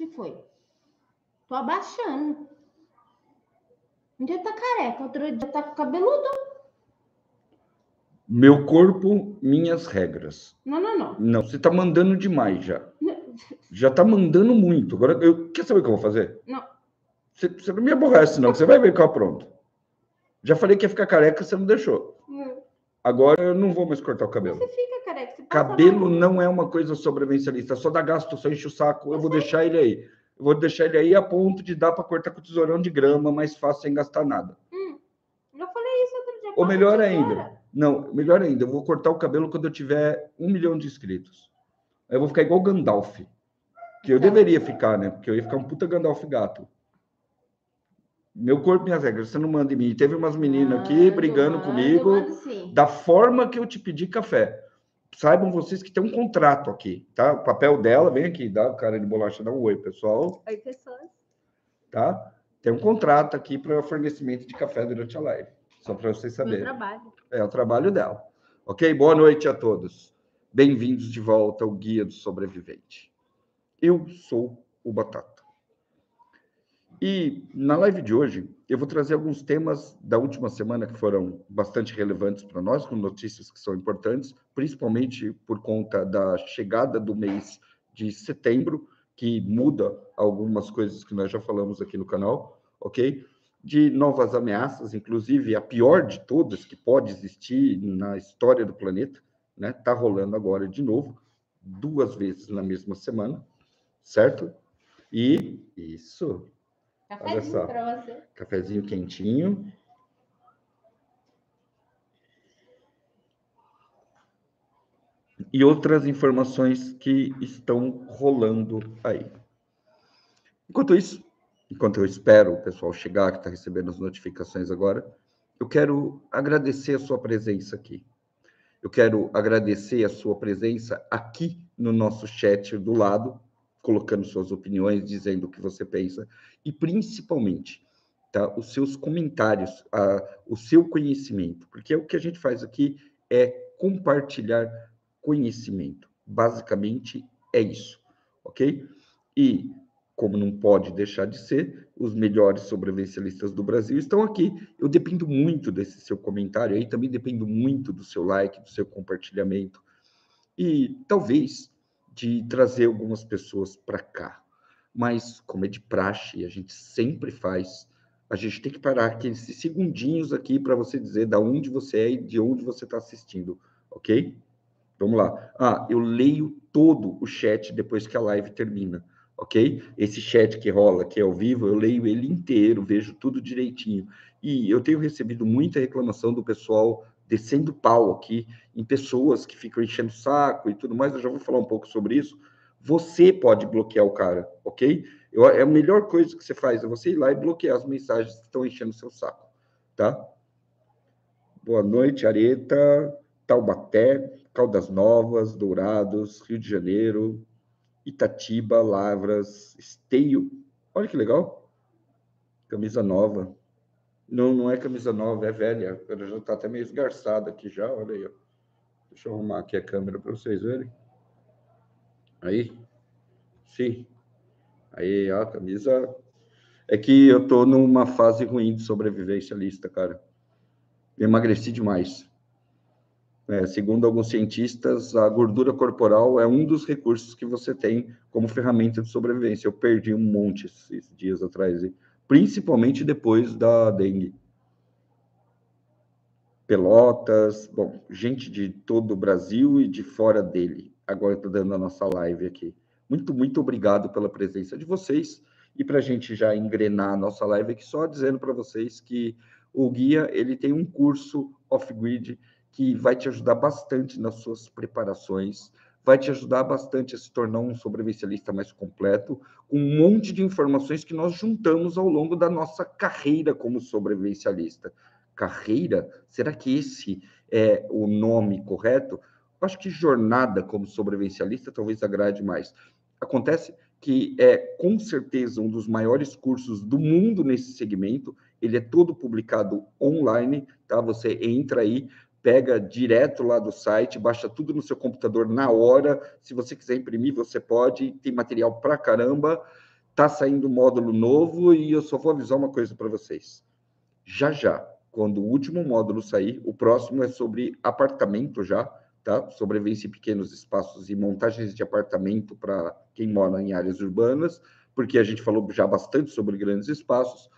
que foi? Tô abaixando. Um dia tá careca, outro dia tá cabeludo. Meu corpo, minhas regras. Não. Não, você tá mandando demais já. Já tá mandando muito. Agora, quer saber o que eu vou fazer? Não. Você não me aborrece, não, que você vai ver que eu apronto. Já falei que ia ficar careca, você não deixou. Agora eu não vou mais cortar o cabelo. Você fica careca. Você Cabelo não é uma coisa sobrevivencialista. Só dá gasto, só enche o saco. Eu vou deixar ele aí. Eu vou deixar ele aí a ponto de dar para cortar com tesourão de grama, mais fácil, sem gastar nada. Eu falei isso outro dia. Ou melhor ainda. Não, melhor ainda. Eu vou cortar o cabelo quando eu tiver 1 milhão de inscritos. Aí eu vou ficar igual o Gandalf. Que eu deveria ficar, né? Porque eu ia ficar um puta Gandalf gato. Meu corpo, minhas regras, você não manda em mim. Teve umas meninas aqui brigando comigo da forma que eu te pedi café. Saibam vocês que tem um contrato aqui, tá? O papel dela, vem aqui, dá o cara de bolacha, dá um oi, pessoal. Oi, pessoas. Tá? Tem um contrato aqui para fornecimento de café durante a live. Só para vocês saberem. Meu trabalho. É o trabalho dela. Ok? Boa noite a todos. Bem-vindos de volta ao Guia do Sobrevivente. Eu sou o Batata. E na live de hoje, eu vou trazer alguns temas da última semana que foram bastante relevantes para nós, com notícias que são importantes, principalmente por conta da chegada do mês de setembro, que muda algumas coisas que nós já falamos aqui no canal, ok? De novas ameaças, inclusive a pior de todas que pode existir na história do planeta, né? Tá rolando agora de novo, 2 vezes na mesma semana, certo? E isso... Cafezinho para você. Cafezinho quentinho. E outras informações que estão rolando aí. Enquanto isso, enquanto eu espero o pessoal chegar, que está recebendo as notificações agora, eu quero agradecer a sua presença aqui. Eu quero agradecer a sua presença aqui no nosso chat do lado, colocando suas opiniões, dizendo o que você pensa, e principalmente... Tá? Os seus comentários, o seu conhecimento, porque o que a gente faz aqui é compartilhar conhecimento. Basicamente é isso, ok? E, como não pode deixar de ser, os melhores sobrevivencialistas do Brasil estão aqui. Eu dependo muito desse seu comentário, aí também dependo muito do seu like, do seu compartilhamento, e talvez de trazer algumas pessoas para cá. Mas, como é de praxe, a gente sempre faz... A gente tem que parar aqueles segundinhos aqui para você dizer de onde você é e de onde você está assistindo, ok? Vamos lá. Eu leio todo o chat depois que a live termina, ok? Esse chat que rola aqui ao vivo, eu leio ele inteiro, vejo tudo direitinho. E eu tenho recebido muita reclamação do pessoal descendo pau aqui em pessoas que ficam enchendo o saco e tudo mais. Eu já vou falar um pouco sobre isso. Você pode bloquear o cara, ok? A melhor coisa que você faz é você ir lá e bloquear as mensagens que estão enchendo o seu saco, tá? Boa noite, Areta, Taubaté, Caldas Novas, Dourados, Rio de Janeiro, Itatiba, Lavras, Esteio. Olha que legal. Camisa nova. Não é camisa nova, é velha. Ela já está até meio esgarçada aqui já, olha aí. Ó. Deixa eu arrumar aqui a câmera para vocês verem. Aí. Sim. Aí, ó, a camisa... É que eu tô numa fase ruim de sobrevivencialista, cara. Eu emagreci demais. Segundo alguns cientistas, a gordura corporal é um dos recursos que você tem como ferramenta de sobrevivência. Eu perdi um monte esses dias atrás, principalmente depois da dengue. Pelotas, bom, gente de todo o Brasil e de fora dele. Agora estou dando a nossa live aqui. Muito, muito obrigado pela presença de vocês. E para a gente já engrenar a nossa live aqui, só dizendo para vocês que o Guia ele tem um curso off-grid que vai te ajudar bastante nas suas preparações, vai te ajudar bastante a se tornar um sobrevivencialista mais completo, com um monte de informações que nós juntamos ao longo da nossa carreira como sobrevivencialista. Carreira? Será que esse é o nome correto? Eu acho que jornada como sobrevivencialista talvez agrade mais. Acontece que é, com certeza, um dos maiores cursos do mundo nesse segmento. Ele é todo publicado online, tá? Você entra aí, pega direto lá do site, baixa tudo no seu computador na hora. Se você quiser imprimir, você pode. Tem material pra caramba. está saindo um módulo novo e eu só vou avisar uma coisa para vocês. Já, quando o último módulo sair, o próximo é sobre apartamento já, tá? Sobrevivência em pequenos espaços e montagens de apartamento para quem mora em áreas urbanas, porque a gente falou já bastante sobre grandes espaços.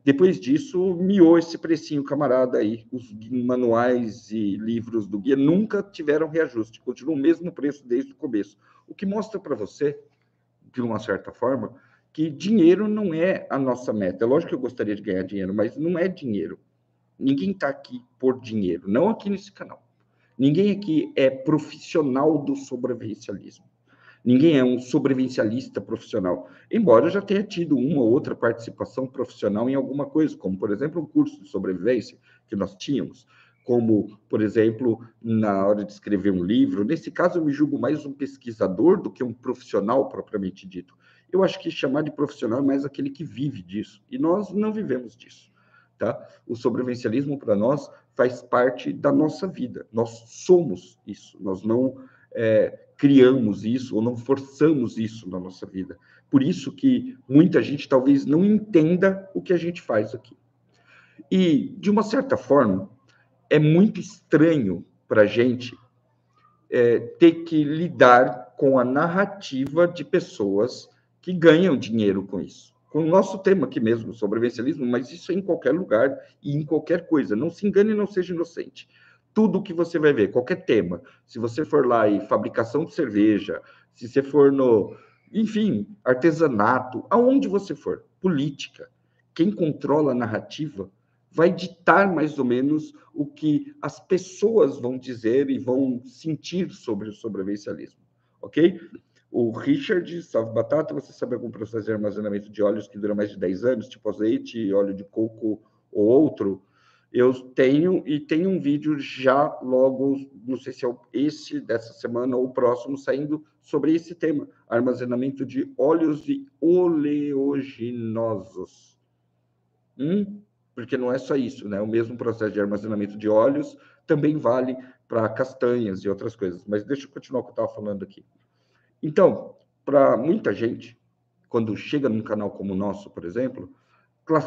Depois disso, miou esse precinho, camarada, aí. Os manuais e livros do guia nunca tiveram reajuste, continua o mesmo preço desde o começo. O que mostra para você, de uma certa forma, que dinheiro não é a nossa meta. É lógico que eu gostaria de ganhar dinheiro, mas não é dinheiro. Ninguém está aqui por dinheiro, não aqui nesse canal. Ninguém aqui é profissional do sobrevivencialismo. Ninguém é um sobrevivencialista profissional, embora eu já tenha tido uma ou outra participação profissional em alguma coisa, como, por exemplo, um curso de sobrevivência que nós tínhamos, como, por exemplo, na hora de escrever um livro. Nesse caso, eu me julgo mais um pesquisador do que um profissional propriamente dito. Eu acho que chamar de profissional é mais aquele que vive disso, e nós não vivemos disso. Tá? O sobrevivencialismo, para nós, faz parte da nossa vida. Nós somos isso, nós não criamos isso ou não forçamos isso na nossa vida. Por isso que muita gente talvez não entenda o que a gente faz aqui. E, de uma certa forma, é muito estranho para a gente ter que lidar com a narrativa de pessoas que ganham dinheiro com isso. Com o nosso tema aqui mesmo, sobrevivencialismo, mas isso é em qualquer lugar e em qualquer coisa. Não se engane e não seja inocente. Tudo que você vai ver, qualquer tema, se você for lá em fabricação de cerveja, se você for no, enfim, artesanato, aonde você for, política, quem controla a narrativa vai ditar mais ou menos o que as pessoas vão dizer e vão sentir sobre o sobrevivencialismo, ok? O Richard, salve batata, você sabe algum processo de armazenamento de óleos que dura mais de 10 anos, tipo azeite, óleo de coco ou outro? Eu tenho, e tem um vídeo já logo, não sei se é esse dessa semana ou o próximo, saindo sobre esse tema, armazenamento de óleos e oleaginosos. Porque não é só isso, né? O mesmo processo de armazenamento de óleos também vale para castanhas e outras coisas. Mas deixa eu continuar o que eu estava falando aqui. Então, para muita gente, quando chega num canal como o nosso, por exemplo,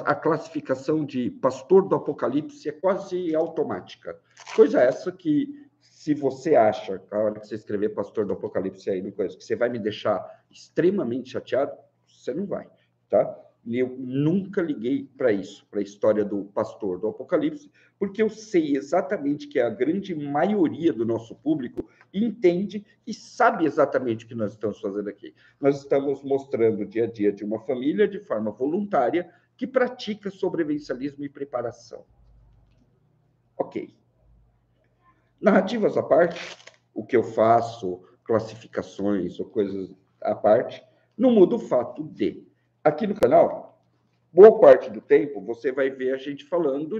a classificação de pastor do apocalipse é quase automática. Coisa essa que, se você acha, a hora que você escrever pastor do apocalipse aí no coisa, que você vai me deixar extremamente chateado, você não vai, tá? Eu nunca liguei para isso, para a história do pastor do apocalipse, porque eu sei exatamente que a grande maioria do nosso público entende e sabe exatamente o que nós estamos fazendo aqui. Nós estamos mostrando o dia a dia de uma família de forma voluntária que pratica sobrevivencialismo e preparação. Ok. Narrativas à parte, o que eu faço, classificações ou coisas à parte, não muda o fato de, aqui no canal, boa parte do tempo você vai ver a gente falando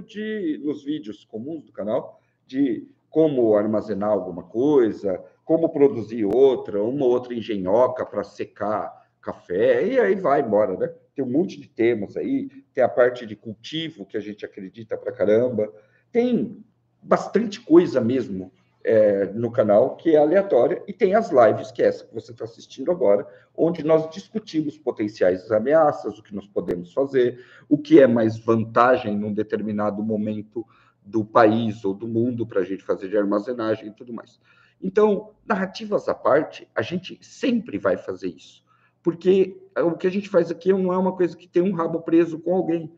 nos vídeos comuns do canal, de como armazenar alguma coisa, como produzir outra, uma outra engenhoca para secar café, e aí vai embora, né? Tem um monte de temas aí, tem a parte de cultivo, que a gente acredita pra caramba, tem bastante coisa mesmo no canal, que é aleatória, e tem as lives, que é essa que você está assistindo agora, onde nós discutimos potenciais ameaças, o que nós podemos fazer, o que é mais vantagem num determinado momento do país ou do mundo para a gente fazer de armazenagem e tudo mais. Então, narrativas à parte, a gente sempre vai fazer isso, porque o que a gente faz aqui não é uma coisa que tem um rabo preso com alguém,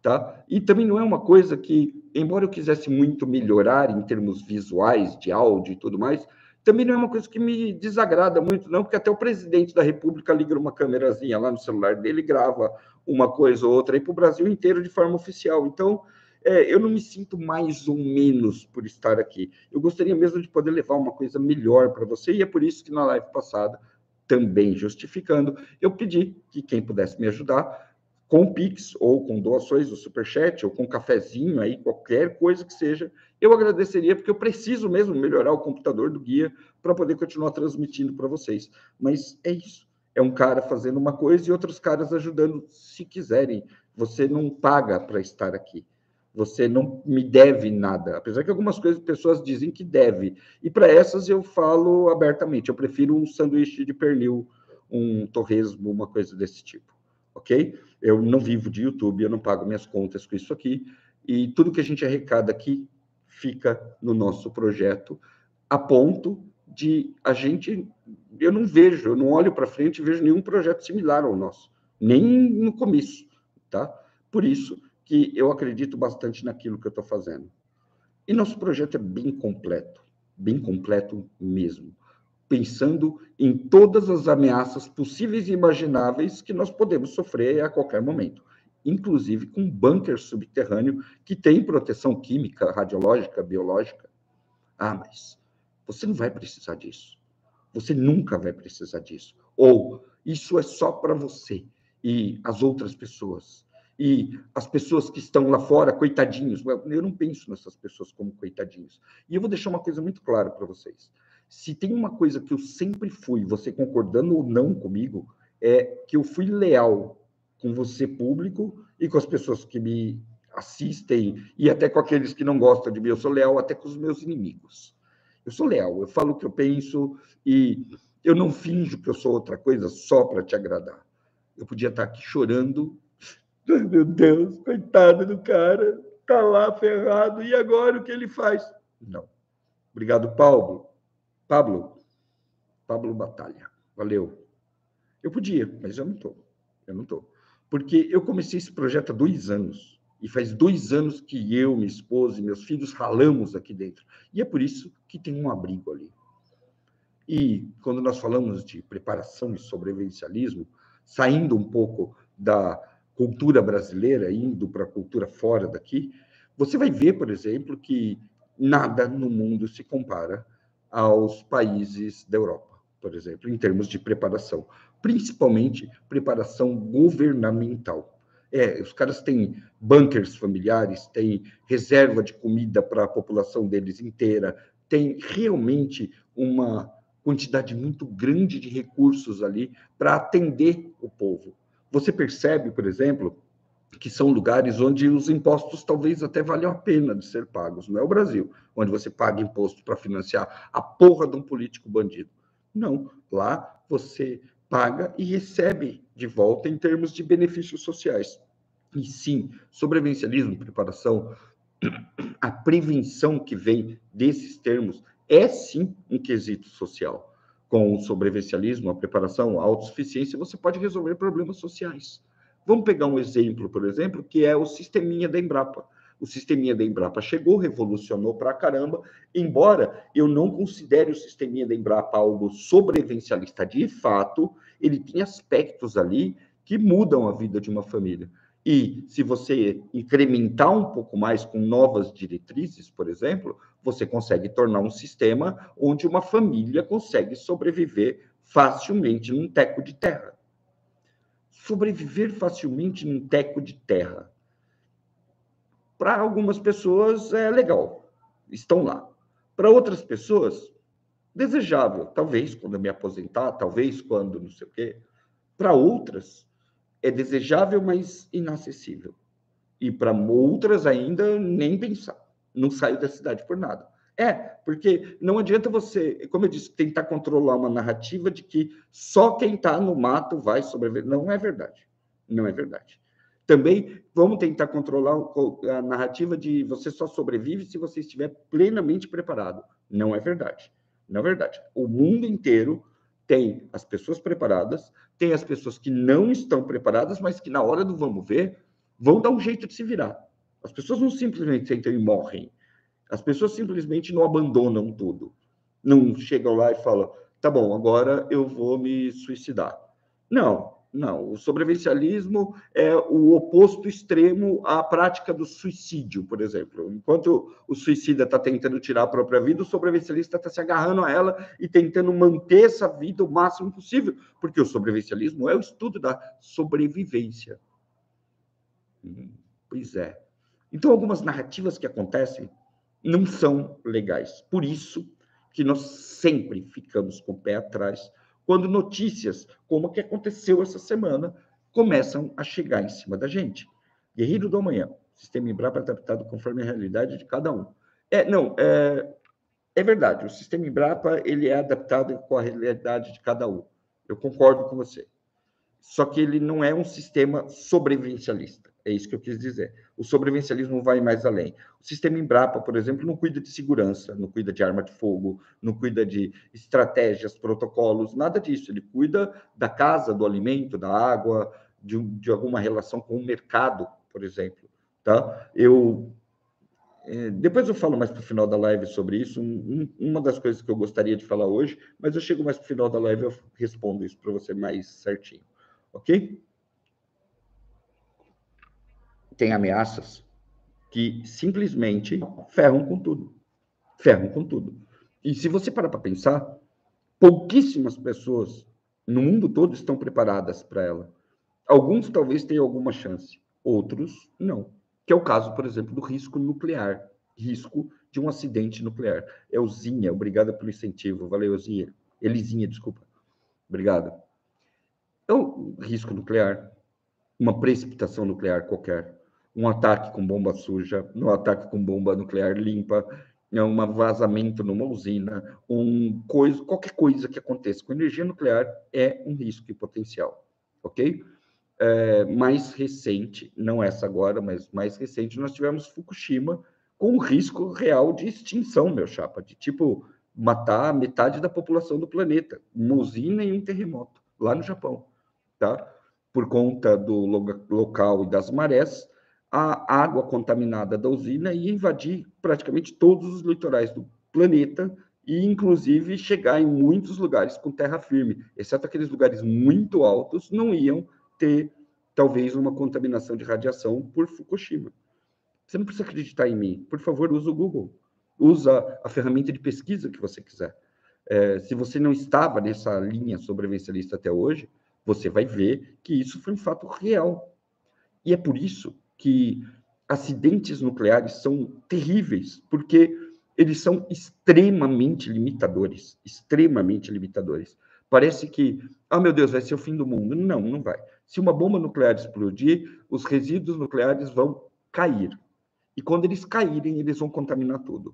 tá? E também não é uma coisa que, embora eu quisesse muito melhorar em termos visuais, de áudio e tudo mais, também não é uma coisa que me desagrada muito, não, porque até o presidente da República liga uma câmerazinha lá no celular dele e grava uma coisa ou outra aí para o Brasil inteiro de forma oficial. Então, eu não me sinto mais ou menos por estar aqui. Eu gostaria mesmo de poder levar uma coisa melhor para você, e é por isso que na live passada, também justificando, eu pedi que quem pudesse me ajudar com o Pix, ou com doações do Superchat, ou com um cafezinho aí, qualquer coisa que seja, eu agradeceria, porque eu preciso mesmo melhorar o computador do guia para poder continuar transmitindo para vocês. Mas é isso. É um cara fazendo uma coisa e outros caras ajudando, se quiserem. Você não paga para estar aqui. Você não me deve nada. Apesar que algumas coisas pessoas dizem que deve. E para essas eu falo abertamente. Eu prefiro um sanduíche de pernil um torresmo, uma coisa desse tipo, ok? Eu não vivo de YouTube, eu não pago minhas contas com isso aqui, e tudo que a gente arrecada aqui fica no nosso projeto, a ponto de a gente... Eu não vejo, eu não olho para frente e vejo nenhum projeto similar ao nosso, nem no começo, tá? Por isso que eu acredito bastante naquilo que eu estou fazendo. E nosso projeto é bem completo mesmo, pensando em todas as ameaças possíveis e imagináveis que nós podemos sofrer a qualquer momento, inclusive com um bunker subterrâneo que tem proteção química, radiológica, biológica. Ah, mas você não vai precisar disso. Você nunca vai precisar disso. Ou isso é só para você e as outras pessoas. E as pessoas que estão lá fora, coitadinhos. Eu não penso nessas pessoas como coitadinhos. E eu vou deixar uma coisa muito clara para vocês. Se tem uma coisa que eu sempre fui, você concordando ou não comigo, é que eu fui leal com você, público, e com as pessoas que me assistem, e até com aqueles que não gostam de mim. Eu sou leal até com os meus inimigos. Eu sou leal, eu falo o que eu penso e eu não finjo que eu sou outra coisa só para te agradar. Eu podia estar aqui chorando. Ai, meu Deus, coitado do cara, está lá ferrado, e agora o que ele faz? Não. Obrigado, Pablo. Pablo Batalha. Valeu. Eu podia, mas eu não estou. Eu não estou. Porque eu comecei esse projeto há 2 anos. E faz 2 anos que eu, minha esposa e meus filhos ralamos aqui dentro. E é por isso que tem um abrigo ali. E quando nós falamos de preparação e sobrevivencialismo, saindo um pouco da cultura brasileira, indo para a cultura fora daqui, você vai ver, por exemplo, que nada no mundo se compara aos países da Europa, por exemplo, em termos de preparação, principalmente preparação governamental. Os caras têm bunkers familiares, têm reserva de comida para a população deles inteira, tem realmente uma quantidade muito grande de recursos ali para atender o povo. Você percebe, por exemplo, que são lugares onde os impostos talvez até valham a pena de ser pagos. Não é o Brasil, onde você paga imposto para financiar a porra de um político bandido. Não, lá você paga e recebe de volta em termos de benefícios sociais. E sim, sobrevivencialismo, preparação, a prevenção que vem desses termos é sim um quesito social. Com o sobrevivencialismo, a preparação, a autossuficiência, você pode resolver problemas sociais. Vamos pegar um exemplo, por exemplo, que é o sisteminha da Embrapa. O sisteminha da Embrapa chegou, revolucionou pra caramba, embora eu não considere o sisteminha da Embrapa algo sobrevivencialista de fato, ele tem aspectos ali que mudam a vida de uma família. E se você incrementar um pouco mais com novas diretrizes, por exemplo, você consegue tornar um sistema onde uma família consegue sobreviver facilmente num teco de terra. Sobreviver facilmente num teco de terra. Para algumas pessoas é legal, estão lá. Para outras pessoas, desejável, talvez quando eu me aposentar, talvez quando não sei o quê. Para outras, é desejável, mas inacessível. E para outras ainda, nem pensar. Não saio da cidade por nada. Porque não adianta você, como eu disse, tentar controlar uma narrativa de que só quem está no mato vai sobreviver. Não é verdade. Não é verdade. Também vamos tentar controlar a narrativa de você só sobrevive se você estiver plenamente preparado. Não é verdade. Não é verdade. O mundo inteiro tem as pessoas preparadas, tem as pessoas que não estão preparadas, mas que na hora do vamos ver, vão dar um jeito de se virar. As pessoas não simplesmente sentam e morrem. As pessoas simplesmente não abandonam tudo. Não chegam lá e falam, tá bom, agora eu vou me suicidar. Não, não. O sobrevivencialismo é o oposto extremo à prática do suicídio, por exemplo. Enquanto o suicida está tentando tirar a própria vida, o sobrevivencialista está se agarrando a ela e tentando manter essa vida o máximo possível, porque o sobrevivencialismo é o estudo da sobrevivência. Pois é. Então, algumas narrativas que acontecem não são legais. Por isso que nós sempre ficamos com o pé atrás quando notícias como a que aconteceu essa semana começam a chegar em cima da gente. Guerreiro do Amanhã, sistema Embrapa adaptado conforme a realidade de cada um. É verdade, o sistema Embrapa ele é adaptado com a realidade de cada um. Eu concordo com você. Só que ele não é um sistema sobrevivencialista. É isso que eu quis dizer. O sobrevivencialismo vai mais além. O sistema Embrapa, por exemplo, não cuida de segurança, não cuida de arma de fogo, não cuida de estratégias, protocolos, nada disso. Ele cuida da casa, do alimento, da água, de alguma relação com o mercado, por exemplo. Tá? Depois eu falo mais para o final da live sobre isso. Uma das coisas que eu gostaria de falar hoje, mas eu chego mais para o final da live e eu respondo isso para você mais certinho. Ok? Tem ameaças que simplesmente ferram com tudo. Ferram com tudo. E se você parar para pensar, pouquíssimas pessoas no mundo todo estão preparadas para ela. Alguns talvez tenham alguma chance, outros não. Que é o caso, por exemplo, do risco nuclear. Risco de um acidente nuclear. Elzinha, obrigada pelo incentivo. Valeu, Elzinha. Elizinha, desculpa. Obrigado. É o risco nuclear, uma precipitação nuclear qualquer, um ataque com bomba suja, um ataque com bomba nuclear limpa, um vazamento numa usina, qualquer coisa que aconteça com energia nuclear é um risco potencial, ok? Mais recente, não essa agora, mas mais recente, nós tivemos Fukushima com um risco real de extinção, meu chapa, de tipo matar metade da população do planeta, uma usina e um terremoto, lá no Japão, tá? Por conta do local e das marés, a água contaminada da usina ia invadir praticamente todos os litorais do planeta e, inclusive, chegar em muitos lugares com terra firme, exceto aqueles lugares muito altos, não iam ter, talvez, uma contaminação de radiação por Fukushima. Você não precisa acreditar em mim. Por favor, use o Google. Usa a ferramenta de pesquisa que você quiser. Se você não estava nessa linha sobrevivencialista até hoje, você vai ver que isso foi um fato real. E é por isso que acidentes nucleares são terríveis, porque eles são extremamente limitadores, extremamente limitadores. Parece que, meu Deus, vai ser o fim do mundo. Não, não vai. Se uma bomba nuclear explodir, os resíduos nucleares vão cair. E quando eles caírem, eles vão contaminar tudo.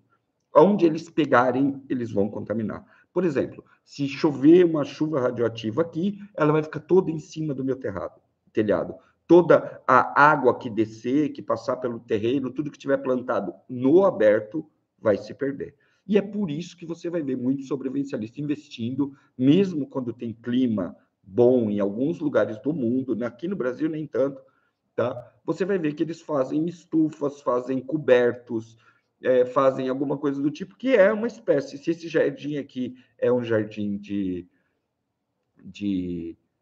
Onde eles pegarem, eles vão contaminar. Por exemplo, se chover uma chuva radioativa aqui, ela vai ficar toda em cima do meu telhado. Toda a água que descer, que passar pelo terreno, tudo que tiver plantado no aberto, vai se perder. E é por isso que você vai ver muito sobrevivencialista investindo, mesmo quando tem clima bom em alguns lugares do mundo, aqui no Brasil nem tanto, tá? Você vai ver que eles fazem estufas, fazem cobertos, fazem alguma coisa do tipo, que é uma espécie. Se esse jardim aqui é um jardim de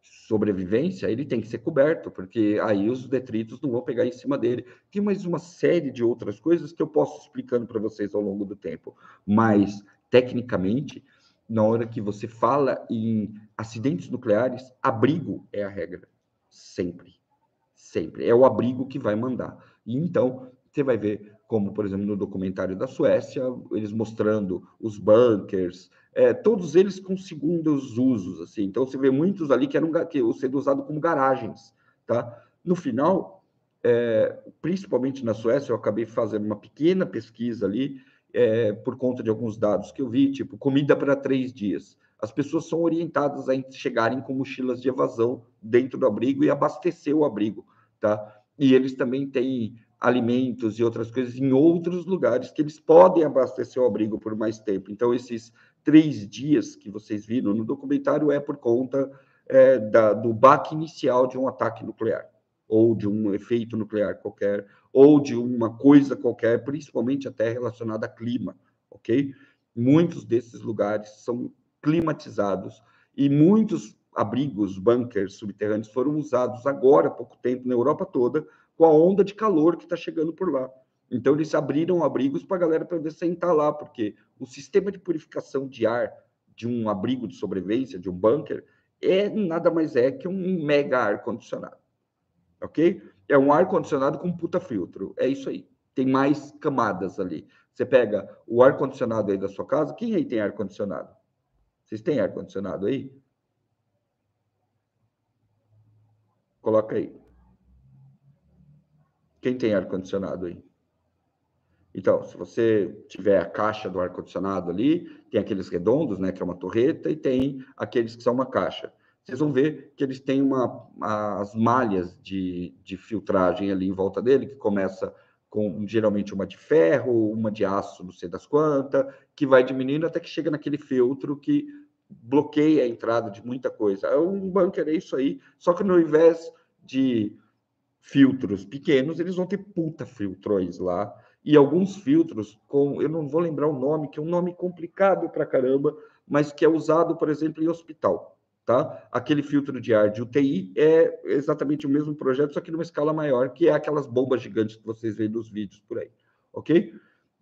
sobrevivência, ele tem que ser coberto, porque aí os detritos não vão pegar em cima dele. Tem mais uma série de outras coisas que eu posso explicando para vocês ao longo do tempo, mas, tecnicamente, na hora que você fala em acidentes nucleares, abrigo é a regra, sempre. Sempre. É o abrigo que vai mandar. E então, você vai ver, como, por exemplo, no documentário da Suécia, eles mostrando os bunkers, todos eles com segundos usos, assim. Então, você vê muitos ali que eram sendo usados como garagens, tá? No final, principalmente na Suécia, eu acabei fazendo uma pequena pesquisa ali, por conta de alguns dados que eu vi, tipo, comida para 3 dias. As pessoas são orientadas a chegarem com mochilas de evasão dentro do abrigo e abastecer o abrigo, tá? E eles também têm alimentos e outras coisas em outros lugares que eles podem abastecer o abrigo por mais tempo. Então, esses 3 dias que vocês viram no documentário é por conta do baque inicial de um ataque nuclear, ou de um efeito nuclear qualquer, ou de uma coisa qualquer, principalmente até relacionada a clima, ok? Muitos desses lugares são climatizados e muitos abrigos, bunkers subterrâneos foram usados agora, há pouco tempo, na Europa toda, com a onda de calor que está chegando por lá. Então, eles abriram abrigos para a galera poder sentar lá, porque o sistema de purificação de ar de um abrigo de sobrevivência, de um bunker, nada mais é que um mega ar-condicionado, ok? É um ar-condicionado com puta filtro, é isso aí. Tem mais camadas ali. Você pega o ar-condicionado aí da sua casa, quem aí tem ar-condicionado? Vocês têm ar-condicionado aí? Coloca aí. Quem tem ar-condicionado aí? Então, se você tiver a caixa do ar-condicionado ali, tem aqueles redondos, né, que é uma torreta, e tem aqueles que são uma caixa. vocês vão ver que eles têm as malhas de filtragem ali em volta dele, que começa com geralmente uma de ferro, uma de aço, não sei das quantas, que vai diminuindo até que chega naquele filtro que bloqueia a entrada de muita coisa. Um bunker é isso aí, só que no invés de filtros pequenos, eles vão ter puta filtrões lá, e alguns filtros com, eu não vou lembrar o nome, que é um nome complicado pra caramba, mas que é usado, por exemplo, em hospital, tá? Aquele filtro de ar de UTI é exatamente o mesmo projeto, só que numa escala maior, que é aquelas bombas gigantes que vocês veem nos vídeos por aí, ok?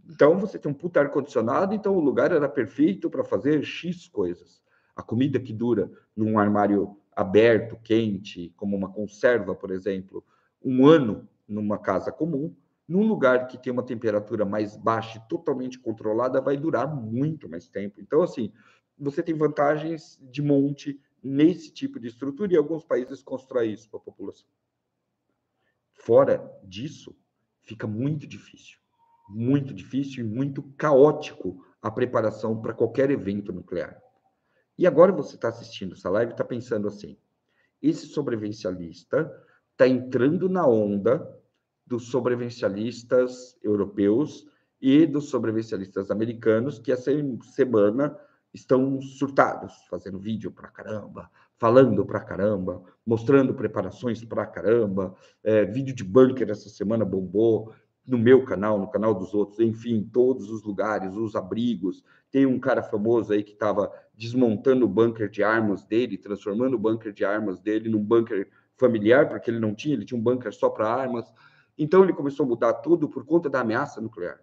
Então, você tem um puta ar-condicionado, então o lugar era perfeito para fazer X coisas. A comida que dura num armário aberto, quente, como uma conserva, por exemplo, um ano numa casa comum, num lugar que tem uma temperatura mais baixa e totalmente controlada, vai durar muito mais tempo. Então, assim, você tem vantagens de monte nesse tipo de estrutura e alguns países constroem isso para a população. Fora disso, fica muito difícil e muito caótico a preparação para qualquer evento nuclear. E agora você está assistindo essa live e está pensando assim, esse sobrevivencialista está entrando na onda dos sobrevivencialistas europeus e dos sobrevivencialistas americanos, que essa semana estão surtados, fazendo vídeo pra caramba, falando pra caramba, mostrando preparações pra caramba, vídeo de bunker essa semana bombou, no meu canal, no canal dos outros, enfim, todos os lugares, os abrigos. Tem um cara famoso aí que estava desmontando o bunker de armas dele, transformando o bunker de armas dele num bunker familiar, porque ele tinha um bunker só para armas. Então ele começou a mudar tudo por conta da ameaça nuclear.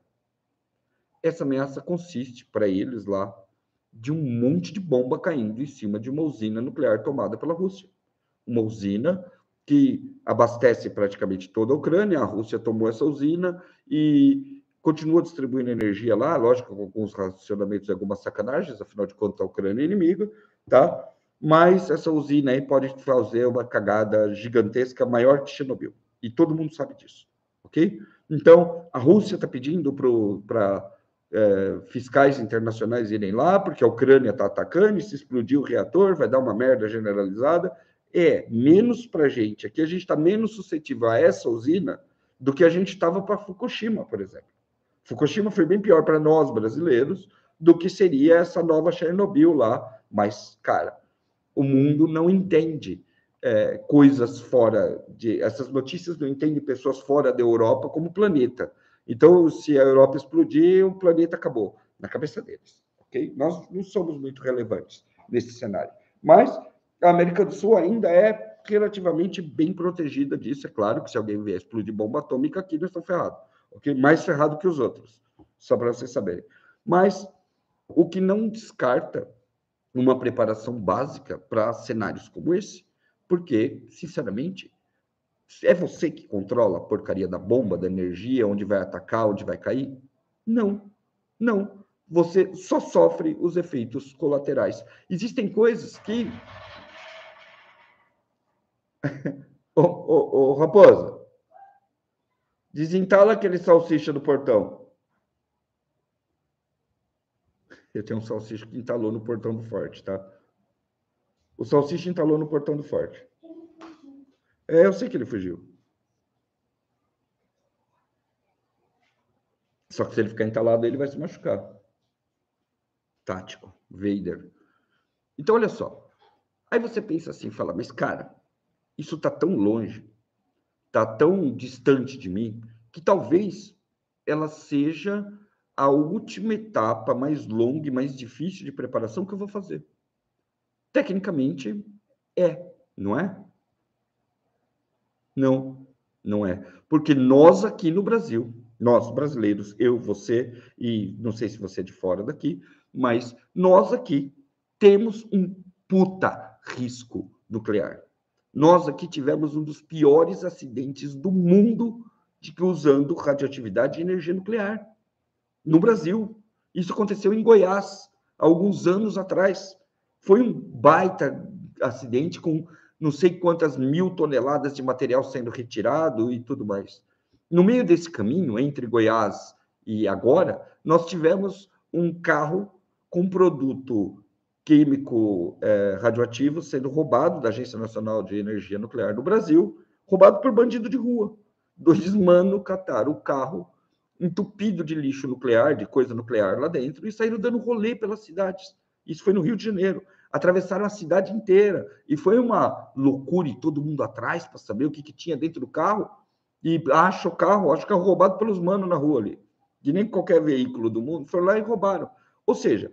Essa ameaça consiste, para eles lá, de um monte de bomba caindo em cima de uma usina nuclear tomada pela Rússia. Uma usina que abastece praticamente toda a Ucrânia, a Rússia tomou essa usina e continua distribuindo energia lá, lógico, com alguns racionamentos e algumas sacanagens, afinal de contas a Ucrânia é inimiga, tá? Mas essa usina aí pode fazer uma cagada gigantesca, maior que Chernobyl. E todo mundo sabe disso, ok? Então, a Rússia está pedindo para fiscais internacionais irem lá, porque a Ucrânia está atacando, e se explodir o reator, vai dar uma merda generalizada. Menos para a gente. Aqui a gente está menos suscetível a essa usina do que a gente estava para Fukushima, por exemplo. Fukushima foi bem pior para nós, brasileiros, do que seria essa nova Chernobyl lá. Mas, cara, o mundo não entende coisas fora de... Essas notícias não entendem pessoas fora da Europa como planeta. Então, se a Europa explodir, o planeta acabou. Na cabeça deles, ok? Nós não somos muito relevantes nesse cenário. Mas a América do Sul ainda é relativamente bem protegida disso. É claro que se alguém vier explodir bomba atômica, aqui nós estamos ferrados. Okay? Mais ferrado que os outros, só para vocês saberem. Mas o que não descarta uma preparação básica para cenários como esse, porque, sinceramente, é você que controla a porcaria da bomba, da energia, onde vai atacar, onde vai cair? Não, não. Você só sofre os efeitos colaterais. Existem coisas que... Ô, Raposa, desentala aquele salsicha do portão. Eu tenho um salsicha que entalou no portão do forte, tá? O salsicha entalou no portão do forte. Eu sei que ele fugiu. Só que se ele ficar entalado, ele vai se machucar. Tático, Vader. Então, olha só. Aí você pensa assim, fala, mas cara, isso tá tão longe, tá tão distante de mim, que talvez ela seja a última etapa mais longa e mais difícil de preparação que eu vou fazer. Tecnicamente, não é? Não, não é. Porque nós aqui no Brasil, nós brasileiros, eu, você, e não sei se você é de fora daqui, mas nós aqui temos um puta risco nuclear. Nós aqui tivemos um dos piores acidentes do mundo usando radioatividade e energia nuclear. No Brasil. Isso aconteceu em Goiás, há alguns anos atrás. Foi um baita acidente com não sei quantas mil toneladas de material sendo retirado e tudo mais. No meio desse caminho, entre Goiás e agora, nós tivemos um carro com produto químico radioativo sendo roubado da Agência Nacional de Energia Nuclear do Brasil, roubado por bandido de rua. 2 manos cataram o carro entupido de lixo nuclear, de coisa nuclear lá dentro, e saíram dando rolê pelas cidades. Isso foi no Rio de Janeiro. Atravessaram a cidade inteira. E foi uma loucura, e todo mundo atrás para saber o que tinha dentro do carro. E acha o carro roubado pelos manos na rua ali. Que nem qualquer veículo do mundo, foram lá e roubaram. Ou seja,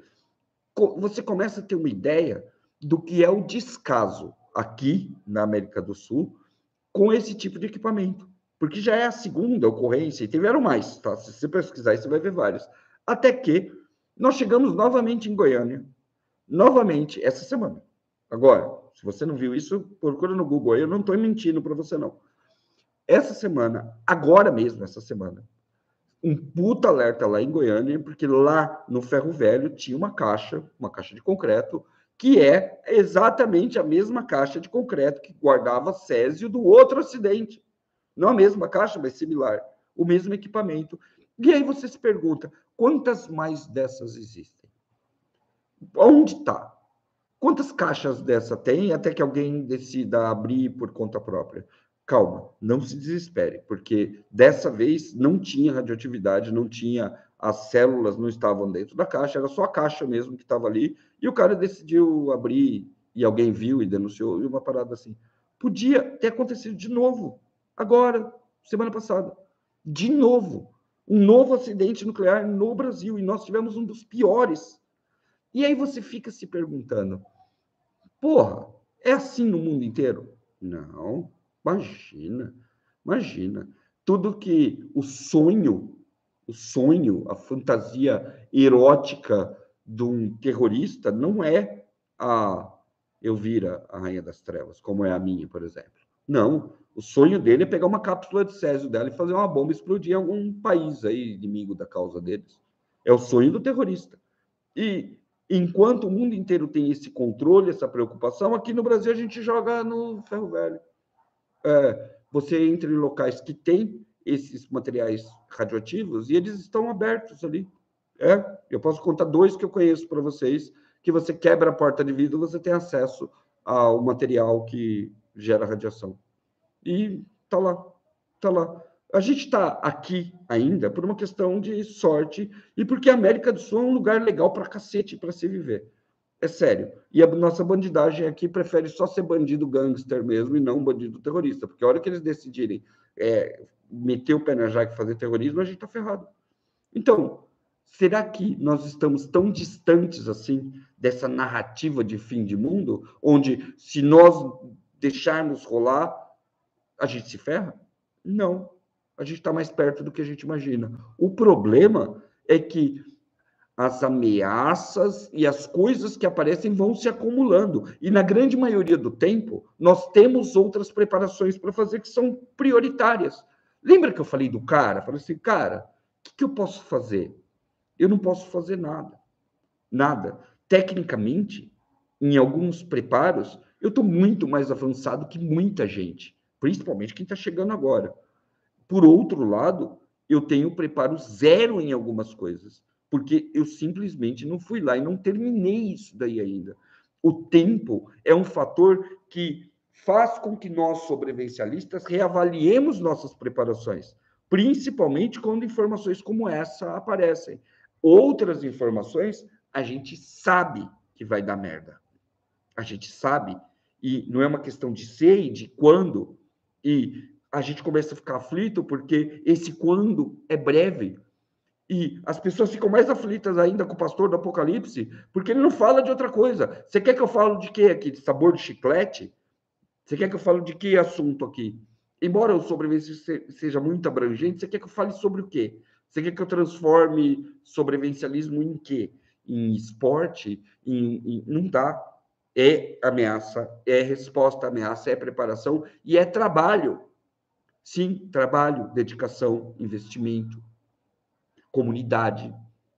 você começa a ter uma ideia do que é o descaso aqui na América do Sul com esse tipo de equipamento. Porque já é a segunda ocorrência, e tiveram mais, tá? Se você pesquisar, você vai ver vários. Até que nós chegamos novamente em Goiânia, novamente, essa semana. Agora, se você não viu isso, procura no Google aí, eu não estou mentindo para você, não. Essa semana, agora mesmo, essa semana, um puta alerta lá em Goiânia, porque lá no Ferro Velho tinha uma caixa de concreto, que é exatamente a mesma caixa de concreto que guardava césio do outro acidente. Não a mesma caixa, mas similar. O mesmo equipamento. E aí você se pergunta, quantas mais dessas existem? Onde está? Quantas caixas dessa tem até que alguém decida abrir por conta própria? Calma, não se desespere, porque dessa vez não tinha radioatividade, não tinha, as células não estavam dentro da caixa, era só a caixa mesmo que estava ali, e o cara decidiu abrir, e alguém viu e denunciou, e uma parada assim. Podia ter acontecido de novo, agora, semana passada. De novo. Um novo acidente nuclear no Brasil, e nós tivemos um dos piores. E aí você fica se perguntando, porra, é assim no mundo inteiro? Não, imagina. Tudo que o sonho, a fantasia erótica de um terrorista não é a Elvira, a Rainha das Trevas, como é a minha, por exemplo. Não, o sonho dele é pegar uma cápsula de césio dela e fazer uma bomba explodir em algum país aí, inimigo da causa deles. É o sonho do terrorista. E enquanto o mundo inteiro tem esse controle, essa preocupação, aqui no Brasil a gente joga no ferro velho. Você entra em locais que têm esses materiais radioativos e eles estão abertos ali. Eu posso contar 2 que eu conheço para vocês, que você quebra a porta de vidro, você tem acesso ao material que gera radiação. E tá lá. A gente está aqui ainda por uma questão de sorte e porque a América do Sul é um lugar legal para cacete para se viver. É sério. E a nossa bandidagem aqui prefere só ser bandido gangster mesmo e não bandido terrorista, porque a hora que eles decidirem meter o pé na jaca e fazer terrorismo, a gente está ferrado. Então, será que nós estamos tão distantes assim dessa narrativa de fim de mundo, onde se nós deixarmos rolar, a gente se ferra? Não. A gente está mais perto do que a gente imagina. O problema é que as ameaças e as coisas que aparecem vão se acumulando. E, na grande maioria do tempo, nós temos outras preparações para fazer que são prioritárias. Lembra que eu falei do cara? Falei assim, cara, o que eu posso fazer? Eu não posso fazer nada. Nada. Tecnicamente, em alguns preparos, eu estou muito mais avançado que muita gente, principalmente quem está chegando agora. Por outro lado, eu tenho preparo zero em algumas coisas, porque eu simplesmente não fui lá e não terminei isso daí ainda. O tempo é um fator que faz com que nós, sobrevivencialistas, reavaliemos nossas preparações, principalmente quando informações como essa aparecem. Outras informações, a gente sabe que vai dar merda. A gente sabe, e não é uma questão de ser e de quando, e a gente começa a ficar aflito porque esse quando é breve. E as pessoas ficam mais aflitas ainda com o pastor do Apocalipse, porque ele não fala de outra coisa. Você quer que eu fale de quê aqui? De sabor de chiclete? Você quer que eu fale de que assunto aqui? Embora o sobrevivência seja muito abrangente, você quer que eu fale sobre o quê? Você quer que eu transforme sobrevivencialismo em quê? Em esporte? Não dá. É ameaça, é resposta à ameaça, é preparação e é trabalho. Sim, trabalho, dedicação, investimento, comunidade.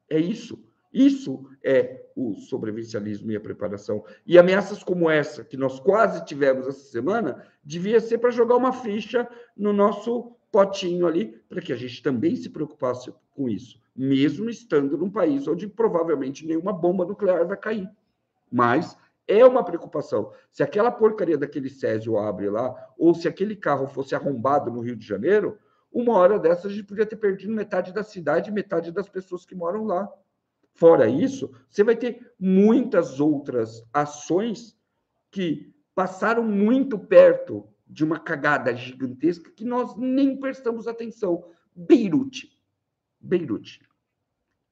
É isso. Isso é o sobrevivencialismo e a preparação. E ameaças como essa, que nós quase tivemos essa semana, devia ser para jogar uma ficha no nosso potinho ali, para que a gente também se preocupasse com isso, mesmo estando num país onde provavelmente nenhuma bomba nuclear vai cair. Mas é uma preocupação. Se aquela porcaria daquele Césio abre lá, ou se aquele carro fosse arrombado no Rio de Janeiro, uma hora dessas a gente podia ter perdido metade da cidade e metade das pessoas que moram lá. Fora isso, você vai ter muitas outras ações que passaram muito perto de uma cagada gigantesca que nós nem prestamos atenção. Beirute.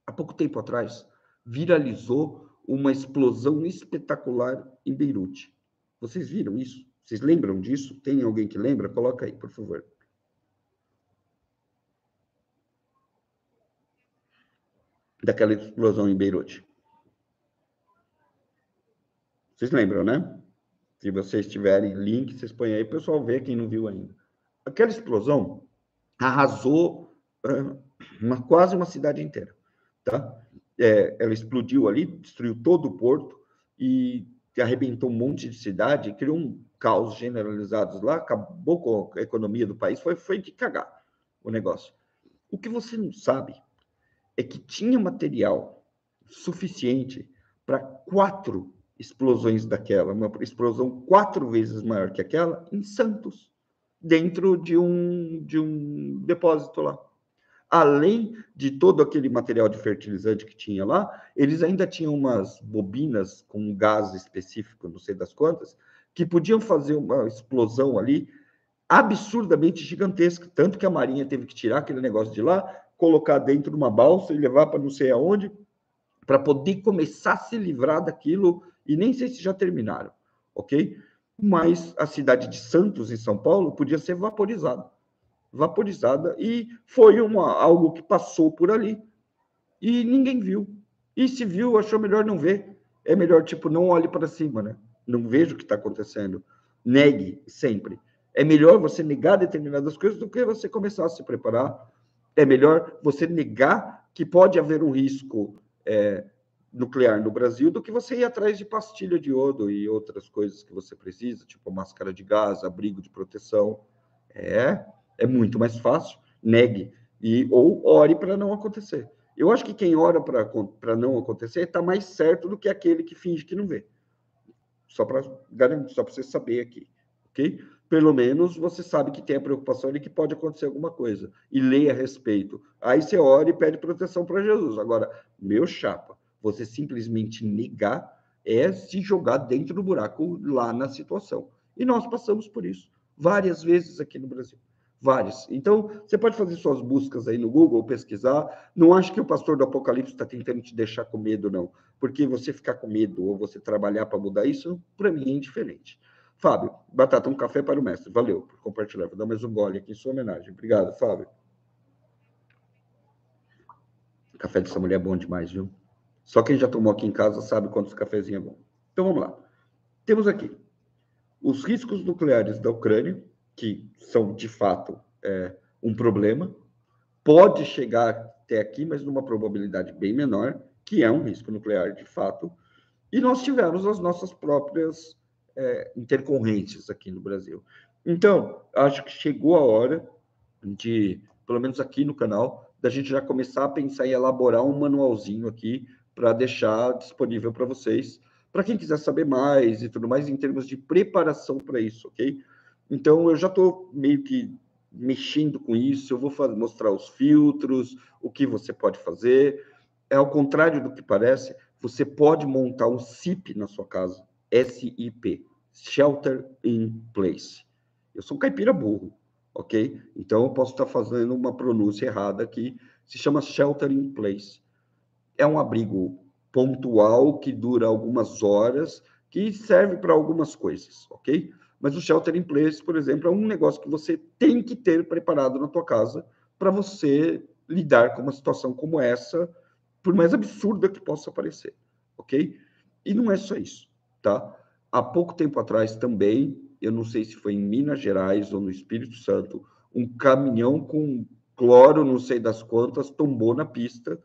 Há pouco tempo atrás, viralizou uma explosão espetacular em Beirute. Vocês viram isso? Vocês lembram disso? Tem alguém que lembra? Coloca aí, por favor. Daquela explosão em Beirute. Vocês lembram, né? Se vocês tiverem link, vocês põem aí, o pessoal vê quem não viu ainda. Aquela explosão arrasou quase uma cidade inteira, tá? Ela explodiu ali, destruiu todo o porto e arrebentou um monte de cidade, criou um caos generalizado lá, acabou com a economia do país, foi de cagar o negócio. O que você não sabe é que tinha material suficiente para 4 explosões daquela, uma explosão 4 vezes maior que aquela, em Santos, dentro de um depósito lá. Além de todo aquele material de fertilizante que tinha lá, eles ainda tinham umas bobinas com um gás específico, não sei das quantas, que podiam fazer uma explosão ali absurdamente gigantesca. Tanto que a Marinha teve que tirar aquele negócio de lá, colocar dentro de uma balsa e levar para não sei aonde, para poder começar a se livrar daquilo, e nem sei se já terminaram, ok? Mas a cidade de Santos, em São Paulo, podia ser vaporizada, e foi algo que passou por ali, e ninguém viu. E se viu, achou melhor não ver. É melhor, tipo, não olhe para cima, né? Não veja o que está acontecendo. Negue sempre. É melhor você negar determinadas coisas do que você começar a se preparar. É melhor você negar que pode haver um risco nuclear no Brasil do que você ir atrás de pastilha de iodo e outras coisas que você precisa, tipo máscara de gás, abrigo de proteção. É muito mais fácil. Negue ou ore para não acontecer. Eu acho que quem ora para não acontecer está mais certo do que aquele que finge que não vê. Só para você saber aqui, ok? Pelo menos você sabe que tem a preocupação de que pode acontecer alguma coisa e leia a respeito. Aí você ora e pede proteção para Jesus. Agora, meu chapa, você simplesmente negar é se jogar dentro do buraco lá na situação. E nós passamos por isso várias vezes aqui no Brasil. Várias. Então, você pode fazer suas buscas aí no Google, pesquisar. Não acho que o pastor do Apocalipse está tentando te deixar com medo, não. Porque você ficar com medo ou você trabalhar para mudar isso, para mim é indiferente. Fábio, Batata, um café para o mestre. Valeu por compartilhar. Vou dar mais um gole aqui em sua homenagem. Obrigado, Fábio. O café dessa mulher é bom demais, viu? Só quem já tomou aqui em casa sabe quantos cafezinhos é bom. Então, vamos lá. Temos aqui os riscos nucleares da Ucrânia, que são, de fato, um problema. Pode chegar até aqui, mas numa probabilidade bem menor, que é um risco nuclear, de fato. E nós tivemos as nossas próprias intercorrências aqui no Brasil. Então, acho que chegou a hora de, pelo menos aqui no canal, da gente já começar a pensar em elaborar um manualzinho aqui para deixar disponível para vocês, para quem quiser saber mais e tudo mais, em termos de preparação para isso, ok? Então, eu já estou meio que mexendo com isso, eu vou mostrar os filtros, o que você pode fazer. Ao contrário do que parece, você pode montar um SIP na sua casa, SIP, Shelter in Place. Eu sou um caipira burro, ok? Então, eu posso estar fazendo uma pronúncia errada aqui, se chama Shelter in Place. É um abrigo pontual que dura algumas horas, que serve para algumas coisas, ok? Mas o Shelter in Place, por exemplo, é um negócio que você tem que ter preparado na tua casa para você lidar com uma situação como essa, por mais absurda que possa parecer, ok? E não é só isso, tá? Há pouco tempo atrás também, eu não sei se foi em Minas Gerais ou no Espírito Santo, um caminhão com cloro, não sei das quantas, tombou na pista,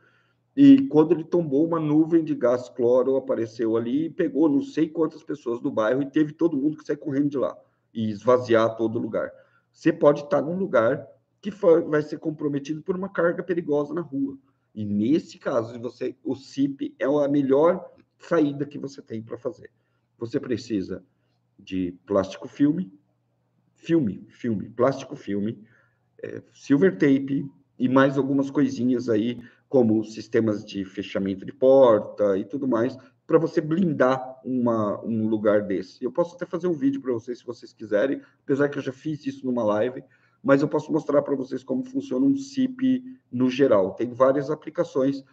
e quando ele tombou, uma nuvem de gás cloro apareceu ali e pegou não sei quantas pessoas do bairro e teve todo mundo que sair correndo de lá e esvaziar todo o lugar. Você pode estar num lugar que vai ser comprometido por uma carga perigosa na rua. E nesse caso, o SIP é a melhor saída que você tem para fazer. Você precisa de plástico filme, plástico filme, silver tape e mais algumas coisinhas aí, como sistemas de fechamento de porta e tudo mais, para você blindar um lugar desse. Eu posso até fazer um vídeo para vocês, se vocês quiserem, apesar que eu já fiz isso numa live, mas eu posso mostrar para vocês como funciona um SIP no geral. Tem várias aplicações,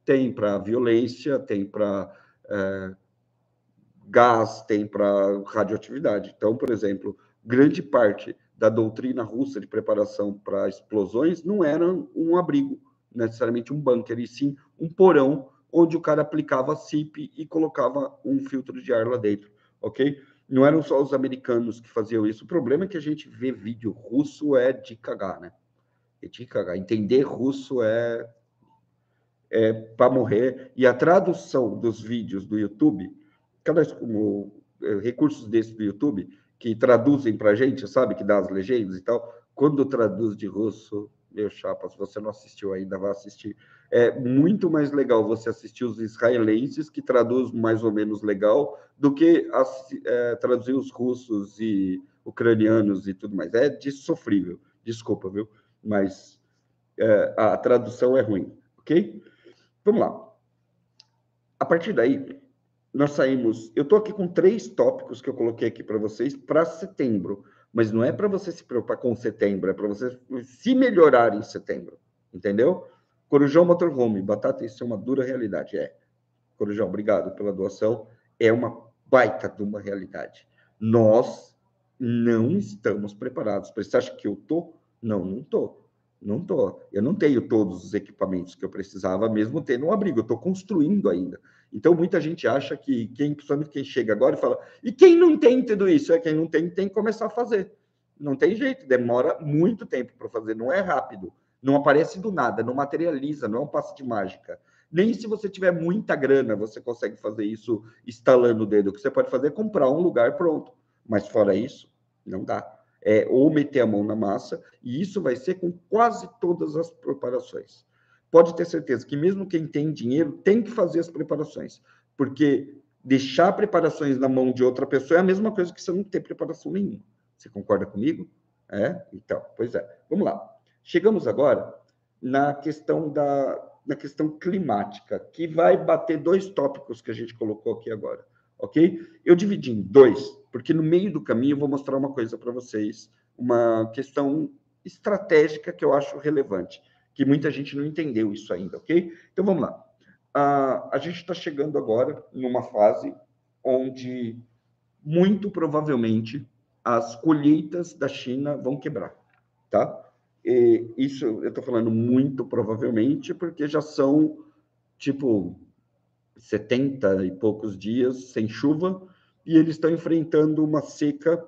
tem para violência, tem para gás, tem para radioatividade. Então, por exemplo, grande parte da doutrina russa de preparação para explosões não era um abrigo, necessariamente um bunker, e sim um porão onde o cara aplicava SIP e colocava um filtro de ar lá dentro, ok? Não eram só os americanos que faziam isso. O problema é que a gente vê vídeo russo é de cagar, né? É de cagar. Entender russo é para morrer. E a tradução dos vídeos do YouTube, cada recursos desses do YouTube, que traduzem para a gente, sabe, que dá as legendas e tal, quando traduz de russo, meu chapa, se você não assistiu ainda, vai assistir. É muito mais legal você assistir os israelenses, que traduz mais ou menos legal, do que traduzir os russos e ucranianos e tudo mais. É de sofrível, desculpa, viu? Mas a tradução é ruim, ok? Vamos lá. A partir daí, nós saímos. Eu estou aqui com 3 tópicos que eu coloquei aqui para vocês para setembro, mas não é para você se preocupar com setembro, é para você se melhorar em setembro, entendeu? Corujão Motorhome, batata, isso é uma dura realidade. Corujão, obrigado pela doação. É uma baita de uma realidade. Nós não estamos preparados. Você acha que eu estou? Não, não estou. Não estou. Eu não tenho todos os equipamentos que eu precisava, mesmo tendo um abrigo. Eu estou construindo ainda. Então, muita gente acha que, principalmente quem chega agora e fala, e quem não tem tudo isso? Quem não tem, tem que começar a fazer. Não tem jeito, demora muito tempo para fazer, não é rápido. Não aparece do nada, não materializa, não é um passe de mágica. Nem se você tiver muita grana, você consegue fazer isso estalando o dedo. O que você pode fazer é comprar um lugar pronto. Mas fora isso, não dá. Ou meter a mão na massa, e isso vai ser com quase todas as preparações. Pode ter certeza que mesmo quem tem dinheiro tem que fazer as preparações, porque deixar preparações na mão de outra pessoa é a mesma coisa que você não ter preparação nenhuma. Você concorda comigo? Então, pois é. Vamos lá. Chegamos agora na questão climática, que vai bater 2 tópicos que a gente colocou aqui agora, ok? Eu dividi em 2, porque no meio do caminho eu vou mostrar uma coisa para vocês, uma questão estratégica que eu acho relevante, que muita gente não entendeu isso ainda, ok? Então vamos lá. A gente está chegando agora numa fase onde, muito provavelmente, as colheitas da China vão quebrar, tá? E isso eu estou falando muito provavelmente, porque já são, tipo, 70 e poucos dias sem chuva, e eles estão enfrentando uma seca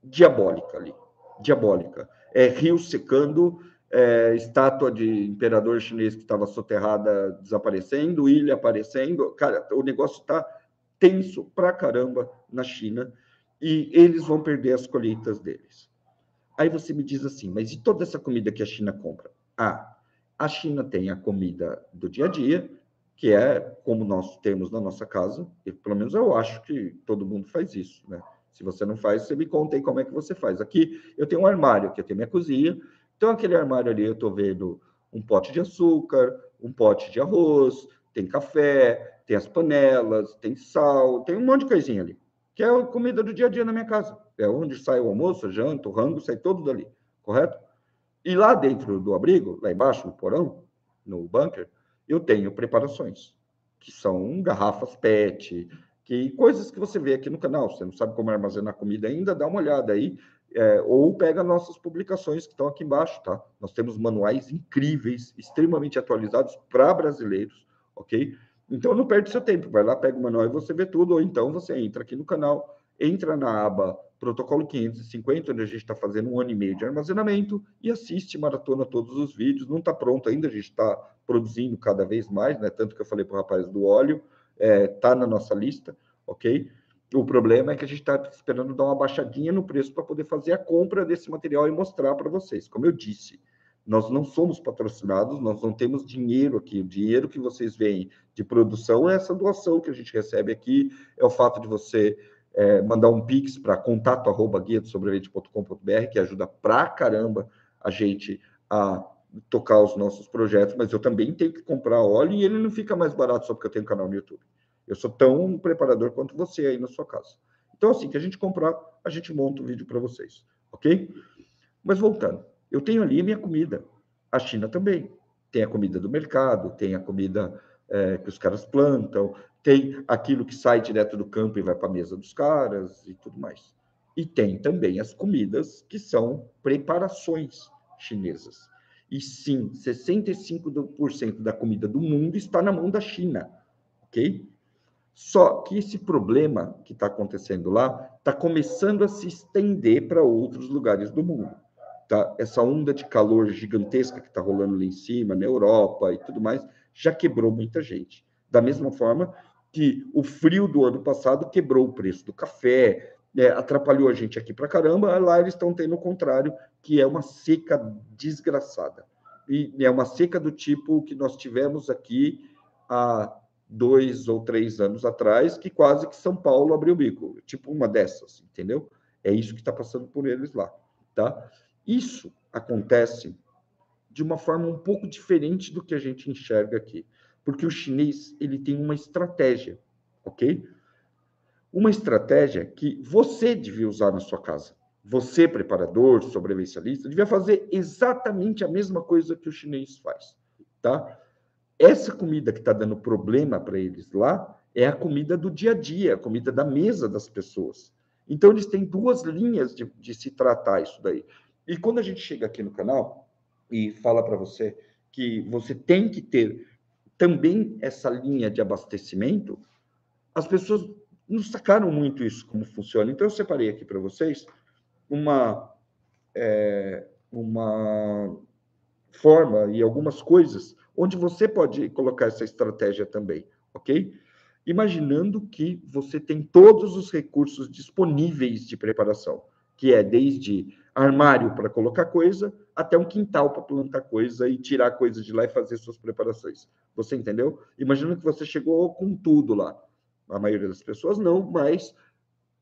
diabólica ali, diabólica. Rio secando, estátua de imperador chinês que estava soterrada desaparecendo, ilha aparecendo. Cara, o negócio está tenso pra caramba na China, e eles vão perder as colheitas deles. Aí você me diz assim, mas e toda essa comida que a China compra? A China tem a comida do dia a dia, que é como nós temos na nossa casa, e pelo menos eu acho que todo mundo faz isso, né? Se você não faz, você me conta aí como é que você faz. Aqui eu tenho um armário, aqui eu tenho minha cozinha, então aquele armário ali eu estou vendo um pote de açúcar, um pote de arroz, tem café, tem as panelas, tem sal, tem um monte de coisinha ali, que é a comida do dia a dia na minha casa. É onde sai o almoço, a janta, o rango, sai todo dali, correto? E lá dentro do abrigo, lá embaixo, no porão, no bunker, eu tenho preparações, que são garrafas PET, coisas que você vê aqui no canal. Você não sabe como armazenar comida ainda, dá uma olhada aí, ou pega nossas publicações que estão aqui embaixo, tá? Nós temos manuais incríveis, extremamente atualizados para brasileiros, ok? Então não perde seu tempo, vai lá, pega o manual e você vê tudo, ou então você entra aqui no canal, entra na aba Protocolo 550, onde a gente está fazendo 1 ano e meio de armazenamento, e assiste, maratona todos os vídeos. Não está pronto ainda, a gente está produzindo cada vez mais, né? Tanto que eu falei para o rapaz do óleo, está na nossa lista, ok? O problema é que a gente está esperando dar uma baixadinha no preço para poder fazer a compra desse material e mostrar para vocês. Como eu disse, Nós não somos patrocinados, nós não temos dinheiro aqui. O dinheiro que vocês veem de produção é essa doação que a gente recebe aqui, é o fato de você mandar um Pix para contato@guiadosobrevivente.com.br, que ajuda pra caramba a gente a tocar os nossos projetos, mas eu também tenho que comprar óleo e ele não fica mais barato só porque eu tenho um canal no YouTube. Eu sou tão preparador quanto você aí na sua casa. Então, assim, que a gente comprar, a gente monta o vídeo para vocês, ok? Mas voltando, eu tenho ali a minha comida. A China também. Tem a comida do mercado, tem a comida que os caras plantam, tem aquilo que sai direto do campo e vai para a mesa dos caras e tudo mais. E tem também as comidas que são preparações chinesas. E sim, 65% da comida do mundo está na mão da China, ok? Só que esse problema que está acontecendo lá está começando a se estender para outros lugares do mundo. Tá? Essa onda de calor gigantesca que está rolando ali em cima, na Europa e tudo mais, já quebrou muita gente. Da mesma forma que o frio do ano passado quebrou o preço do café, atrapalhou a gente aqui para caramba, lá eles estão tendo o contrário, que é uma seca desgraçada. E é uma seca do tipo que nós tivemos aqui há 2 ou 3 anos atrás, que quase que São Paulo abriu o bico, tipo uma dessas, entendeu? É isso que está passando por eles lá, tá? Isso acontece de uma forma um pouco diferente do que a gente enxerga aqui, porque o chinês ele tem uma estratégia, ok? Uma estratégia que você devia usar na sua casa. Você, preparador, sobrevivencialista, devia fazer exatamente a mesma coisa que o chinês faz, tá? Essa comida que está dando problema para eles lá é a comida do dia a dia, a comida da mesa das pessoas. Então, eles têm duas linhas de se tratar isso daí. E quando a gente chega aqui no canal e fala para você que você tem que ter também essa linha de abastecimento, as pessoas não sacaram muito isso, como funciona. Então, eu separei aqui para vocês uma forma e algumas coisas onde você pode colocar essa estratégia também, ok? Imaginando que você tem todos os recursos disponíveis de preparação, que é desde armário para colocar coisa, até um quintal para plantar coisa e tirar coisas de lá e fazer suas preparações. Você entendeu? Imagina que você chegou com tudo lá. A maioria das pessoas não, mas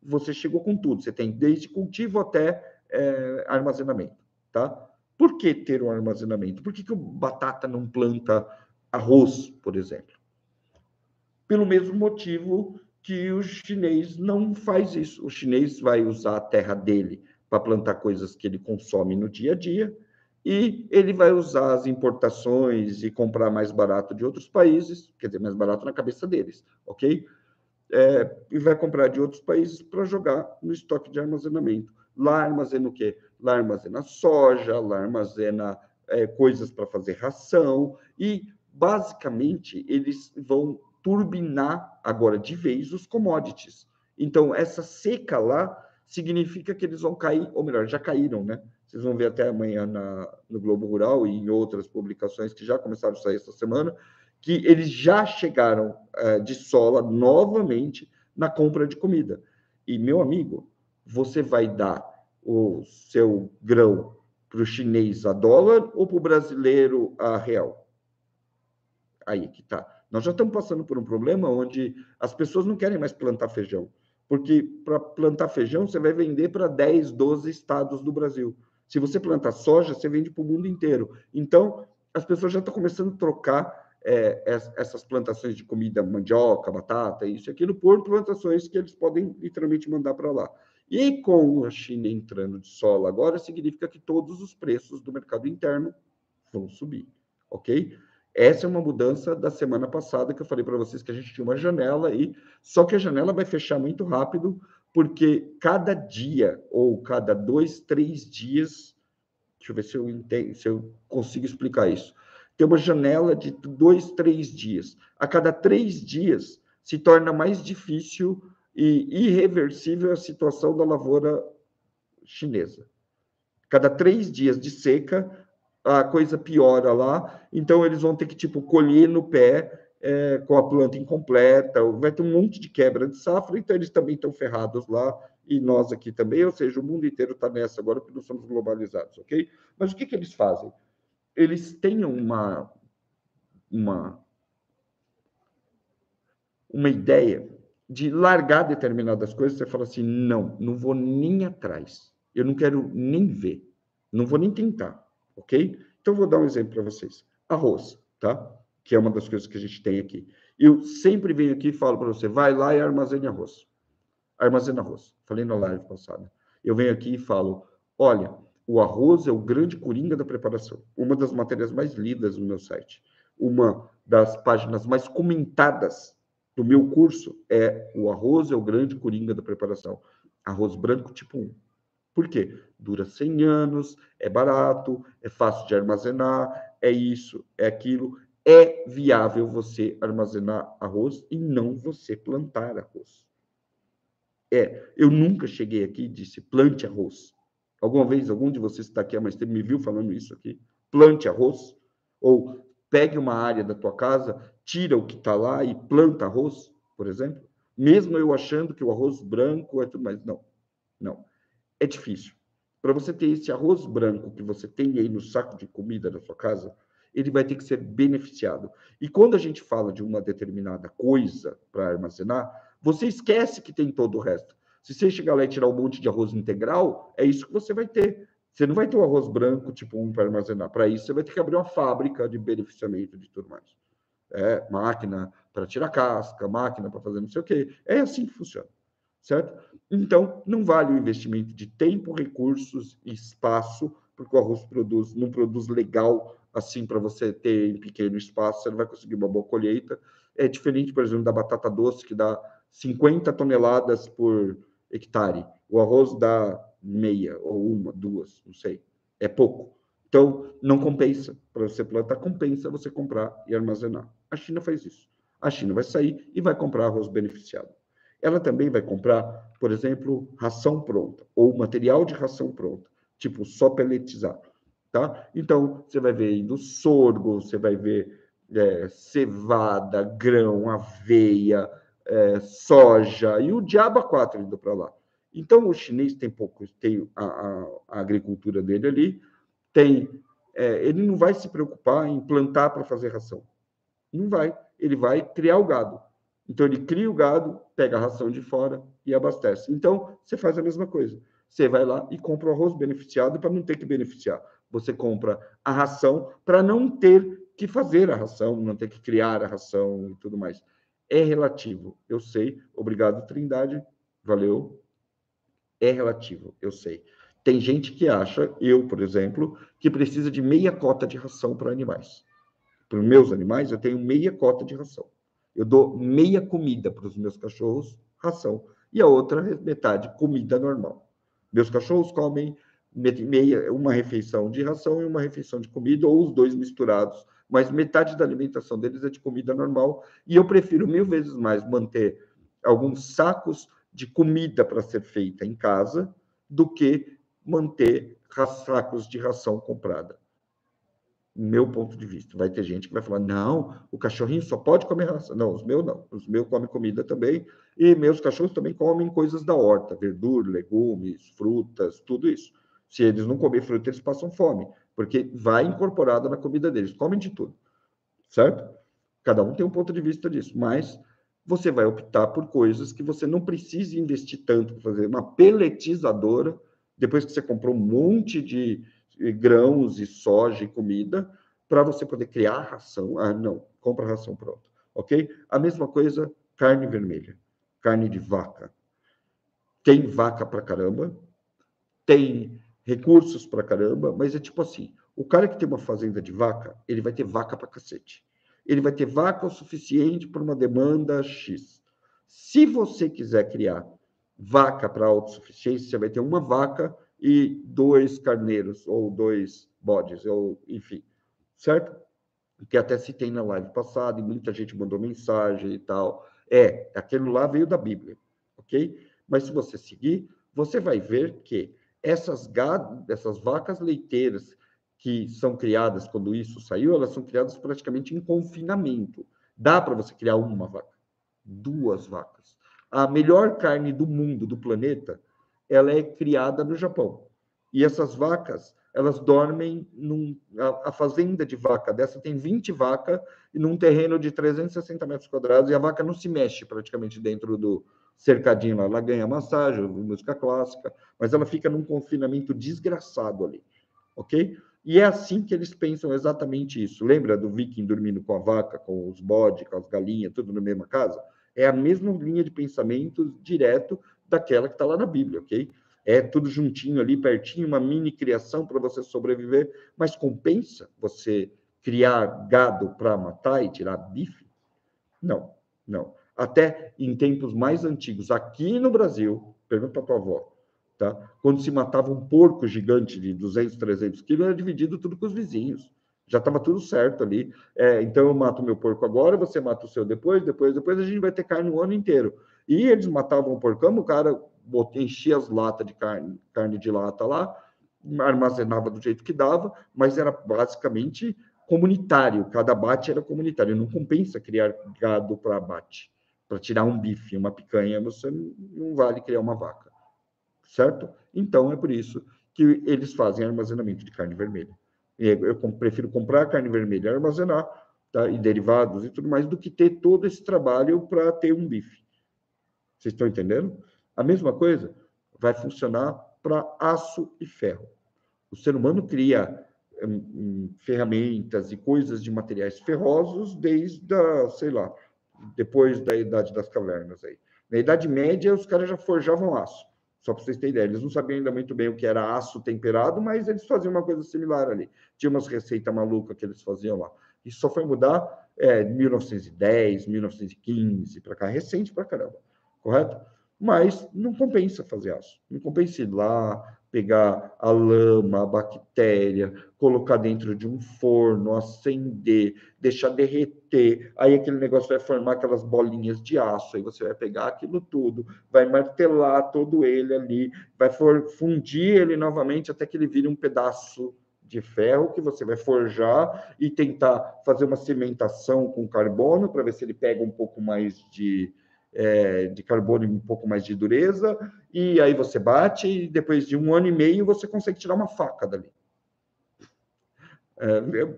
você chegou com tudo. Você tem desde cultivo até armazenamento, tá? Por que ter um armazenamento? Por que o batata não planta arroz, por exemplo? Pelo mesmo motivo que o chinês não faz isso. O chinês vai usar a terra dele para plantar coisas que ele consome no dia a dia e ele vai usar as importações e comprar mais barato de outros países, quer dizer, mais barato na cabeça deles, ok? E vai comprar de outros países para jogar no estoque de armazenamento. Lá armazena o quê? Lá armazena soja, lá armazena coisas para fazer ração e, basicamente, eles vão turbinar agora de vez os commodities. Então, essa seca lá significa que eles vão cair, ou melhor, já caíram, né? Vocês vão ver até amanhã no Globo Rural e em outras publicações que já começaram a sair essa semana, que eles já chegaram de sola novamente na compra de comida. E, meu amigo, você vai dar o seu grão para o chinês a dólar ou para o brasileiro a real? Aí que tá. Nós já estamos passando por um problema onde as pessoas não querem mais plantar feijão, porque para plantar feijão você vai vender para 10, 12 estados do Brasil. Se você plantar soja, você vende para o mundo inteiro. Então, as pessoas já estão começando a trocar essas plantações de comida, mandioca, batata, isso e aquilo, por plantações que eles podem literalmente mandar para lá. E com a China entrando de sola agora, significa que todos os preços do mercado interno vão subir, ok? Essa é uma mudança da semana passada que eu falei para vocês que a gente tinha uma janela aí, só que a janela vai fechar muito rápido, porque cada dia ou cada 2, 3 dias, deixa eu ver se eu entendo, se eu consigo explicar isso. Tem uma janela de 2, 3 dias. A cada 3 dias se torna mais difícil e irreversível a situação da lavoura chinesa. Cada 3 dias de seca, a coisa piora lá, então eles vão ter que, tipo, colher no pé com a planta incompleta, vai ter um monte de quebra de safra, então eles também estão ferrados lá, e nós aqui também, ou seja, o mundo inteiro está nessa agora, porque nós somos globalizados, ok? Mas o que eles fazem? eles tenham uma ideia de largar determinadas coisas, você fala assim, não vou nem atrás, eu não quero nem ver, não vou nem tentar, ok? Então, vou dar um exemplo para vocês. Arroz, tá? Que é uma das coisas que a gente tem aqui. Eu sempre venho aqui e falo para você, vai lá e armazene arroz. Armazena arroz. Falei na live passada. Eu venho aqui e falo, olha, o arroz é o grande coringa da preparação. Uma das matérias mais lidas no meu site. Uma das páginas mais comentadas do meu curso é o arroz é o grande coringa da preparação. Arroz branco tipo 1. Por quê? Dura 100 anos, é barato, é fácil de armazenar, é isso, é aquilo. É viável você armazenar arroz e não você plantar arroz. Eu nunca cheguei aqui e disse plante arroz. Alguma vez, algum de vocês que está aqui há mais tempo me viu falando isso aqui? Plante arroz? Ou pegue uma área da tua casa, tira o que está lá e planta arroz, por exemplo? Mesmo eu achando que o arroz branco é tudo mais. Não. É difícil. Para você ter esse arroz branco que você tem aí no saco de comida da sua casa, ele vai ter que ser beneficiado. E quando a gente fala de uma determinada coisa para armazenar, você esquece que tem todo o resto. Se você chegar lá e tirar um monte de arroz integral, é isso que você vai ter. Você não vai ter o arroz branco tipo 1 para armazenar. Para isso, você vai ter que abrir uma fábrica de beneficiamento de tudo mais. Máquina para tirar casca, máquina para fazer não sei o quê. É assim que funciona, certo? Então, não vale o investimento de tempo, recursos e espaço, porque o arroz não produz legal assim para você ter em pequeno espaço, você não vai conseguir uma boa colheita. É diferente, por exemplo, da batata doce, que dá 50 toneladas por hectare. O arroz dá meia, ou uma, duas, não sei. É pouco. Então, não compensa. Para você plantar, compensa você comprar e armazenar. A China faz isso. A China vai sair e vai comprar arroz beneficiado. Ela também vai comprar, por exemplo, ração pronta, ou material de ração pronta, tipo só peletizar. Tá? Então, você vai ver indo sorgo, você vai ver cevada, grão, aveia, soja, e o diabo a quatro indo para lá. Então, o chinês tem a agricultura dele ali, ele não vai se preocupar em plantar para fazer ração. Não vai. Ele vai criar o gado. Então, ele cria o gado, pega a ração de fora e abastece. Então, você faz a mesma coisa. Você vai lá e compra o arroz beneficiado para não ter que beneficiar. Você compra a ração para não ter que fazer a ração, não ter que criar a ração e tudo mais. É relativo, eu sei. Obrigado, Trindade. Valeu. É relativo, eu sei. Tem gente que acha, eu, por exemplo, que precisa de meia cota de ração para animais. Para os meus animais, eu tenho meia cota de ração. Eu dou meia comida para os meus cachorros, ração, e a outra metade, comida normal. Meus cachorros comem uma refeição de ração e uma refeição de comida, ou os dois misturados, mas metade da alimentação deles é de comida normal, e eu prefiro 1000 vezes mais manter alguns sacos de comida para ser feita em casa do que manter sacos de ração comprada. Meu ponto de vista. Vai ter gente que vai falar, não, o cachorrinho só pode comer ração. Não, os meus não. Os meus comem comida também, e meus cachorros também comem coisas da horta, verdura, legumes, frutas, tudo isso. Se eles não comerem fruta, eles passam fome, porque vai incorporado na comida deles. Comem de tudo, certo? Cada um tem um ponto de vista disso, mas você vai optar por coisas que você não precisa investir tanto para fazer. Uma peletizadora, depois que você comprou um monte de grãos e soja e comida, para você poder criar ração. Não, compra ração pronta, ok? A mesma coisa, carne vermelha, carne de vaca. Tem vaca para caramba, tem recursos para caramba, mas é tipo assim, o cara que tem uma fazenda de vaca, ele vai ter vaca para cacete. Ele vai ter vaca o suficiente para uma demanda X. Se você quiser criar vaca para autossuficiência, você vai ter uma vaca e 2 carneiros, ou 2 bodes, ou enfim, certo? Que até citei na live passada, e muita gente mandou mensagem e tal. Aquilo lá veio da Bíblia, ok? Mas se você seguir, você vai ver que essas vacas leiteiras que são criadas quando isso saiu, elas são criadas praticamente em confinamento. Dá para você criar uma vaca, 2 vacas. A melhor carne do mundo, do planeta, ela é criada no Japão. E essas vacas, elas dormem a fazenda de vaca dessa tem 20 vacas e num terreno de 360 metros quadrados, e a vaca não se mexe praticamente dentro do cercadinho lá. Ela ganha massagem, música clássica, mas ela fica num confinamento desgraçado ali, ok? E é assim que eles pensam exatamente isso. Lembra do viking dormindo com a vaca, com os bodes, com as galinhas, tudo na mesma casa? É a mesma linha de pensamento direto daquela que está lá na Bíblia, ok? É tudo juntinho ali, pertinho, uma mini criação para você sobreviver, mas compensa você criar gado para matar e tirar bife? Não, não. Até em tempos mais antigos, aqui no Brasil, pergunta para tua avó, tá? Quando se matava um porco gigante de 200, 300 quilos, era dividido tudo com os vizinhos. Já estava tudo certo ali. Então, eu mato o meu porco agora, você mata o seu depois, depois a gente vai ter carne o ano inteiro. E eles matavam o porcão, o cara enchia as latas de carne de lata lá, armazenava do jeito que dava, mas era basicamente comunitário, cada abate era comunitário. Não compensa criar gado para abate. Para tirar um bife, uma picanha, você não vale criar uma vaca, certo? Então, é por isso que eles fazem armazenamento de carne vermelha. Eu prefiro comprar carne vermelha e armazenar, tá? E derivados e tudo mais, do que ter todo esse trabalho para ter um bife. Vocês estão entendendo? A mesma coisa vai funcionar para aço e ferro. O ser humano cria ferramentas e coisas de materiais ferrosos desde sei lá, depois da Idade das Cavernas aí. Na Idade Média, os caras já forjavam aço, só para vocês terem ideia. Eles não sabiam ainda muito bem o que era aço temperado, mas eles faziam uma coisa similar ali. Tinha umas receitas malucas que eles faziam lá. Isso só foi mudar em 1910, 1915, para cá, recente para caramba, correto? Mas não compensa fazer aço. Não compensa ir lá, pegar a lama, a bactéria, colocar dentro de um forno, acender, deixar derreter, aí aquele negócio vai formar aquelas bolinhas de aço, aí você vai pegar aquilo tudo, vai martelar todo ele ali, vai fundir ele novamente até que ele vire um pedaço de ferro que você vai forjar e tentar fazer uma cimentação com carbono para ver se ele pega um pouco mais de carbono e um pouco mais de dureza, e aí você bate e depois de 1 ano e meio você consegue tirar uma faca dali.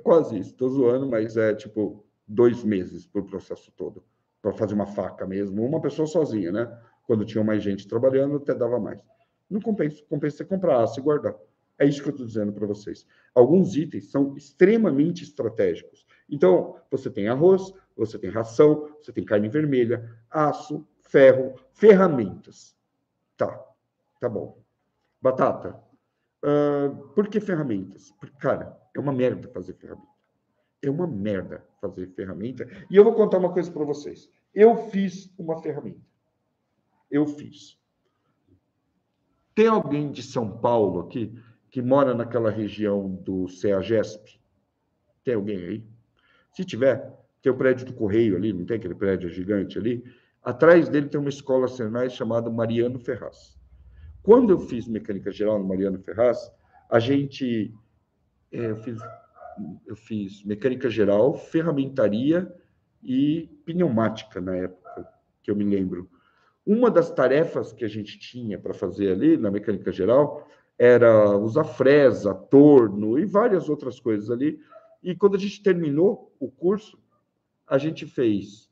Quase isso, estou zoando, mas é tipo 2 meses para o processo todo, para fazer uma faca mesmo, uma pessoa sozinha, né? Quando tinha mais gente trabalhando, até dava mais. Não compensa, compensa você comprar aço e guardar. É isso que eu estou dizendo para vocês. Alguns itens são extremamente estratégicos. Então, você tem arroz, você tem ração, você tem carne vermelha, aço, ferro, ferramentas. Tá bom. Batata. Por que ferramentas? Porque, cara, é uma merda fazer ferramenta. É uma merda fazer ferramenta. E eu vou contar uma coisa para vocês. Eu fiz uma ferramenta. Eu fiz. Tem alguém de São Paulo aqui que mora naquela região do CEAGESP? Tem alguém aí? Se tiver, tem o prédio do Correio ali, não tem aquele prédio gigante ali? Atrás dele tem uma escola Senai chamada Mariano Ferraz. Quando eu fiz mecânica geral no Mariano Ferraz, eu fiz mecânica geral, ferramentaria e pneumática na época, que eu me lembro. Uma das tarefas que a gente tinha para fazer ali na mecânica geral era usar fresa, torno e várias outras coisas ali. E quando a gente terminou o curso, a gente fez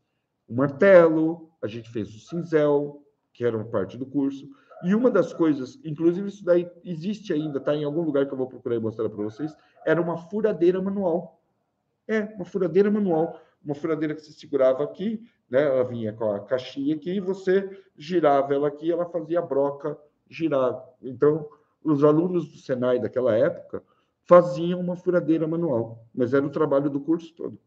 o martelo, a gente fez o cinzel, que era uma parte do curso. E uma das coisas, inclusive isso daí existe ainda, está em algum lugar que eu vou procurar e mostrar para vocês, era uma furadeira manual. Uma furadeira manual. Uma furadeira que você segurava aqui, né? Ela vinha com a caixinha aqui, e você girava ela aqui, ela fazia a broca girar. Então, os alunos do Senai daquela época faziam uma furadeira manual, mas era o trabalho do curso todo.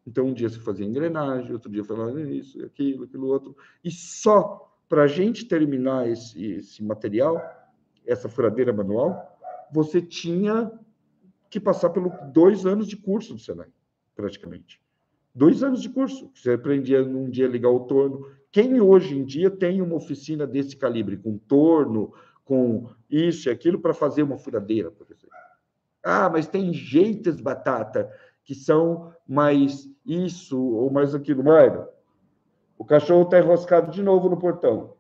Então, um dia você fazia engrenagem, outro dia falava isso, aquilo outro. E só para a gente terminar esse material, essa furadeira manual, você tinha que passar pelos 2 anos de curso do Senai, praticamente. 2 anos de curso. Você aprendia num dia ligar o torno. Quem hoje em dia tem uma oficina desse calibre, com torno, com isso e aquilo, para fazer uma furadeira, por exemplo? Mas tem jeitos, Batata, que são mais isso ou mais aquilo. Mário, o cachorro está enroscado de novo no portão.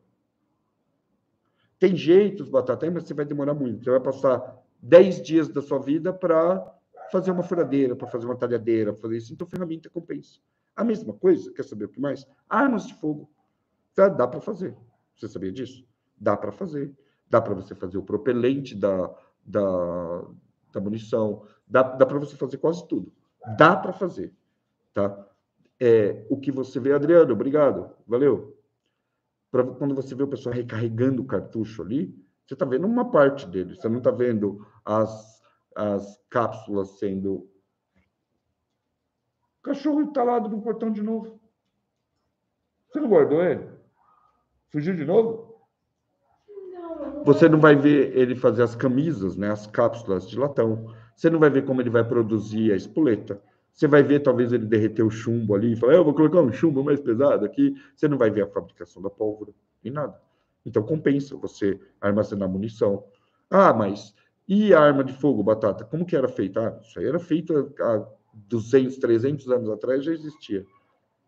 Tem jeitos, Batata, mas você vai demorar muito. Você vai passar 10 dias da sua vida para fazer uma furadeira, para fazer uma talhadeira, fazer isso. Então, ferramenta compensa. A mesma coisa, quer saber o que mais? Armas de fogo. Dá para fazer. Você sabia disso? Dá para fazer. Dá para você fazer o propelente da munição. Dá para você fazer quase tudo. Dá para fazer. Tá? O que você vê, Adriano, obrigado. Valeu. Quando você vê o pessoal recarregando o cartucho ali, você está vendo uma parte dele. Você não está vendo as cápsulas sendo... O cachorro instalado no portão de novo. Você não guardou ele? Fugiu de novo? Você não vai ver ele fazer as camisas, né, as cápsulas de latão. Você não vai ver como ele vai produzir a espoleta. Você vai ver, talvez, ele derreter o chumbo ali e falar, eu vou colocar um chumbo mais pesado aqui. Você não vai ver a fabricação da pólvora, nem nada. Então, compensa você armazenar munição. Ah, mas e a arma de fogo, Batata? Como que era feita? Ah, isso aí era feito há 200, 300 anos atrás, já existia.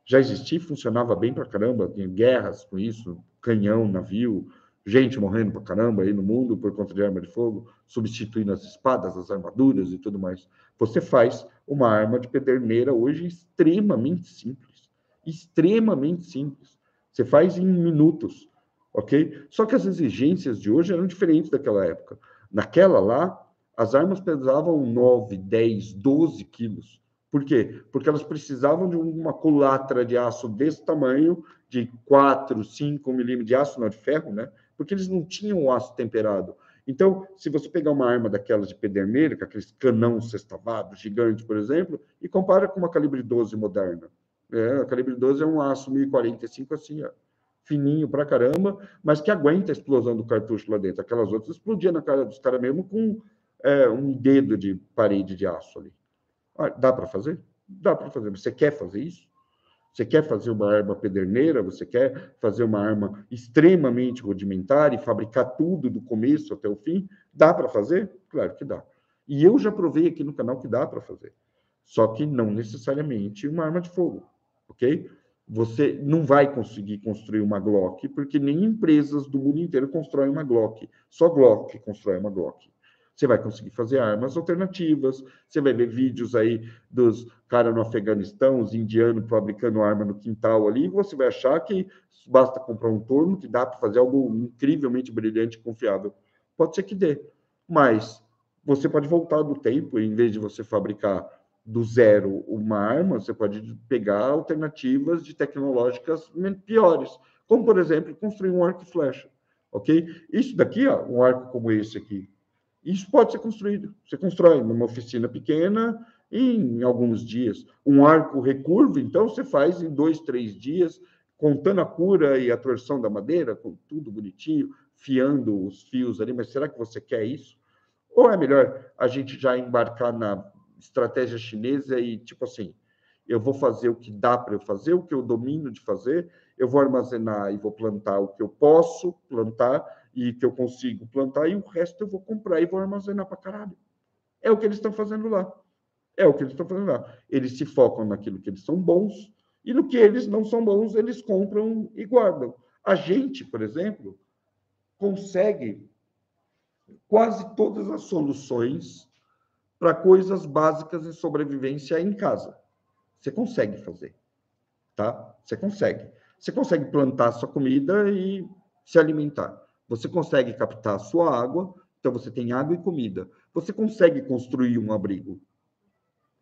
Já existia e funcionava bem pra caramba. Tinha guerras com isso, canhão, navio, gente morrendo pra caramba aí no mundo por conta de arma de fogo, substituindo as espadas, as armaduras e tudo mais. Você faz uma arma de pederneira hoje extremamente simples. Extremamente simples. Você faz em minutos, ok? Só que as exigências de hoje eram diferentes daquela época. Naquela lá, as armas pesavam 9, 10, 12 quilos. Por quê? Porque elas precisavam de uma culatra de aço desse tamanho, de 4, 5 milímetros de aço, não de ferro, né? Porque eles não tinham o aço temperado. Então, se você pegar uma arma daquelas de pederneira, com aqueles canão sextavado, gigante, por exemplo, e compara com uma calibre 12 moderna. A calibre 12 é um aço 1045 assim, ó, fininho pra caramba, mas que aguenta a explosão do cartucho lá dentro. Aquelas outras explodiam na cara dos caras mesmo com um dedo de parede de aço ali. Dá para fazer? Dá para fazer. Você quer fazer isso? Você quer fazer uma arma pederneira? Você quer fazer uma arma extremamente rudimentar e fabricar tudo do começo até o fim? Dá para fazer? Claro que dá. E eu já provei aqui no canal que dá para fazer. Só que não necessariamente uma arma de fogo, ok? Você não vai conseguir construir uma Glock, porque nem empresas do mundo inteiro constroem uma Glock. Só Glock constrói uma Glock. Você vai conseguir fazer armas alternativas, você vai ver vídeos aí dos caras no Afeganistão, os indianos fabricando arma no quintal ali, e você vai achar que basta comprar um torno que dá para fazer algo incrivelmente brilhante e confiável. Pode ser que dê, mas você pode voltar do tempo, e em vez de você fabricar do zero uma arma, você pode pegar alternativas de tecnológicas piores, como, por exemplo, construir um arco e flecha, ok? Isso daqui, ó, um arco como esse aqui, isso pode ser construído. Você constrói numa oficina pequena em alguns dias. Um arco recurvo, então, você faz em 2, 3 dias, contando a cura e a torção da madeira, com tudo bonitinho, fiando os fios ali. Mas será que você quer isso? Ou é melhor a gente já embarcar na estratégia chinesa e, tipo assim, eu vou fazer o que dá para eu fazer, o que eu domino de fazer, eu vou armazenar e vou plantar o que eu posso plantar e que eu consigo plantar, e o resto eu vou comprar e vou armazenar para caralho. É o que eles estão fazendo lá. É o que eles estão fazendo lá. Eles se focam naquilo que eles são bons, e no que eles não são bons, eles compram e guardam. A gente, por exemplo, consegue quase todas as soluções para coisas básicas de sobrevivência em casa. Você consegue fazer, tá? Você consegue. Você consegue plantar sua comida e se alimentar. Você consegue captar a sua água, então você tem água e comida. Você consegue construir um abrigo.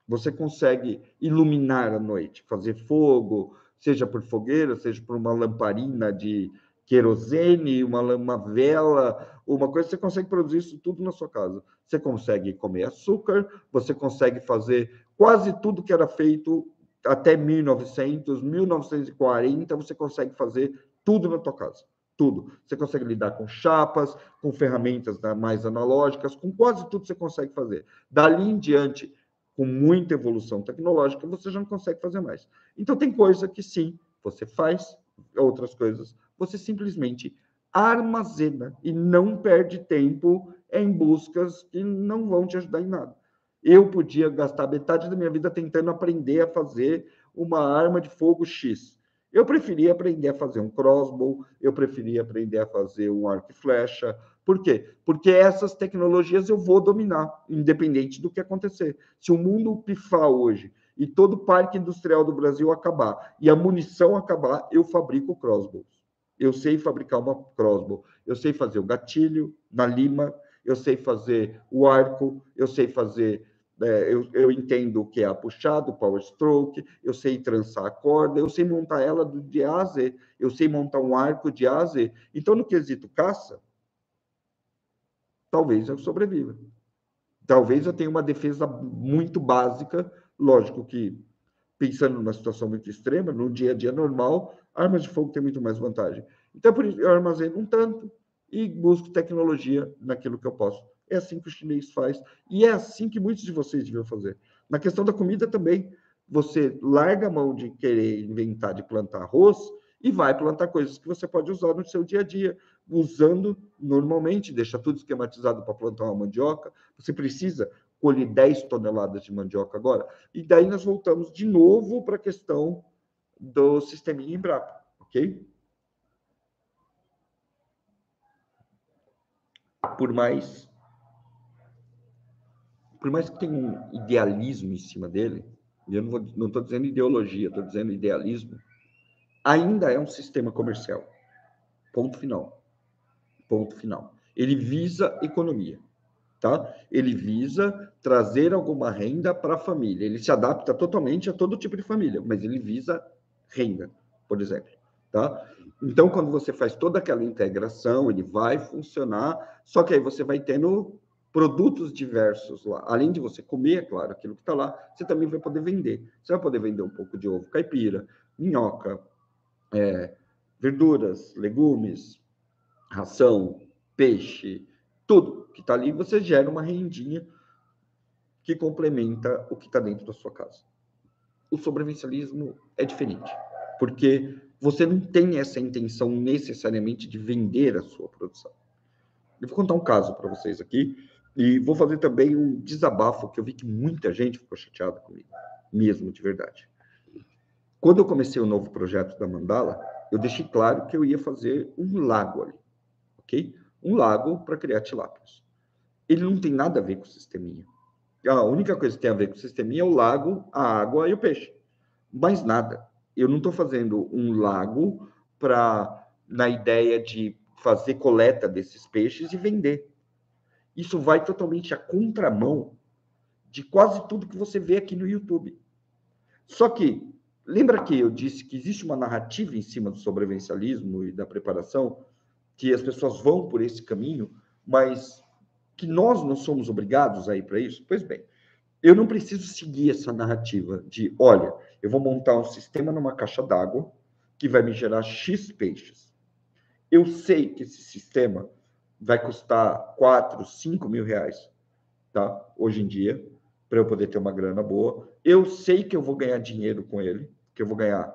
Você consegue iluminar a noite, fazer fogo, seja por fogueira, seja por uma lamparina de querosene, uma vela, uma coisa, você consegue produzir isso tudo na sua casa. Você consegue comer açúcar, você consegue fazer quase tudo que era feito até 1900, 1940, você consegue fazer tudo na tua casa. Tudo. Você consegue lidar com chapas, com ferramentas mais analógicas, com quase tudo você consegue fazer. Dali em diante, com muita evolução tecnológica, você já não consegue fazer mais. Então, tem coisa que sim, você faz, outras coisas você simplesmente armazena e não perde tempo em buscas que não vão te ajudar em nada. Eu podia gastar metade da minha vida tentando aprender a fazer uma arma de fogo X. Eu preferia aprender a fazer um crossbow, eu preferia aprender a fazer um arco e flecha, Por quê? Porque essas tecnologias eu vou dominar, independente do que acontecer. Se o mundo pifar hoje e todo o parque industrial do Brasil acabar e a munição acabar, eu fabrico crossbows. Eu sei fabricar uma crossbow, eu sei fazer o gatilho na lima, eu sei fazer o arco, eu sei fazer... eu entendo o que é a puxada, o power stroke, eu sei trançar a corda, eu sei montar ela de A a Z, eu sei montar um arco de A a Z. Então, no quesito caça, talvez eu sobreviva. Talvez eu tenha uma defesa muito básica, lógico que, pensando numa situação muito extrema, no dia a dia normal, armas de fogo têm muito mais vantagem. Então, por isso, eu armazeno um tanto e busco tecnologia naquilo que eu posso. É assim que o chinês faz, e é assim que muitos de vocês deviam fazer. Na questão da comida também, você larga a mão de querer inventar de plantar arroz e vai plantar coisas que você pode usar no seu dia a dia, usando normalmente, deixa tudo esquematizado para plantar uma mandioca. Você precisa colher 10 toneladas de mandioca agora, e daí nós voltamos de novo para a questão do sisteminha Embrapa, ok? Por mais que tenha um idealismo em cima dele, e eu não estou dizendo ideologia, estou dizendo idealismo, ainda é um sistema comercial. Ponto final. Ponto final. Ele visa economia, tá? Ele visa trazer alguma renda para a família. Ele se adapta totalmente a todo tipo de família, mas ele visa renda, por exemplo, tá? Então, quando você faz toda aquela integração, ele vai funcionar, só que aí você vai tendo produtos diversos lá. Além de você comer, é claro, aquilo que está lá, você também vai poder vender. Você vai poder vender um pouco de ovo caipira, minhoca, verduras, legumes, ração, peixe, tudo que está ali, você gera uma rendinha que complementa o que está dentro da sua casa. O sobrevivencialismo é diferente, porque você não tem essa intenção necessariamente de vender a sua produção. Eu vou contar um caso para vocês aqui, e vou fazer também um desabafo, que eu vi que muita gente ficou chateada comigo, mesmo, de verdade. Quando eu comecei o novo projeto da Mandala, eu deixei claro que eu ia fazer um lago ali, ok? Um lago para criar tilápias. Ele não tem nada a ver com o sisteminha. A única coisa que tem a ver com o sisteminha é o lago, a água e o peixe. Mais nada. Eu não estou fazendo um lago na ideia de fazer coleta desses peixes e vender. Isso vai totalmente à contramão de quase tudo que você vê aqui no YouTube. Só que, lembra que eu disse que existe uma narrativa em cima do sobrevivencialismo e da preparação, que as pessoas vão por esse caminho, mas que nós não somos obrigados a ir para isso? Pois bem, eu não preciso seguir essa narrativa de, olha, eu vou montar um sistema numa caixa d'água que vai me gerar X peixes. Eu sei que esse sistema vai custar 4, 5 mil reais, tá? Hoje em dia, para eu poder ter uma grana boa. Eu sei que eu vou ganhar dinheiro com ele, que eu vou ganhar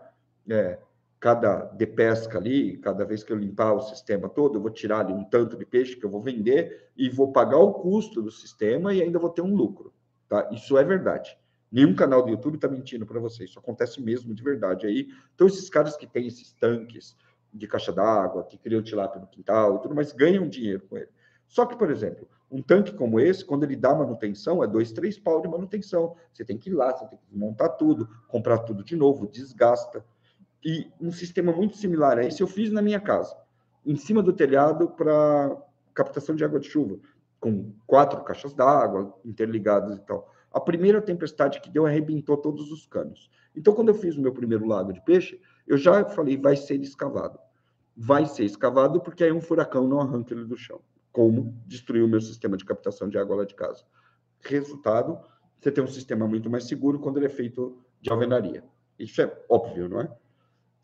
cada de pesca ali, cada vez que eu limpar o sistema todo, eu vou tirar ali um tanto de peixe que eu vou vender e vou pagar o custo do sistema e ainda vou ter um lucro, tá? Isso é verdade. Nenhum canal do YouTube está mentindo para vocês, isso acontece mesmo de verdade aí. Então, esses caras que têm esses tanques de caixa d'água, que criam tilápia no quintal e tudo mais, ganham dinheiro com ele. Só que, por exemplo, um tanque como esse, quando ele dá manutenção, é 2, 3 pau de manutenção. Você tem que ir lá, você tem que desmontar tudo, comprar tudo de novo, desgasta. E um sistema muito similar a esse eu fiz na minha casa, em cima do telhado para captação de água de chuva, com 4 caixas d'água interligadas e tal. A primeira tempestade que deu arrebentou todos os canos. Então, quando eu fiz o meu primeiro lago de peixe, eu já falei, vai ser escavado. Vai ser escavado porque aí um furacão não arranca ele do chão. Como destruiu o meu sistema de captação de água lá de casa. Resultado, você tem um sistema muito mais seguro quando ele é feito de alvenaria. Isso é óbvio, não é?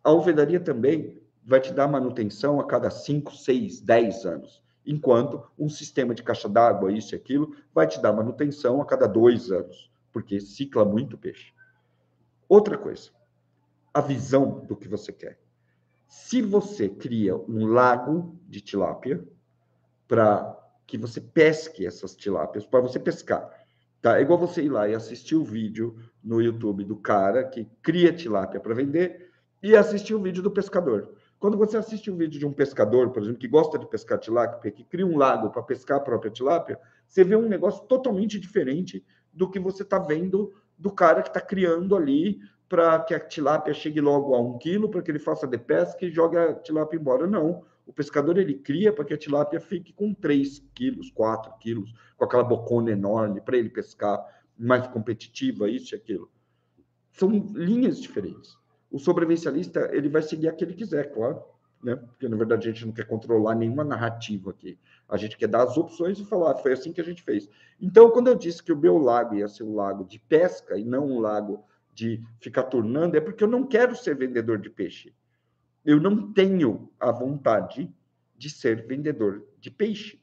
A alvenaria também vai te dar manutenção a cada 5, 6, 10 anos, enquanto um sistema de caixa d'água, isso e aquilo, vai te dar manutenção a cada 2 anos, porque cicla muito peixe. Outra coisa, a visão do que você quer. Se você cria um lago de tilápia para que você pesque essas tilápias, para você pescar, tá? É igual você ir lá e assistir o vídeo no YouTube do cara que cria tilápia para vender e assistir o vídeo do pescador. Quando você assiste um vídeo de um pescador, por exemplo, que gosta de pescar tilápia, que cria um lago para pescar a própria tilápia, você vê um negócio totalmente diferente do que você está vendo do cara que está criando ali para que a tilápia chegue logo a 1 quilo, para que ele faça de pesca e jogue a tilápia embora. Não. O pescador, ele cria para que a tilápia fique com 3 quilos, 4 quilos, com aquela bocona enorme, para ele pescar, mais competitiva, isso e aquilo. São linhas diferentes. O sobrevivencialista, ele vai seguir a que ele quiser, claro, né? Porque, na verdade, a gente não quer controlar nenhuma narrativa aqui. A gente quer dar as opções e falar, foi assim que a gente fez. Então, quando eu disse que o meu lago ia ser um lago de pesca e não um lago de ficar turnando, é porque eu não quero ser vendedor de peixe. Eu não tenho a vontade de ser vendedor de peixe.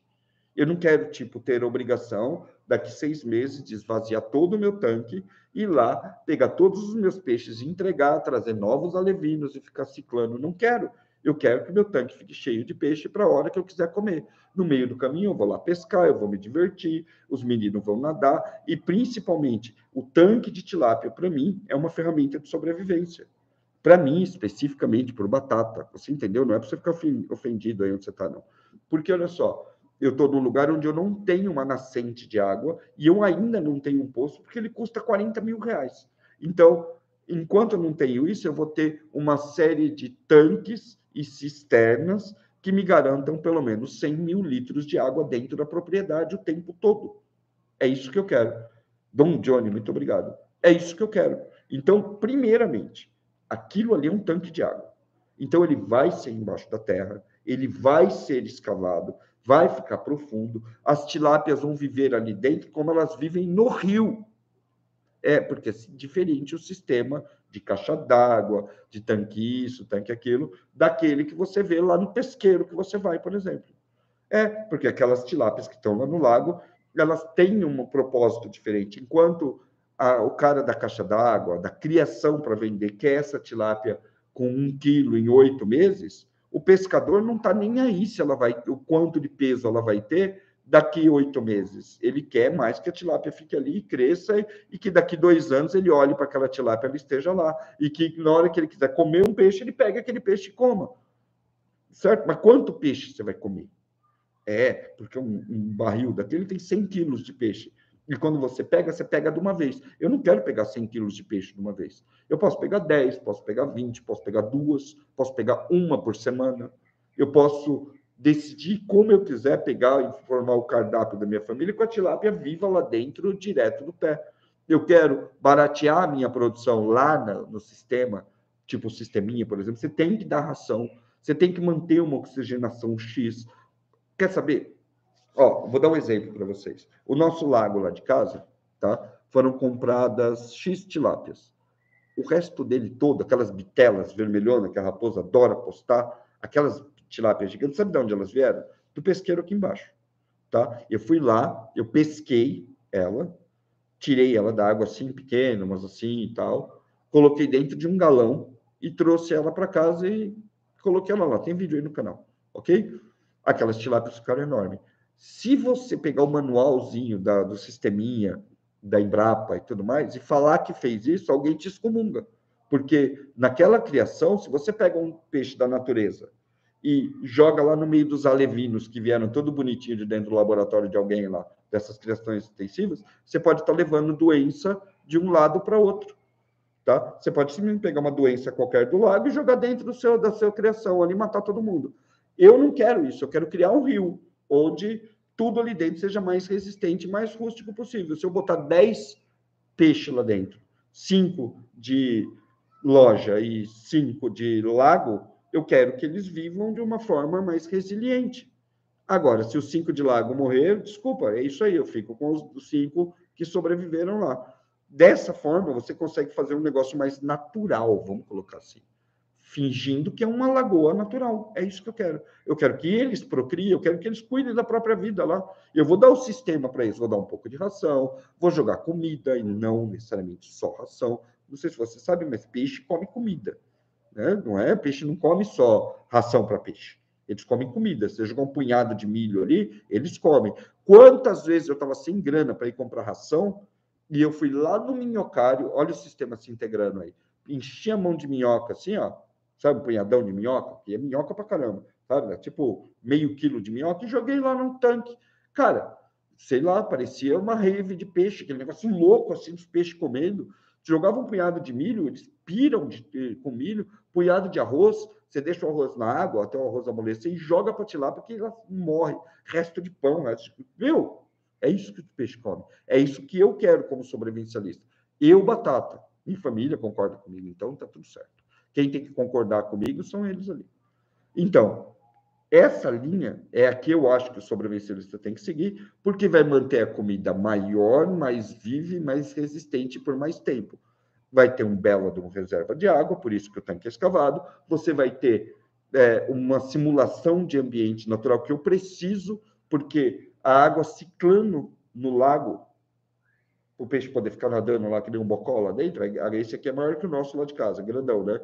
Eu não quero, tipo, ter a obrigação, daqui 6 meses, de esvaziar todo o meu tanque, ir lá, pegar todos os meus peixes e entregar, trazer novos alevinos e ficar ciclando. Não quero. Eu quero que meu tanque fique cheio de peixe para a hora que eu quiser comer. No meio do caminho, eu vou lá pescar, eu vou me divertir, os meninos vão nadar, e, principalmente, o tanque de tilápia, para mim, é uma ferramenta de sobrevivência. Para mim, especificamente, por batata. Você entendeu? Não é para você ficar ofendido aí onde você está, não. Porque, olha só, eu estou num lugar onde eu não tenho uma nascente de água e eu ainda não tenho um poço, porque ele custa 40 mil reais. Então, enquanto eu não tenho isso, eu vou ter uma série de tanques e cisternas que me garantam pelo menos 100 mil litros de água dentro da propriedade o tempo todo. É isso que eu quero. Dom Johnny, muito obrigado. É isso que eu quero. Então, primeiramente, aquilo ali é um tanque de água. Então, ele vai ser embaixo da terra, ele vai ser escavado, vai ficar profundo, as tilápias vão viver ali dentro como elas vivem no rio. É, porque é diferente o sistema de caixa d'água, de tanque isso, tanque aquilo, daquele que você vê lá no pesqueiro que você vai, por exemplo. É, porque aquelas tilápias que estão lá no lago, elas têm um propósito diferente. Enquanto o cara da caixa d'água, da criação para vender, quer essa tilápia com 1 quilo em 8 meses, o pescador não está nem aí se ela vai, o quanto de peso ela vai ter daqui a 8 meses. Ele quer mais que a tilápia fique ali e cresça e que daqui 2 anos ele olhe para aquela tilápia, ela esteja lá. E que na hora que ele quiser comer um peixe, ele pega aquele peixe e coma. Certo? Mas quanto peixe você vai comer? É, porque um barril daquele tem 100 quilos de peixe. E quando você pega de uma vez. Eu não quero pegar 100 quilos de peixe de uma vez. Eu posso pegar 10, posso pegar 20, posso pegar 2, posso pegar uma por semana. Eu posso decidir como eu quiser pegar e formar o cardápio da minha família com a tilápia viva lá dentro, direto do pé. Eu quero baratear a minha produção lá no sistema, tipo o sisteminha, por exemplo. Você tem que dar ração, você tem que manter uma oxigenação X. Quer saber? Ó, vou dar um exemplo para vocês. O nosso lago lá de casa, tá? Foram compradas X tilápias. O resto dele todo, aquelas bitelas vermelhonas que a raposa adora postar, aquelas tilápias gigantes, sabe de onde elas vieram? Do pesqueiro aqui embaixo, tá? Eu fui lá, eu pesquei ela, tirei ela da água assim, pequena, mas assim e tal, coloquei dentro de um galão e trouxe ela para casa e coloquei ela lá. Tem vídeo aí no canal, ok? Aquelas tilápias ficaram enormes. Se você pegar o manualzinho do sisteminha, da Embrapa e tudo mais, e falar que fez isso, alguém te excomunga. Porque naquela criação, se você pega um peixe da natureza e joga lá no meio dos alevinos que vieram todo bonitinho de dentro do laboratório de alguém lá, dessas criações intensivas, você pode estar levando doença de um lado para outro. Tá? Você pode simplesmente pegar uma doença qualquer do lago e jogar dentro da sua criação ali e matar todo mundo. Eu não quero isso, eu quero criar um rio onde tudo ali dentro seja mais resistente, mais rústico possível. Se eu botar 10 peixes lá dentro, 5 de loja e 5 de lago, eu quero que eles vivam de uma forma mais resiliente. Agora, se os 5 de lago morrer, desculpa, é isso aí, eu fico com os 5 que sobreviveram lá. Dessa forma, você consegue fazer um negócio mais natural, vamos colocar assim. Fingindo que é uma lagoa natural. É isso que eu quero. Eu quero que eles procriem, eu quero que eles cuidem da própria vida lá. Eu vou dar o sistema para eles, vou dar um pouco de ração, vou jogar comida, e não necessariamente só ração. Não sei se você sabe, mas peixe come comida. Né? Não é? Peixe não come só ração para peixe. Eles comem comida. Você jogar um punhado de milho ali, eles comem. Quantas vezes eu estava sem grana para ir comprar ração e eu fui lá no minhocário, olha o sistema se integrando aí, enchi a mão de minhoca assim, ó, sabe, um punhadão de minhoca, que é minhoca pra caramba, sabe? Tipo, meio quilo de minhoca, e joguei lá num tanque. Cara, sei lá, parecia uma rave de peixe, aquele negócio louco, assim, dos peixes comendo. Jogava um punhado de milho, eles piram com milho, punhado de arroz, você deixa o arroz na água até o arroz amolecer e joga para tilápia porque ela morre. Resto de pão, resto de... Meu, é isso que o peixe come. É isso que eu quero como sobrevivencialista. Eu, batata. Minha família concorda comigo, então tá tudo certo. Quem tem que concordar comigo são eles ali. Então, essa linha é a que eu acho que o sobrevivencialista tem que seguir, porque vai manter a comida maior, mais viva e mais resistente por mais tempo. Vai ter um belo de uma reserva de água, por isso que o tanque é escavado. Você vai ter uma simulação de ambiente natural que eu preciso, porque a água ciclando no lago, o peixe poder ficar nadando lá que nem um bocó lá dentro, esse aqui é maior que o nosso lá de casa, grandão, né?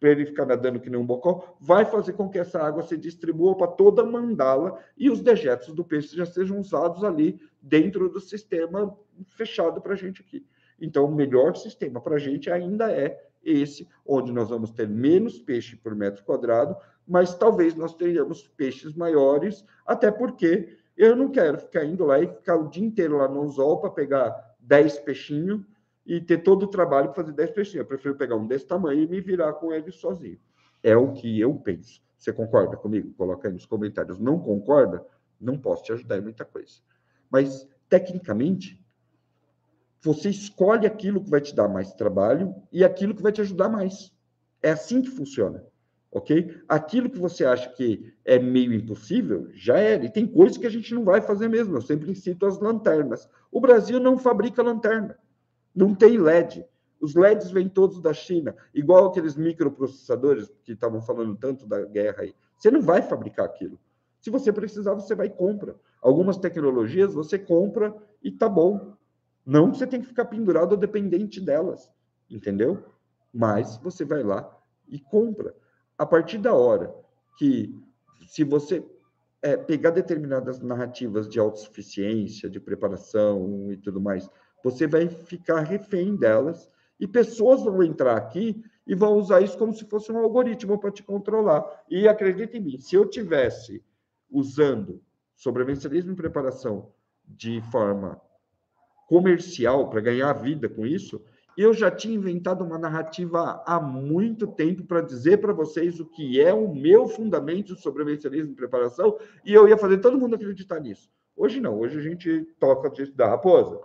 Para ele ficar nadando que nem um bocó, vai fazer com que essa água se distribua para toda a mandala e os dejetos do peixe já sejam usados ali dentro do sistema fechado para a gente aqui. Então, o melhor sistema para a gente ainda é esse, onde nós vamos ter menos peixe por metro quadrado, mas talvez nós tenhamos peixes maiores, até porque eu não quero ficar indo lá e ficar o dia inteiro lá no anzol para pegar 10 peixinhos e ter todo o trabalho para fazer 10 peixinhos. Eu prefiro pegar um desse tamanho e me virar com ele sozinho. É o que eu penso. Você concorda comigo? Coloca aí nos comentários. Não concorda? Não posso te ajudar em muita coisa. Mas, tecnicamente, você escolhe aquilo que vai te dar mais trabalho e aquilo que vai te ajudar mais. É assim que funciona. Ok? Aquilo que você acha que é meio impossível, já era. E tem coisas que a gente não vai fazer mesmo. Eu sempre cito as lanternas. O Brasil não fabrica lanterna. Não tem LED. Os LEDs vêm todos da China, igual aqueles microprocessadores que estavam falando tanto da guerra aí. Você não vai fabricar aquilo. Se você precisar, você vai e compra. Algumas tecnologias você compra e tá bom. Não que você tem que ficar pendurado ou dependente delas, entendeu? Mas você vai lá e compra. A partir da hora que, se você pegar determinadas narrativas de autossuficiência, de preparação e tudo mais, você vai ficar refém delas e pessoas vão entrar aqui e vão usar isso como se fosse um algoritmo para te controlar. E acredita em mim, se eu tivesse usando sobrevivencialismo e preparação de forma comercial para ganhar vida com isso, eu já tinha inventado uma narrativa há muito tempo para dizer para vocês o que é o meu fundamento de sobrevivencialismo e preparação, e eu ia fazer todo mundo acreditar nisso. Hoje não, hoje a gente toca disso da raposa.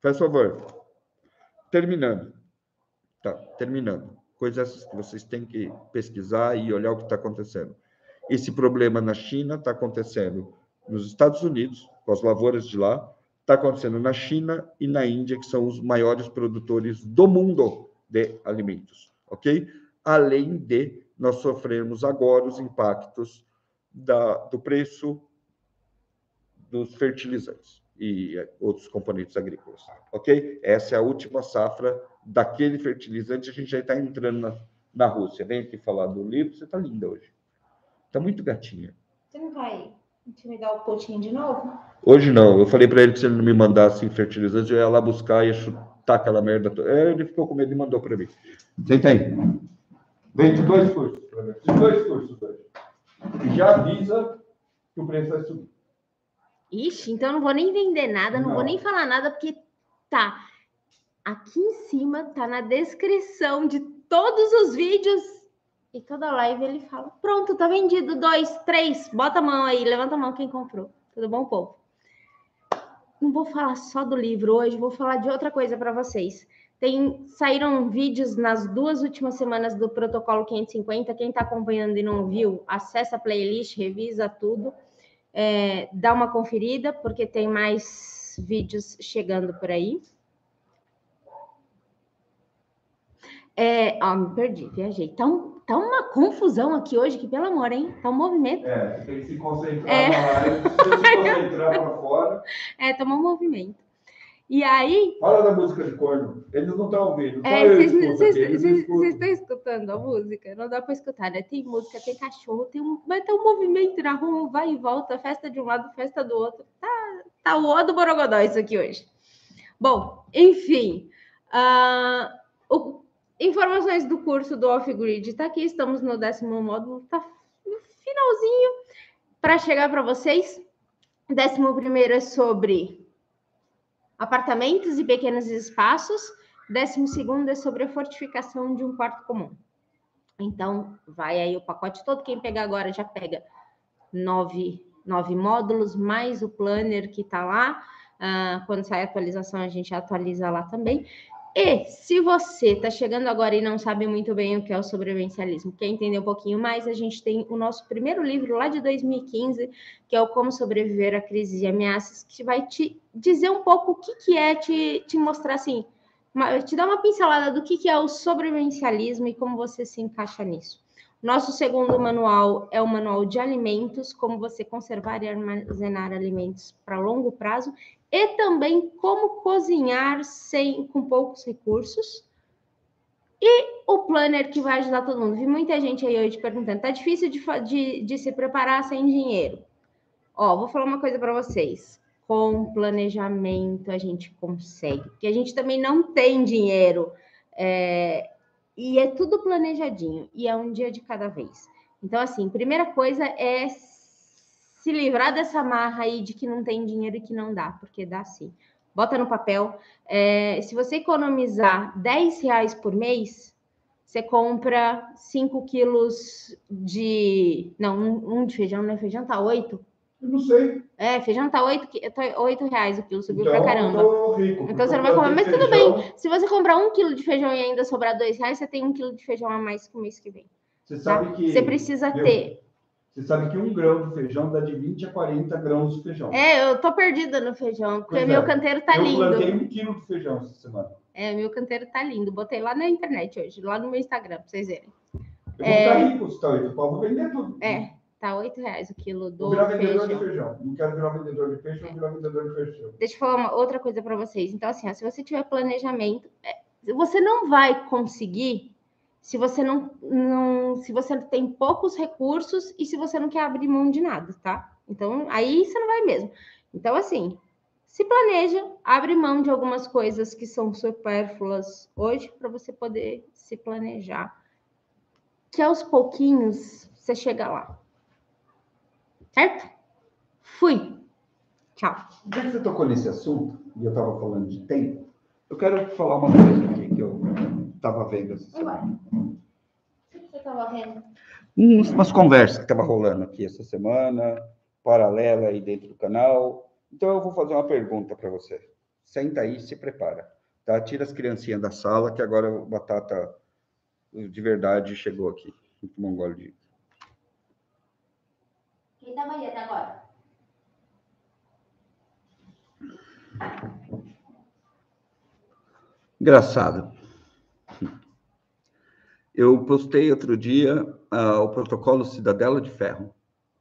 Faz favor. Terminando. Tá, terminando. Coisas que vocês têm que pesquisar e olhar o que está acontecendo. Esse problema na China está acontecendo nos Estados Unidos, com as lavouras de lá, está acontecendo na China e na Índia, que são os maiores produtores do mundo de alimentos, ok? Além de nós sofrermos agora os impactos do preço dos fertilizantes e outros componentes agrícolas, ok? Essa é a última safra daquele fertilizante, a gente já está entrando na Rússia. Vem aqui falar do livro, você está linda hoje. Está muito gatinha. Você não vai intimidar o Coutinho de novo? Hoje não. Eu falei para ele que se ele não me mandasse fertilizante, eu ia lá buscar e ia chutar aquela merda toda. Ele ficou com medo e mandou para mim. Senta aí. Vem de 2 cursos para mim. De 2 cursos hoje. E já avisa que o preço vai subir. Ixi, então eu não vou nem vender nada, não vou nem falar nada, porque tá aqui em cima, tá na descrição de todos os vídeos e toda live ele fala, pronto, tá vendido, 2, 3, bota a mão aí, levanta a mão quem comprou. Tudo bom, povo? Não vou falar só do livro hoje, vou falar de outra coisa para vocês. Saíram vídeos nas 2 últimas semanas do Protocolo 550, quem tá acompanhando e não viu, acessa a playlist, revisa tudo. Dá uma conferida, porque tem mais vídeos chegando por aí. Me perdi, viajei. Tá uma confusão aqui hoje, que pelo amor, hein? Tá um movimento. Você tem que se concentrar na live, se concentrar para fora. Tá um movimento. E aí... Fala da música de corno. Eles não estão ouvindo. Vocês estão escutando a música? Não dá para escutar, né? Tem música, tem cachorro, vai ter um movimento na rua, vai e volta, festa de um lado, festa do outro. Tá o ó do Borogodó isso aqui hoje. Bom, enfim. Informações do curso do Off-Grid tá aqui, estamos no 10º módulo, tá no finalzinho para chegar para vocês. 11º é sobre apartamentos e pequenos espaços. 12º é sobre a fortificação de um quarto comum. Então, vai aí o pacote todo. Quem pegar agora já pega 9 módulos, mais o planner que está lá. Quando sai a atualização, a gente atualiza lá também. E se você está chegando agora e não sabe muito bem o que é o sobrevivencialismo, quer entender um pouquinho mais, a gente tem o nosso primeiro livro lá de 2015, que é o Como Sobreviver a Crises e Ameaças, que vai te dizer um pouco o que é, te mostrar assim, te dar uma pincelada do que é o sobrevivencialismo e como você se encaixa nisso. Nosso segundo manual é o manual de alimentos, como você conservar e armazenar alimentos para longo prazo, e também como cozinhar com poucos recursos. E o planner que vai ajudar todo mundo. Vi muita gente aí hoje perguntando, tá difícil de se preparar sem dinheiro? Vou falar uma coisa para vocês. Com planejamento a gente consegue, porque a gente também não tem dinheiro. E é tudo planejadinho, e é um dia de cada vez. Então, assim, primeira coisa é se livrar dessa marra aí de que não tem dinheiro e que não dá, porque dá sim. Bota no papel. Se você economizar R$10 por mês, você compra 5 quilos de... Não, um de feijão, não é feijão, tá 8? Eu não sei. Feijão tá R$8 o quilo, subiu então, pra caramba. Eu tô rico, então você não vai comer, mas tudo bem. Se você comprar 1 quilo de feijão e ainda sobrar R$2, você tem 1 quilo de feijão a mais que o mês que vem. Você sabe que... Você precisa ter... Você sabe que 1 grão de feijão dá de 20 a 40 grãos de feijão. Eu tô perdida no feijão, porque meu canteiro tá lindo. Eu plantei 1 quilo de feijão essa semana. Meu canteiro tá lindo. Botei lá na internet hoje, lá no meu Instagram, pra vocês verem. Eu vou ficar rico, se tá 8 pau, vou vender tudo. Tá R$8 o quilo do feijão. Vou virar vendedor de feijão. Não quero virar vendedor de peixe, vou virar vendedor de feijão. Deixa eu falar uma outra coisa para vocês. Então, assim, se você tiver planejamento, você não vai conseguir se você se você tem poucos recursos e se você não quer abrir mão de nada, tá? Então, aí você não vai mesmo. Então, assim, se planeja, abre mão de algumas coisas que são supérfluas hoje para você poder se planejar. Que aos pouquinhos você chega lá. Certo? Fui. Tchau. Já que você tocou nesse assunto, e eu estava falando de tempo, eu quero falar uma coisa aqui que eu estava vendo essa semana. O que você estava vendo? Umas conversas que estavam rolando aqui essa semana, paralela aí dentro do canal. Então, eu vou fazer uma pergunta para você. Senta aí e se prepara. Tá? Tira as criancinhas da sala, que agora o Batata de verdade chegou aqui. Vou tomar um gole de... Quem estava aí até agora? Engraçado. Eu postei outro dia o protocolo Cidadela de Ferro,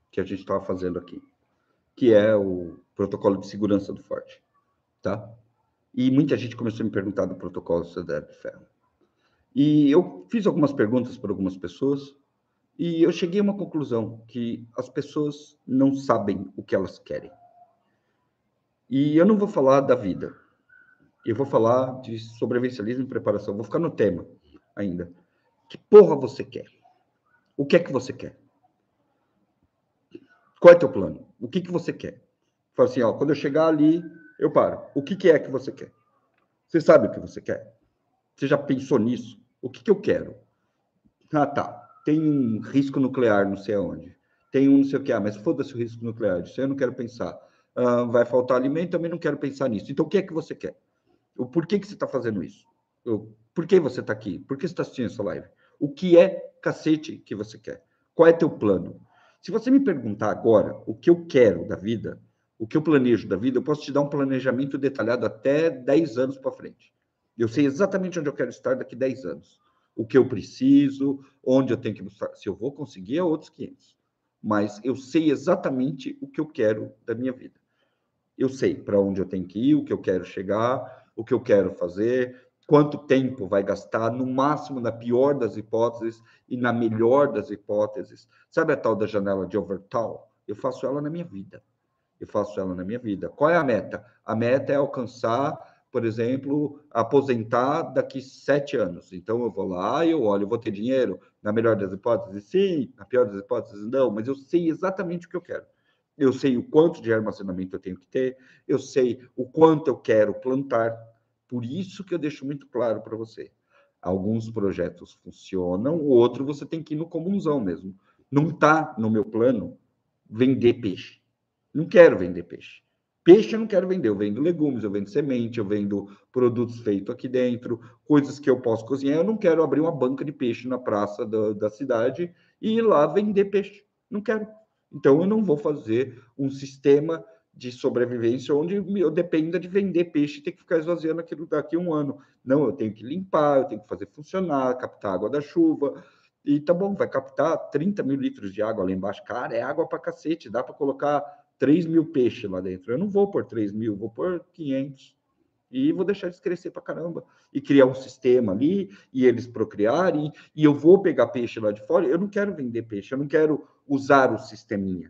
que a gente estava fazendo aqui, que é o protocolo de segurança do Forte, tá? E muita gente começou a me perguntar do protocolo Cidadela de Ferro. E eu fiz algumas perguntas para algumas pessoas e eu cheguei a uma conclusão, que as pessoas não sabem o que elas querem. E eu não vou falar da vida, eu vou falar de sobrevivencialismo e preparação, vou ficar no tema ainda. Que porra você quer? O que é que você quer? Qual é o teu plano? O que você quer? Fala assim, quando eu chegar ali, eu paro. O que é que você quer? Você sabe o que você quer? Você já pensou nisso? O que eu quero? Tá. Tem um risco nuclear, não sei aonde. Tem um não sei o que, mas foda-se o risco nuclear. Isso eu não quero pensar. Vai faltar alimento, também não quero pensar nisso. Então, o que é que você quer? Por que você está fazendo isso? Por que você está aqui? Por que você está assistindo essa live? O que é, cacete, que você quer? Qual é teu plano? Se você me perguntar agora o que eu quero da vida, o que eu planejo da vida, eu posso te dar um planejamento detalhado até 10 anos para frente. Eu sei exatamente onde eu quero estar daqui 10 anos. O que eu preciso, onde eu tenho que buscar. Se eu vou conseguir, é outros 500. Mas eu sei exatamente o que eu quero da minha vida. Eu sei para onde eu tenho que ir, o que eu quero chegar, o que eu quero fazer, quanto tempo vai gastar, no máximo, na pior das hipóteses e na melhor das hipóteses. Sabe a tal da janela de Overton? Eu faço ela na minha vida. Qual é a meta? A meta é alcançar, por exemplo, aposentar daqui 7 anos. Então, eu vou lá e eu olho, eu vou ter dinheiro? Na melhor das hipóteses, sim. Na pior das hipóteses, não. Mas eu sei exatamente o que eu quero. Eu sei o quanto de armazenamento eu tenho que ter. Eu sei o quanto eu quero plantar. Por isso que eu deixo muito claro para você. Alguns projetos funcionam, o outro você tem que ir no comunzão mesmo. Não está no meu plano vender peixe. Não quero vender peixe. Peixe eu não quero vender, eu vendo legumes, eu vendo semente, eu vendo produtos feitos aqui dentro, coisas que eu posso cozinhar. Eu não quero abrir uma banca de peixe na praça da cidade e ir lá vender peixe. Não quero. Então, eu não vou fazer um sistema de sobrevivência onde eu dependa de vender peixe e ter que ficar esvaziando aquilo daqui a um ano. Não, eu tenho que limpar, eu tenho que fazer funcionar, captar água da chuva. E tá bom, vai captar 30 mil litros de água lá embaixo. Cara, é água pra cacete, dá para colocar 3 mil peixes lá dentro. Eu não vou pôr 3 mil, vou pôr 500. E vou deixar eles crescer para caramba. E criar um sistema ali, e eles procriarem, e eu vou pegar peixe lá de fora. Eu não quero vender peixe, eu não quero usar o sisteminha.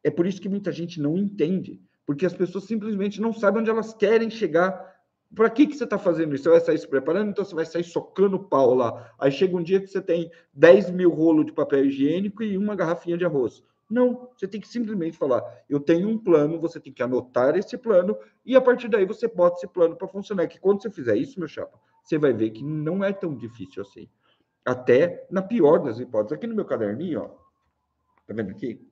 É por isso que muita gente não entende, porque as pessoas simplesmente não sabem onde elas querem chegar. Para que você está fazendo isso? Você vai sair se preparando, então você vai sair socando o pau lá. Aí chega um dia que você tem 10 mil rolos de papel higiênico e uma garrafinha de arroz. Não, você tem que simplesmente falar, eu tenho um plano, você tem que anotar esse plano, e a partir daí você bota esse plano para funcionar. Que quando você fizer isso, meu chapa, você vai ver que não é tão difícil assim. Até na pior das hipóteses. Aqui no meu caderninho, ó, tá vendo aqui?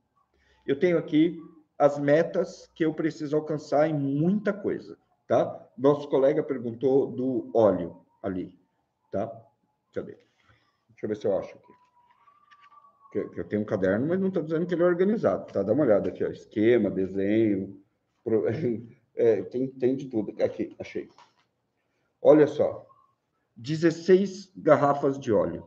Eu tenho aqui as metas que eu preciso alcançar em muita coisa, tá? Nosso colega perguntou do óleo ali, tá? Cadê? Deixa eu ver se eu acho aqui. Eu tenho um caderno, mas não estou dizendo que ele é organizado, tá? Dá uma olhada aqui, ó. Esquema, desenho, tem de tudo. Aqui, achei. Olha só, 16 garrafas de óleo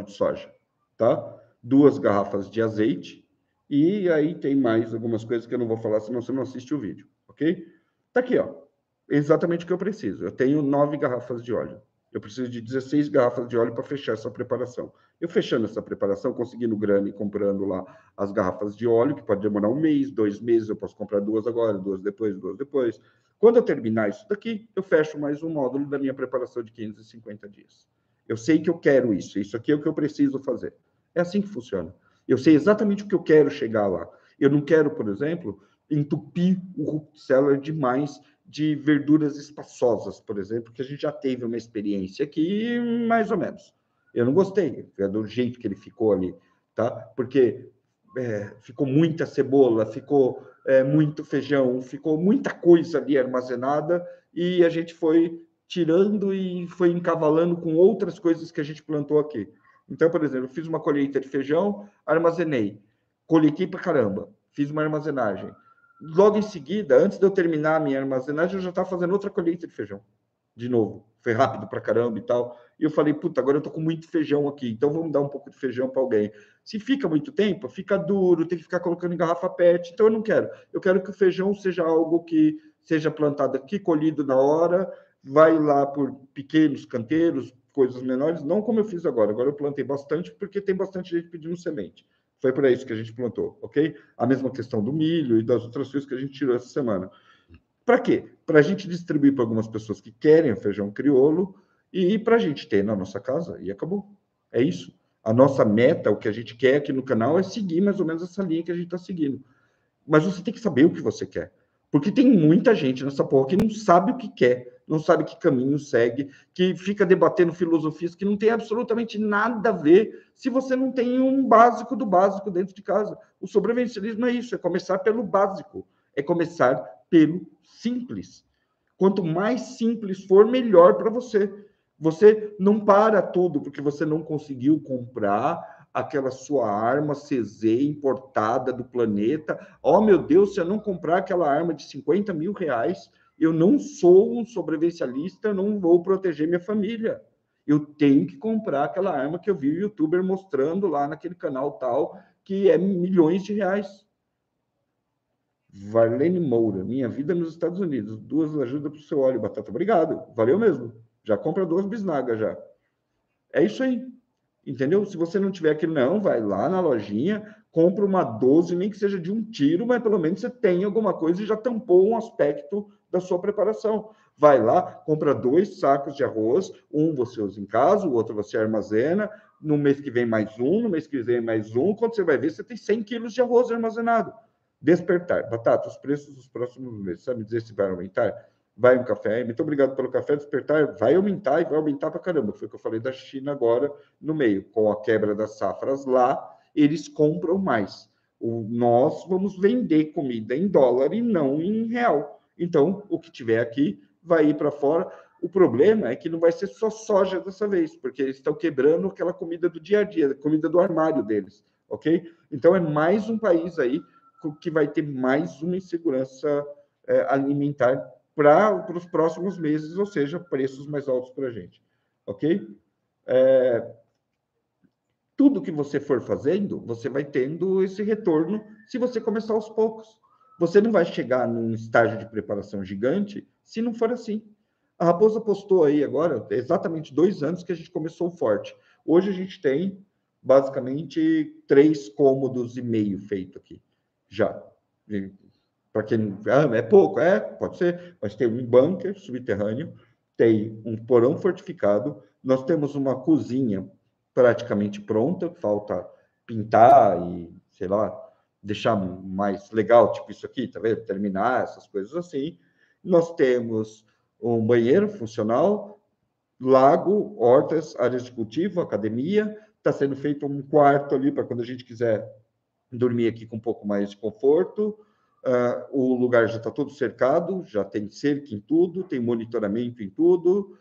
de soja, tá? 2 garrafas de azeite, e aí tem mais algumas coisas que eu não vou falar, senão você não assiste o vídeo, ok? Tá aqui, ó. Exatamente o que eu preciso. Eu tenho 9 garrafas de óleo. Eu preciso de 16 garrafas de óleo para fechar essa preparação. Eu fechando essa preparação, conseguindo grana e comprando lá as garrafas de óleo, que pode demorar 1 mês, 2 meses, eu posso comprar 2 agora, 2 depois, 2 depois. Quando eu terminar isso daqui, eu fecho mais um módulo da minha preparação de 550 dias. Eu sei que eu quero isso aqui é o que eu preciso fazer. É assim que funciona. Eu sei exatamente o que eu quero chegar lá. Eu não quero, por exemplo, entupir o Root Cellar demais de verduras espaçosas, por exemplo, que a gente já teve uma experiência aqui, mais ou menos. Eu não gostei do jeito que ele ficou ali, tá? Porque ficou muita cebola, ficou muito feijão, ficou muita coisa ali armazenada e a gente foi tirando e foi encavalando com outras coisas que a gente plantou aqui. Então, por exemplo, eu fiz uma colheita de feijão, armazenei, coletei para caramba, fiz uma armazenagem. Logo em seguida, antes de eu terminar a minha armazenagem, eu já estava fazendo outra colheita de feijão. De novo, foi rápido para caramba e tal. E eu falei, puta, agora eu tô com muito feijão aqui, então vamos dar um pouco de feijão para alguém. Se fica muito tempo, fica duro, tem que ficar colocando em garrafa PET, então eu não quero. Eu quero que o feijão seja algo que seja plantado aqui, colhido na hora, vai lá por pequenos canteiros, coisas menores, não como eu fiz agora. Agora eu plantei bastante porque tem bastante gente pedindo semente. Foi para isso que a gente plantou, ok? A mesma questão do milho e das outras coisas que a gente tirou essa semana. Para quê? Para a gente distribuir para algumas pessoas que querem o feijão crioulo e para a gente ter na nossa casa e acabou. É isso. A nossa meta, o que a gente quer aqui no canal é seguir mais ou menos essa linha que a gente está seguindo. Mas você tem que saber o que você quer. Porque tem muita gente nessa porra que não sabe o que quer, não sabe que caminho segue, que fica debatendo filosofias que não tem absolutamente nada a ver se você não tem um básico do básico dentro de casa. O sobrevivencialismo é isso, é começar pelo básico, é começar pelo simples. Quanto mais simples for, melhor para você. Você não para tudo porque você não conseguiu comprar aquela sua arma CZ importada do planeta. Oh, meu Deus, se eu não comprar aquela arma de 50 mil reais, eu não sou um sobrevivencialista, eu não vou proteger minha família. Eu tenho que comprar aquela arma que eu vi o youtuber mostrando lá naquele canal tal, que é milhões de reais. Varlene Moura, minha vida nos Estados Unidos. 2 ajudas para o seu óleo, Batata. Obrigado, valeu mesmo. Já compra 2 bisnagas já. É isso aí. entendeu? Se você não tiver aquilo, não, vai lá na lojinha, compra uma 12, nem que seja de um tiro, mas pelo menos você tem alguma coisa e já tampou um aspecto da sua preparação. Vai lá, compra 2 sacos de arroz, um você usa em casa, o outro você armazena, no mês que vem mais um, no mês que vem mais um, quando você vai ver, você tem 100 quilos de arroz armazenado. Despertar. Batata, os preços dos próximos meses, sabe dizer se vai aumentar? Vai um café, muito obrigado pelo café, Despertar, vai aumentar e vai aumentar para caramba. Foi o que eu falei da China agora no meio, com a quebra das safras lá, eles compram mais. Nós vamos vender comida em dólar e não em real. Então, o que tiver aqui vai ir para fora. O problema é que não vai ser só soja dessa vez, porque eles estão quebrando aquela comida do dia a dia, comida do armário deles, ok? Então, é mais um país aí que vai ter mais uma insegurança alimentar para os próximos meses, ou seja, preços mais altos para a gente, ok? Tudo que você for fazendo, você vai tendo esse retorno se você começar aos poucos. Você não vai chegar num estágio de preparação gigante se não for assim. A Raposa postou aí agora, exatamente 2 anos que a gente começou forte. Hoje a gente tem basicamente 3,5 cômodos feito aqui, já. Para quem é pouco, pode ser, mas tem um bunker subterrâneo, tem um porão fortificado, nós temos uma cozinha praticamente pronta, falta pintar e, sei lá, deixar mais legal, tipo isso aqui, tá vendo? Terminar essas coisas assim. Nós temos um banheiro funcional, lago, hortas, áreas de cultivo, academia, está sendo feito um quarto ali para quando a gente quiser dormir aqui com um pouco mais de conforto. O lugar já está todo cercado, já tem cerca em tudo, tem monitoramento em tudo.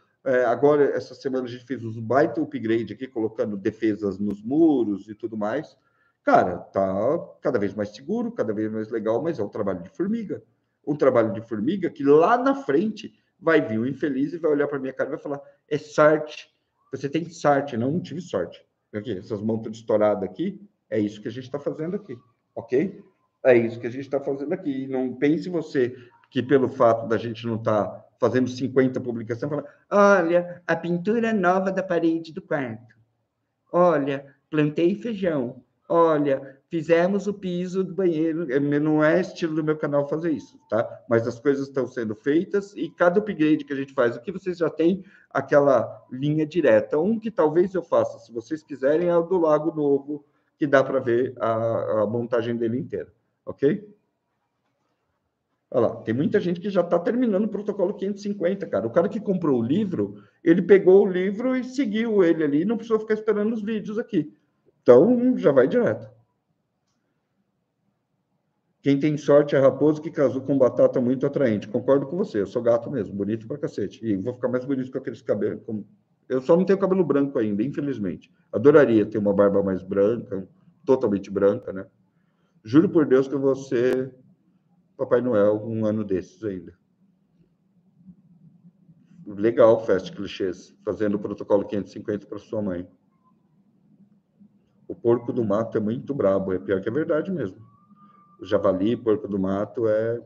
Agora, essa semana, a gente fez um baita upgrade aqui, colocando defesas nos muros e tudo mais. Cara, tá cada vez mais seguro, cada vez mais legal, mas é um trabalho de formiga. Um trabalho de formiga que lá na frente vai vir um infeliz e vai olhar para minha cara e vai falar: é sorte. Você tem sorte, não tive sorte. Aqui, essas mãos todas estouradas aqui, é isso que a gente está fazendo aqui, ok? É isso que a gente está fazendo aqui. E não pense você que pelo fato da gente não estar fazendo 50 publicações, fala, olha, a pintura nova da parede do quarto. Olha, plantei feijão. Olha, fizemos o piso do banheiro. Não é estilo do meu canal fazer isso, tá? Mas as coisas estão sendo feitas e cada upgrade que a gente faz aqui, vocês já têm aquela linha direta. Um que talvez eu faça, se vocês quiserem, é o do Lago Novo, que dá para ver a montagem dele inteira, ok? Olha lá, tem muita gente que já está terminando o protocolo 550, cara. O cara que comprou o livro, ele pegou o livro e seguiu ele ali, não precisou ficar esperando os vídeos aqui. Então, já vai direto. Quem tem sorte é raposo que casou com batata muito atraente. Concordo com você, eu sou gato mesmo, bonito pra cacete. E vou ficar mais bonito com aqueles cabelos. Eu só não tenho cabelo branco ainda, infelizmente. Adoraria ter uma barba mais branca, totalmente branca, né? Juro por Deus que eu vou ser Papai Noel um ano desses ainda. Legal, Fast Clichês, fazendo o protocolo 550 para sua mãe. O porco do mato é muito brabo, é pior que é verdade mesmo. O javali, porco do mato, é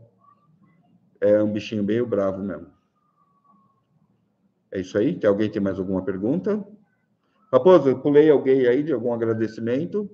um bichinho meio bravo mesmo. É isso aí? Tem mais alguma pergunta? Raposo, pulei alguém aí de algum agradecimento?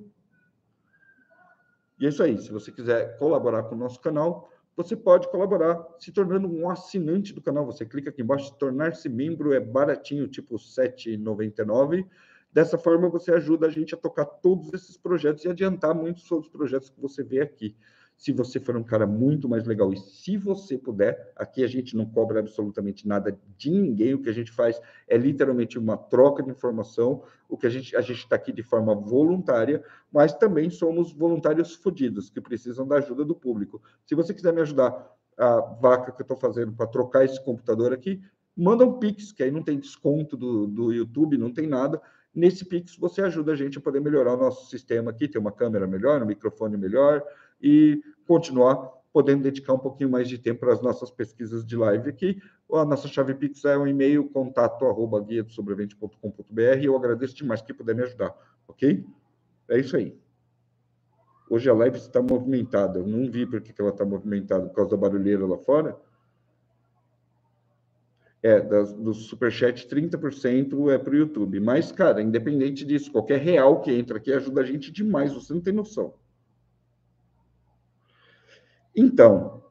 E é isso aí. Se você quiser colaborar com o nosso canal, você pode colaborar se tornando um assinante do canal. Você clica aqui embaixo, tornar-se membro, é baratinho, tipo R$ 7,99. Dessa forma, você ajuda a gente a tocar todos esses projetos e adiantar muitos outros projetos que você vê aqui. Se você for um cara muito mais legal e se você puder, aqui a gente não cobra absolutamente nada de ninguém, o que a gente faz é literalmente uma troca de informação, o que a gente está aqui de forma voluntária, mas também somos voluntários fodidos, que precisam da ajuda do público. Se você quiser me ajudar, a vaca que eu estou fazendo para trocar esse computador aqui, manda um Pix, que aí não tem desconto do YouTube, não tem nada. Nesse Pix você ajuda a gente a poder melhorar o nosso sistema aqui, ter uma câmera melhor, um microfone melhor e continuar podendo dedicar um pouquinho mais de tempo para as nossas pesquisas de live aqui. A nossa chave Pix é um e-mail, contato@guiadosobrevivente.com.br. Eu agradeço demais que puder me ajudar, ok? É isso aí. Hoje a live está movimentada. Eu não vi por que ela está movimentada, por causa da barulheira lá fora. do Superchat, 30% é para o YouTube. Mas, cara, independente disso, qualquer real que entra aqui ajuda a gente demais, você não tem noção. Então,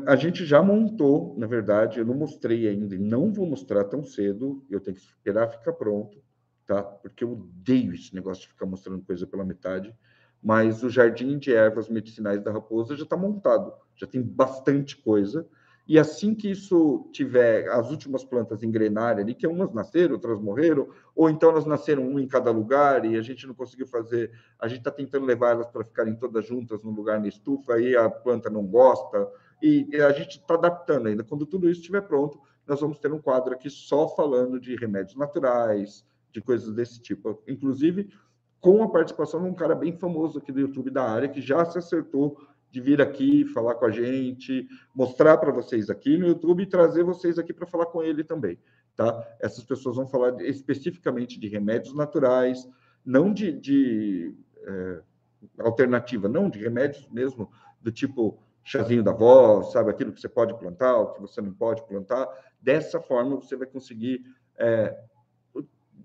a gente já montou, na verdade, eu não mostrei ainda, e não vou mostrar tão cedo, eu tenho que esperar ficar pronto, tá? Porque eu odeio esse negócio de ficar mostrando coisa pela metade, mas o Jardim de Ervas Medicinais da Raposa já está montado, já tem bastante coisa, e assim que isso tiver, as últimas plantas engrenarem ali, que umas nasceram, outras morreram, ou então elas nasceram um em cada lugar e a gente não conseguiu fazer, a gente está tentando levar elas para ficarem todas juntas no lugar na estufa, aí a planta não gosta, e a gente está adaptando ainda. Quando tudo isso estiver pronto, nós vamos ter um quadro aqui só falando de remédios naturais, de coisas desse tipo. Inclusive, com a participação de um cara bem famoso aqui do YouTube da área, que já se acertou de vir aqui, falar com a gente, mostrar para vocês aqui no YouTube e trazer vocês aqui para falar com ele também, tá? Essas pessoas vão falar especificamente de remédios naturais, não de alternativa, não, de remédios mesmo, do tipo chazinho da avó, sabe? Aquilo que você pode plantar, o que você não pode plantar. Dessa forma, você vai conseguir,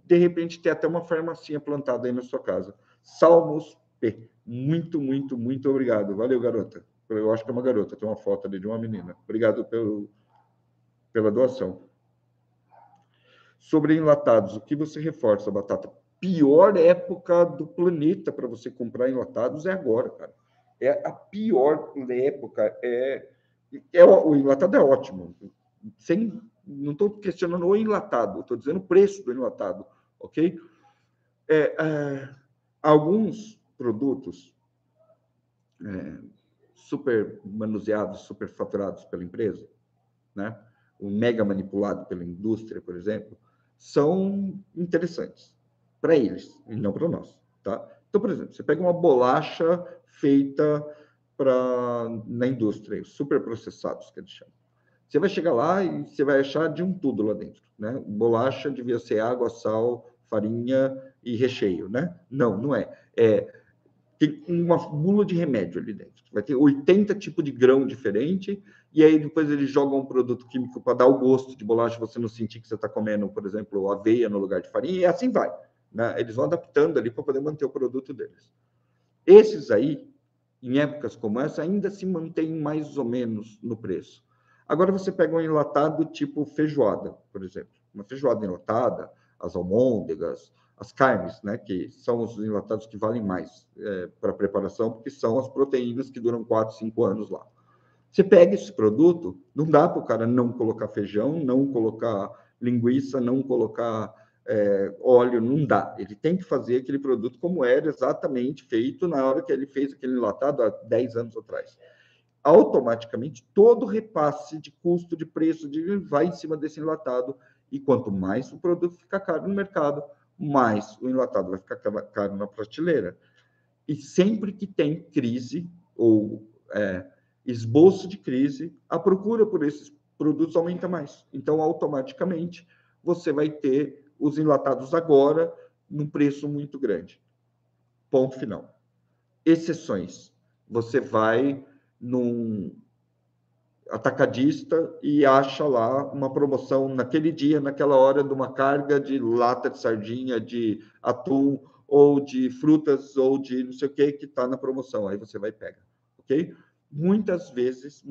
de repente, ter até uma farmacinha plantada aí na sua casa. Salmos P. Muito, muito, muito obrigado. Valeu, garota. Eu acho que é uma garota, tem uma foto ali de uma menina. Obrigado pela doação. Sobre enlatados, o que você reforça, Batata? Pior época do planeta para você comprar enlatados é agora, cara. É a pior época. O enlatado é ótimo. Não estou questionando o enlatado, estou dizendo o preço do enlatado, ok? Alguns produtos super manuseados, super faturados pela empresa, né? O mega manipulado pela indústria, por exemplo, são interessantes para eles e não para nós, tá? Então, por exemplo, você pega uma bolacha feita na indústria, super processados, que eles chamam. Você vai chegar lá e você vai achar de um tudo lá dentro, né? Bolacha devia ser água, sal, farinha e recheio, né? Não, não é. Tem uma bula de remédio ali dentro. Vai ter 80 tipos de grão diferente, e aí depois eles jogam um produto químico para dar o gosto de bolacha, você não sentir que você está comendo, por exemplo, aveia no lugar de farinha, e assim vai, né? Eles vão adaptando ali para poder manter o produto deles. Esses aí, em épocas como essa, ainda se mantêm mais ou menos no preço. Agora você pega um enlatado tipo feijoada, por exemplo. Uma feijoada enlatada, as almôndegas, as carnes, né, que são os enlatados que valem mais para preparação, porque são as proteínas que duram 4, 5 anos lá. Você pega esse produto, não dá para o cara não colocar feijão, não colocar linguiça, não colocar óleo, não dá. Ele tem que fazer aquele produto como era exatamente feito na hora que ele fez aquele enlatado há 10 anos atrás. Automaticamente, todo repasse de custo, de preço, vai em cima desse enlatado, e quanto mais o produto ficar caro no mercado, mais o enlatado vai ficar caro na prateleira. E sempre que tem crise ou esboço de crise, a procura por esses produtos aumenta mais. Então, automaticamente, você vai ter os enlatados agora num preço muito grande. Ponto final. Exceções. Você vai num atacadista e acha lá uma promoção naquele dia, naquela hora, de uma carga de lata de sardinha, de atum, ou de frutas, ou de não sei o que está na promoção. Aí você vai e pega, ok? Muitas vezes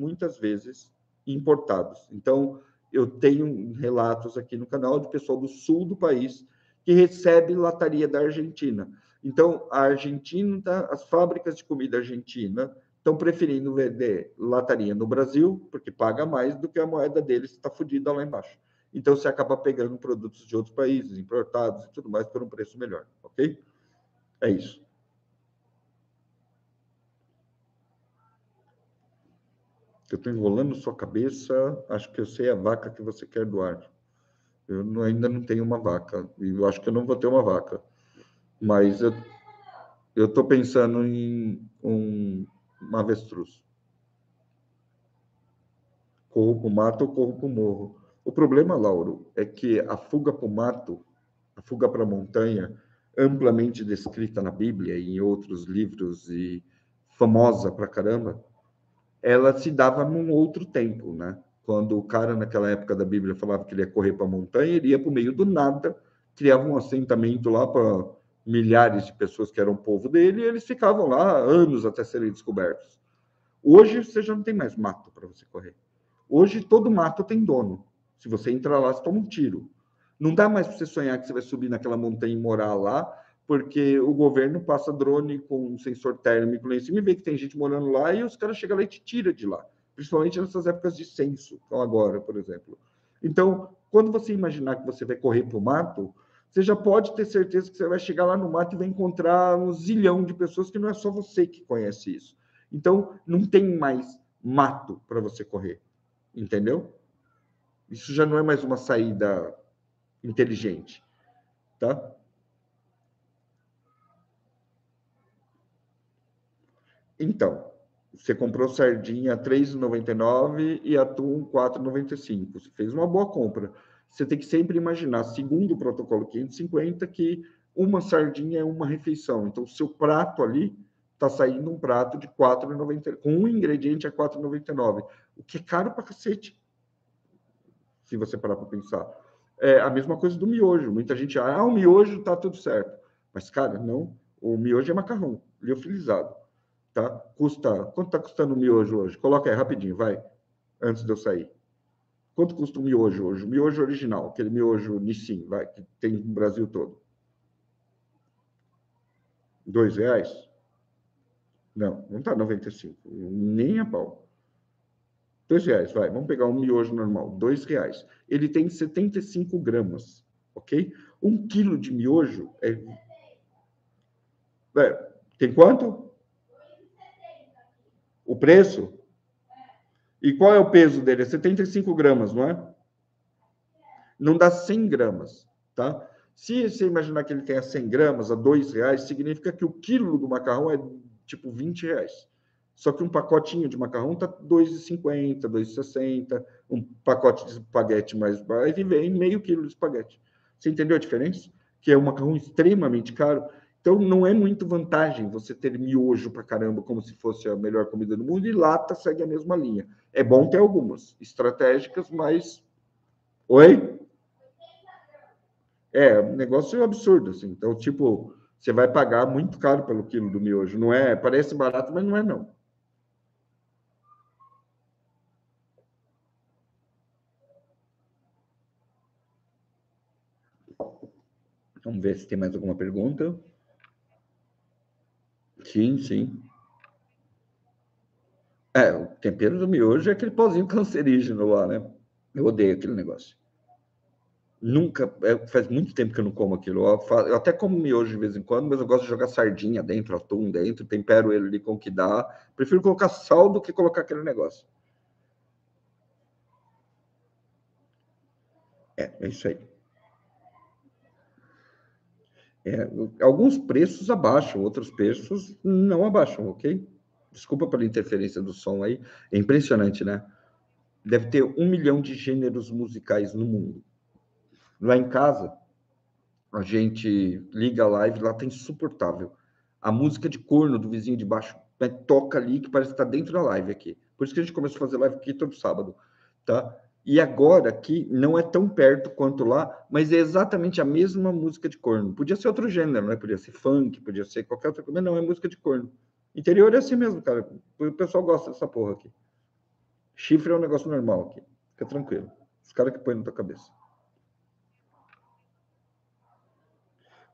importados. Então, eu tenho relatos aqui no canal de pessoal do sul do país que recebe lataria da Argentina. Então, a Argentina, as fábricas de comida argentina estão preferindo vender lataria no Brasil, porque paga mais do que a moeda deles está fodida lá embaixo. Então, você acaba pegando produtos de outros países, importados e tudo mais, por um preço melhor, ok? É isso. Eu estou enrolando sua cabeça, acho que eu sei a vaca que você quer doar. Eu ainda não tenho uma vaca, e eu acho que eu não vou ter uma vaca. Mas eu estou pensando em um avestruz. Corro para o mato ou corro para o morro. O problema, Lauro, é que a fuga para o mato, a fuga para a montanha, amplamente descrita na Bíblia e em outros livros e famosa pra caramba, ela se dava num outro tempo, né? Quando o cara, naquela época da Bíblia, falava que ele ia correr para a montanha, ele ia para o meio do nada, criava um assentamento lá para milhares de pessoas que eram o povo dele, e eles ficavam lá anos até serem descobertos. Hoje, você já não tem mais mato para você correr. Hoje, todo mato tem dono. Se você entrar lá, você toma um tiro. Não dá mais para você sonhar que você vai subir naquela montanha e morar lá, porque o governo passa drone com um sensor térmico lá em cima e vê que tem gente morando lá e os caras chegam lá e te tiram de lá. Principalmente nessas épocas de censo, então agora, por exemplo. Então, quando você imaginar que você vai correr para o mato, você já pode ter certeza que você vai chegar lá no mato e vai encontrar um zilhão de pessoas que não é só você que conhece isso. Então, não tem mais mato para você correr, entendeu? Isso já não é mais uma saída inteligente, tá? Então, você comprou sardinha a R$ 3,99 e atum R$ 4,95. Você fez uma boa compra. Você tem que sempre imaginar, segundo o protocolo 550, que uma sardinha é uma refeição. Então, o seu prato ali está saindo um prato de R$ 4,99, com um ingrediente a R$ 4,99, o que é caro pra cacete, se você parar para pensar. É a mesma coisa do miojo. Muita gente acha, o miojo está tudo certo. Mas, cara, não. O miojo é macarrão, liofilizado. Tá? Quanto está custando o miojo hoje? Coloca aí rapidinho, vai, antes de eu sair. Quanto custa o miojo hoje? O miojo original, aquele miojo Nissin, vai, que tem no Brasil todo. R$ 2? Não, não está 95, nem a pau. R$ 2, vai, vamos pegar um miojo normal, R$ 2. Ele tem 75 gramas, ok? 1 quilo de miojo tem quanto? O preço? E qual é o peso dele? É 75 gramas, não é? Não dá 100 gramas, tá? Se você imaginar que ele tenha 100 gramas a R$ 2, significa que o quilo do macarrão é tipo R$ 20. Só que um pacotinho de macarrão tá R$ 2,50, R$ 2,60. Um pacote de espaguete mais baixo vem meio quilo de espaguete. Você entendeu a diferença? Que é um macarrão extremamente caro. Então, não é muito vantagem você ter miojo pra caramba, como se fosse a melhor comida do mundo, e lata segue a mesma linha. É bom ter algumas estratégicas, mas... Oi? É um negócio absurdo, assim. Então, tipo, você vai pagar muito caro pelo quilo do miojo. Não é, parece barato, mas não é, não. Vamos ver se tem mais alguma pergunta. Sim, sim. O tempero do miojo é aquele pozinho cancerígeno lá, né? Eu odeio aquele negócio. Nunca, faz muito tempo que eu não como aquilo. Eu até como miojo de vez em quando, mas eu gosto de jogar sardinha dentro, atum dentro, tempero ele ali com o que dá. Prefiro colocar sal do que colocar aquele negócio. É isso aí. Alguns preços abaixam, outros preços não abaixam, ok? Desculpa pela interferência do som aí. É impressionante, né? Deve ter 1 milhão de gêneros musicais no mundo. Lá em casa, a gente liga a live, lá tá insuportável. A música de corno do vizinho de baixo, né, toca ali que parece que tá dentro da live aqui. Por isso que a gente começou a fazer live aqui todo sábado, tá? E agora aqui não é tão perto quanto lá, mas é exatamente a mesma música de corno. Podia ser outro gênero, né? Podia ser funk, podia ser qualquer outra coisa, mas não, é música de corno. Interior é assim mesmo, cara. O pessoal gosta dessa porra aqui. Chifre é um negócio normal aqui. Fica tranquilo. Os caras que põem na tua cabeça.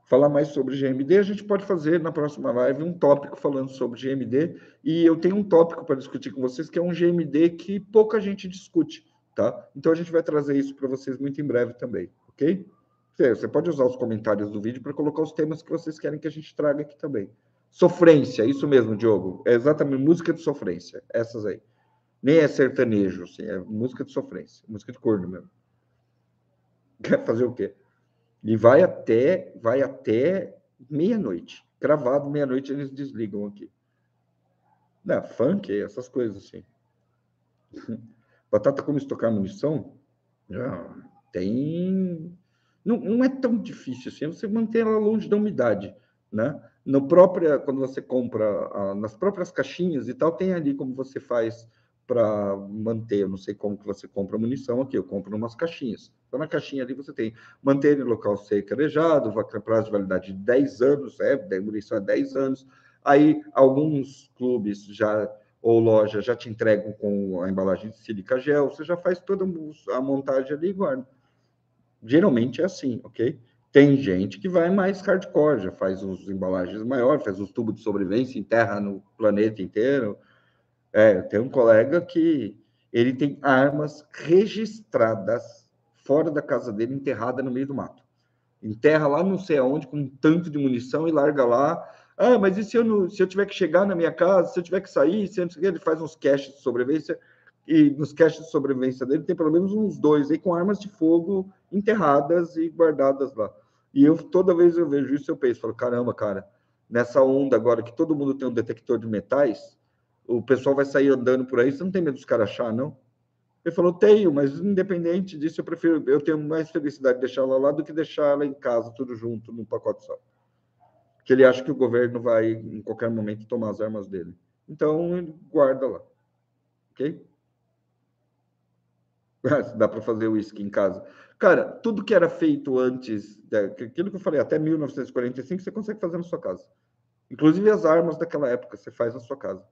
Falar mais sobre GMD, a gente pode fazer na próxima live um tópico falando sobre GMD, e eu tenho um tópico para discutir com vocês, que é um GMD que pouca gente discute, tá? Então a gente vai trazer isso para vocês muito em breve também, ok? Você pode usar os comentários do vídeo para colocar os temas que vocês querem que a gente traga aqui também. Sofrência, isso mesmo, Diogo. É exatamente música de sofrência, essas aí. Nem é sertanejo, assim, é música de sofrência, música de corno mesmo. Quer fazer o quê? E vai até meia-noite. Cravado, meia-noite eles desligam aqui. Não, funk, essas coisas assim. Batata como estocar munição? Tem. Não é tão difícil assim, você manter ela longe da umidade, né? Quando você compra nas próprias caixinhas e tal, tem ali como você faz para manter. Eu não sei como que você compra munição aqui, eu compro umas caixinhas. Então, na caixinha ali você tem manter em local seco arejado, prazo de validade de 10 anos, munição é 10 anos. Aí, alguns clubes já ou loja já te entregam com a embalagem de sílica gel, você já faz toda a montagem ali e guarda. Geralmente é assim, ok? Tem gente que vai mais hardcore, já faz uns embalagens maiores, faz uns tubos de sobrevivência, enterra no planeta inteiro. Tem um colega que ele tem armas registradas fora da casa dele, enterrada no meio do mato. Enterra lá não sei aonde, com um tanto de munição e larga lá. Ah, mas e se eu tiver que chegar na minha casa, se eu tiver que sair, ele faz uns caches de sobrevivência, e nos caches de sobrevivência dele tem pelo menos uns 2 aí com armas de fogo enterradas e guardadas lá. E toda vez eu vejo isso, eu penso, falo, caramba, cara, nessa onda agora que todo mundo tem um detector de metais, o pessoal vai sair andando por aí, você não tem medo dos caras achar, não? Ele falou, tenho, mas independente disso, eu tenho mais felicidade de deixar ela lá do que deixar ela em casa, tudo junto, num pacote só. Porque ele acha que o governo vai, em qualquer momento, tomar as armas dele. Então, ele guarda lá. Ok? Dá para fazer uísque em casa. Cara, tudo que era feito antes, aquilo que eu falei, até 1945, você consegue fazer na sua casa. Inclusive as armas daquela época, você faz na sua casa.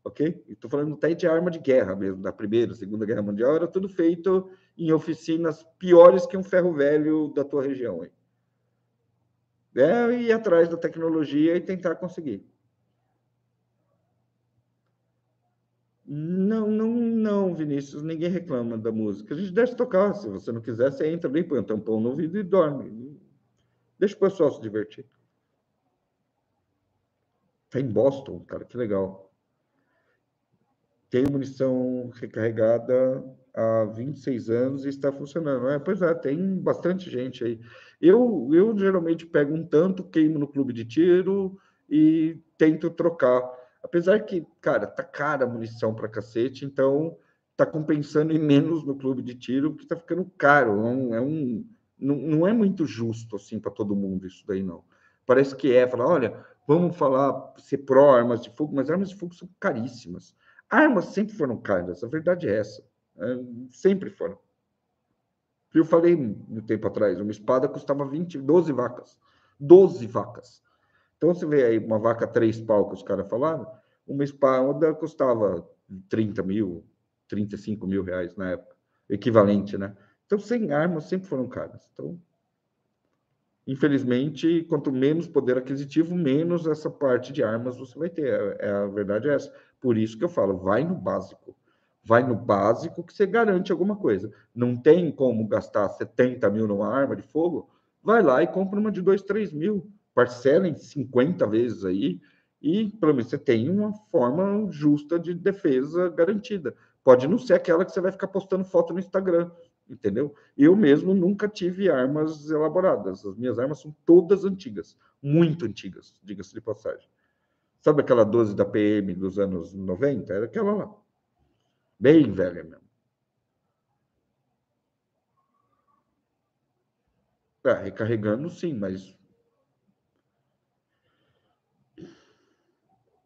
Ok? Estou falando até de arma de guerra mesmo, da Primeira, Segunda Guerra Mundial, era tudo feito em oficinas piores que um ferro velho da tua região. Aí. Ir atrás da tecnologia e tentar conseguir. Não, Vinícius, ninguém reclama da música. A gente deixa tocar, se você não quiser, você entra ali, põe um tampão no ouvido e dorme. Deixa o pessoal se divertir. Tá em Boston, cara, que legal. Tem munição recarregada há 26 anos e está funcionando. Pois é, tem bastante gente aí. Eu geralmente pego um tanto, queimo no clube de tiro e tento trocar. Apesar que, cara, tá cara a munição para cacete, então tá compensando em menos no clube de tiro, porque tá ficando caro. Não é muito justo assim para todo mundo isso daí, não. Parece que falar, olha, vamos falar, ser pró-armas de fogo, mas armas de fogo são caríssimas. Armas sempre foram caras, a verdade é essa. Sempre foram. Eu falei um tempo atrás, uma espada custava 12 vacas. 12 vacas. Então, você vê aí uma vaca 3 pau que os caras falaram, uma espada custava 30 mil, 35 mil reais na época. Equivalente, né? Então, sem armas sempre foram caras. Então, infelizmente, quanto menos poder aquisitivo, menos essa parte de armas você vai ter. A verdade é essa. Por isso que eu falo, vai no básico. Vai no básico que você garante alguma coisa. Não tem como gastar 70 mil numa arma de fogo? Vai lá e compra uma de 2, 3 mil. Parcela em 50 vezes aí e, pelo menos, você tem uma forma justa de defesa garantida. Pode não ser aquela que você vai ficar postando foto no Instagram, entendeu? Eu mesmo nunca tive armas elaboradas. As minhas armas são todas antigas, muito antigas, diga-se de passagem. Sabe aquela 12 da PM dos anos 90? Era aquela lá. Bem velha mesmo. Recarregando, sim, mas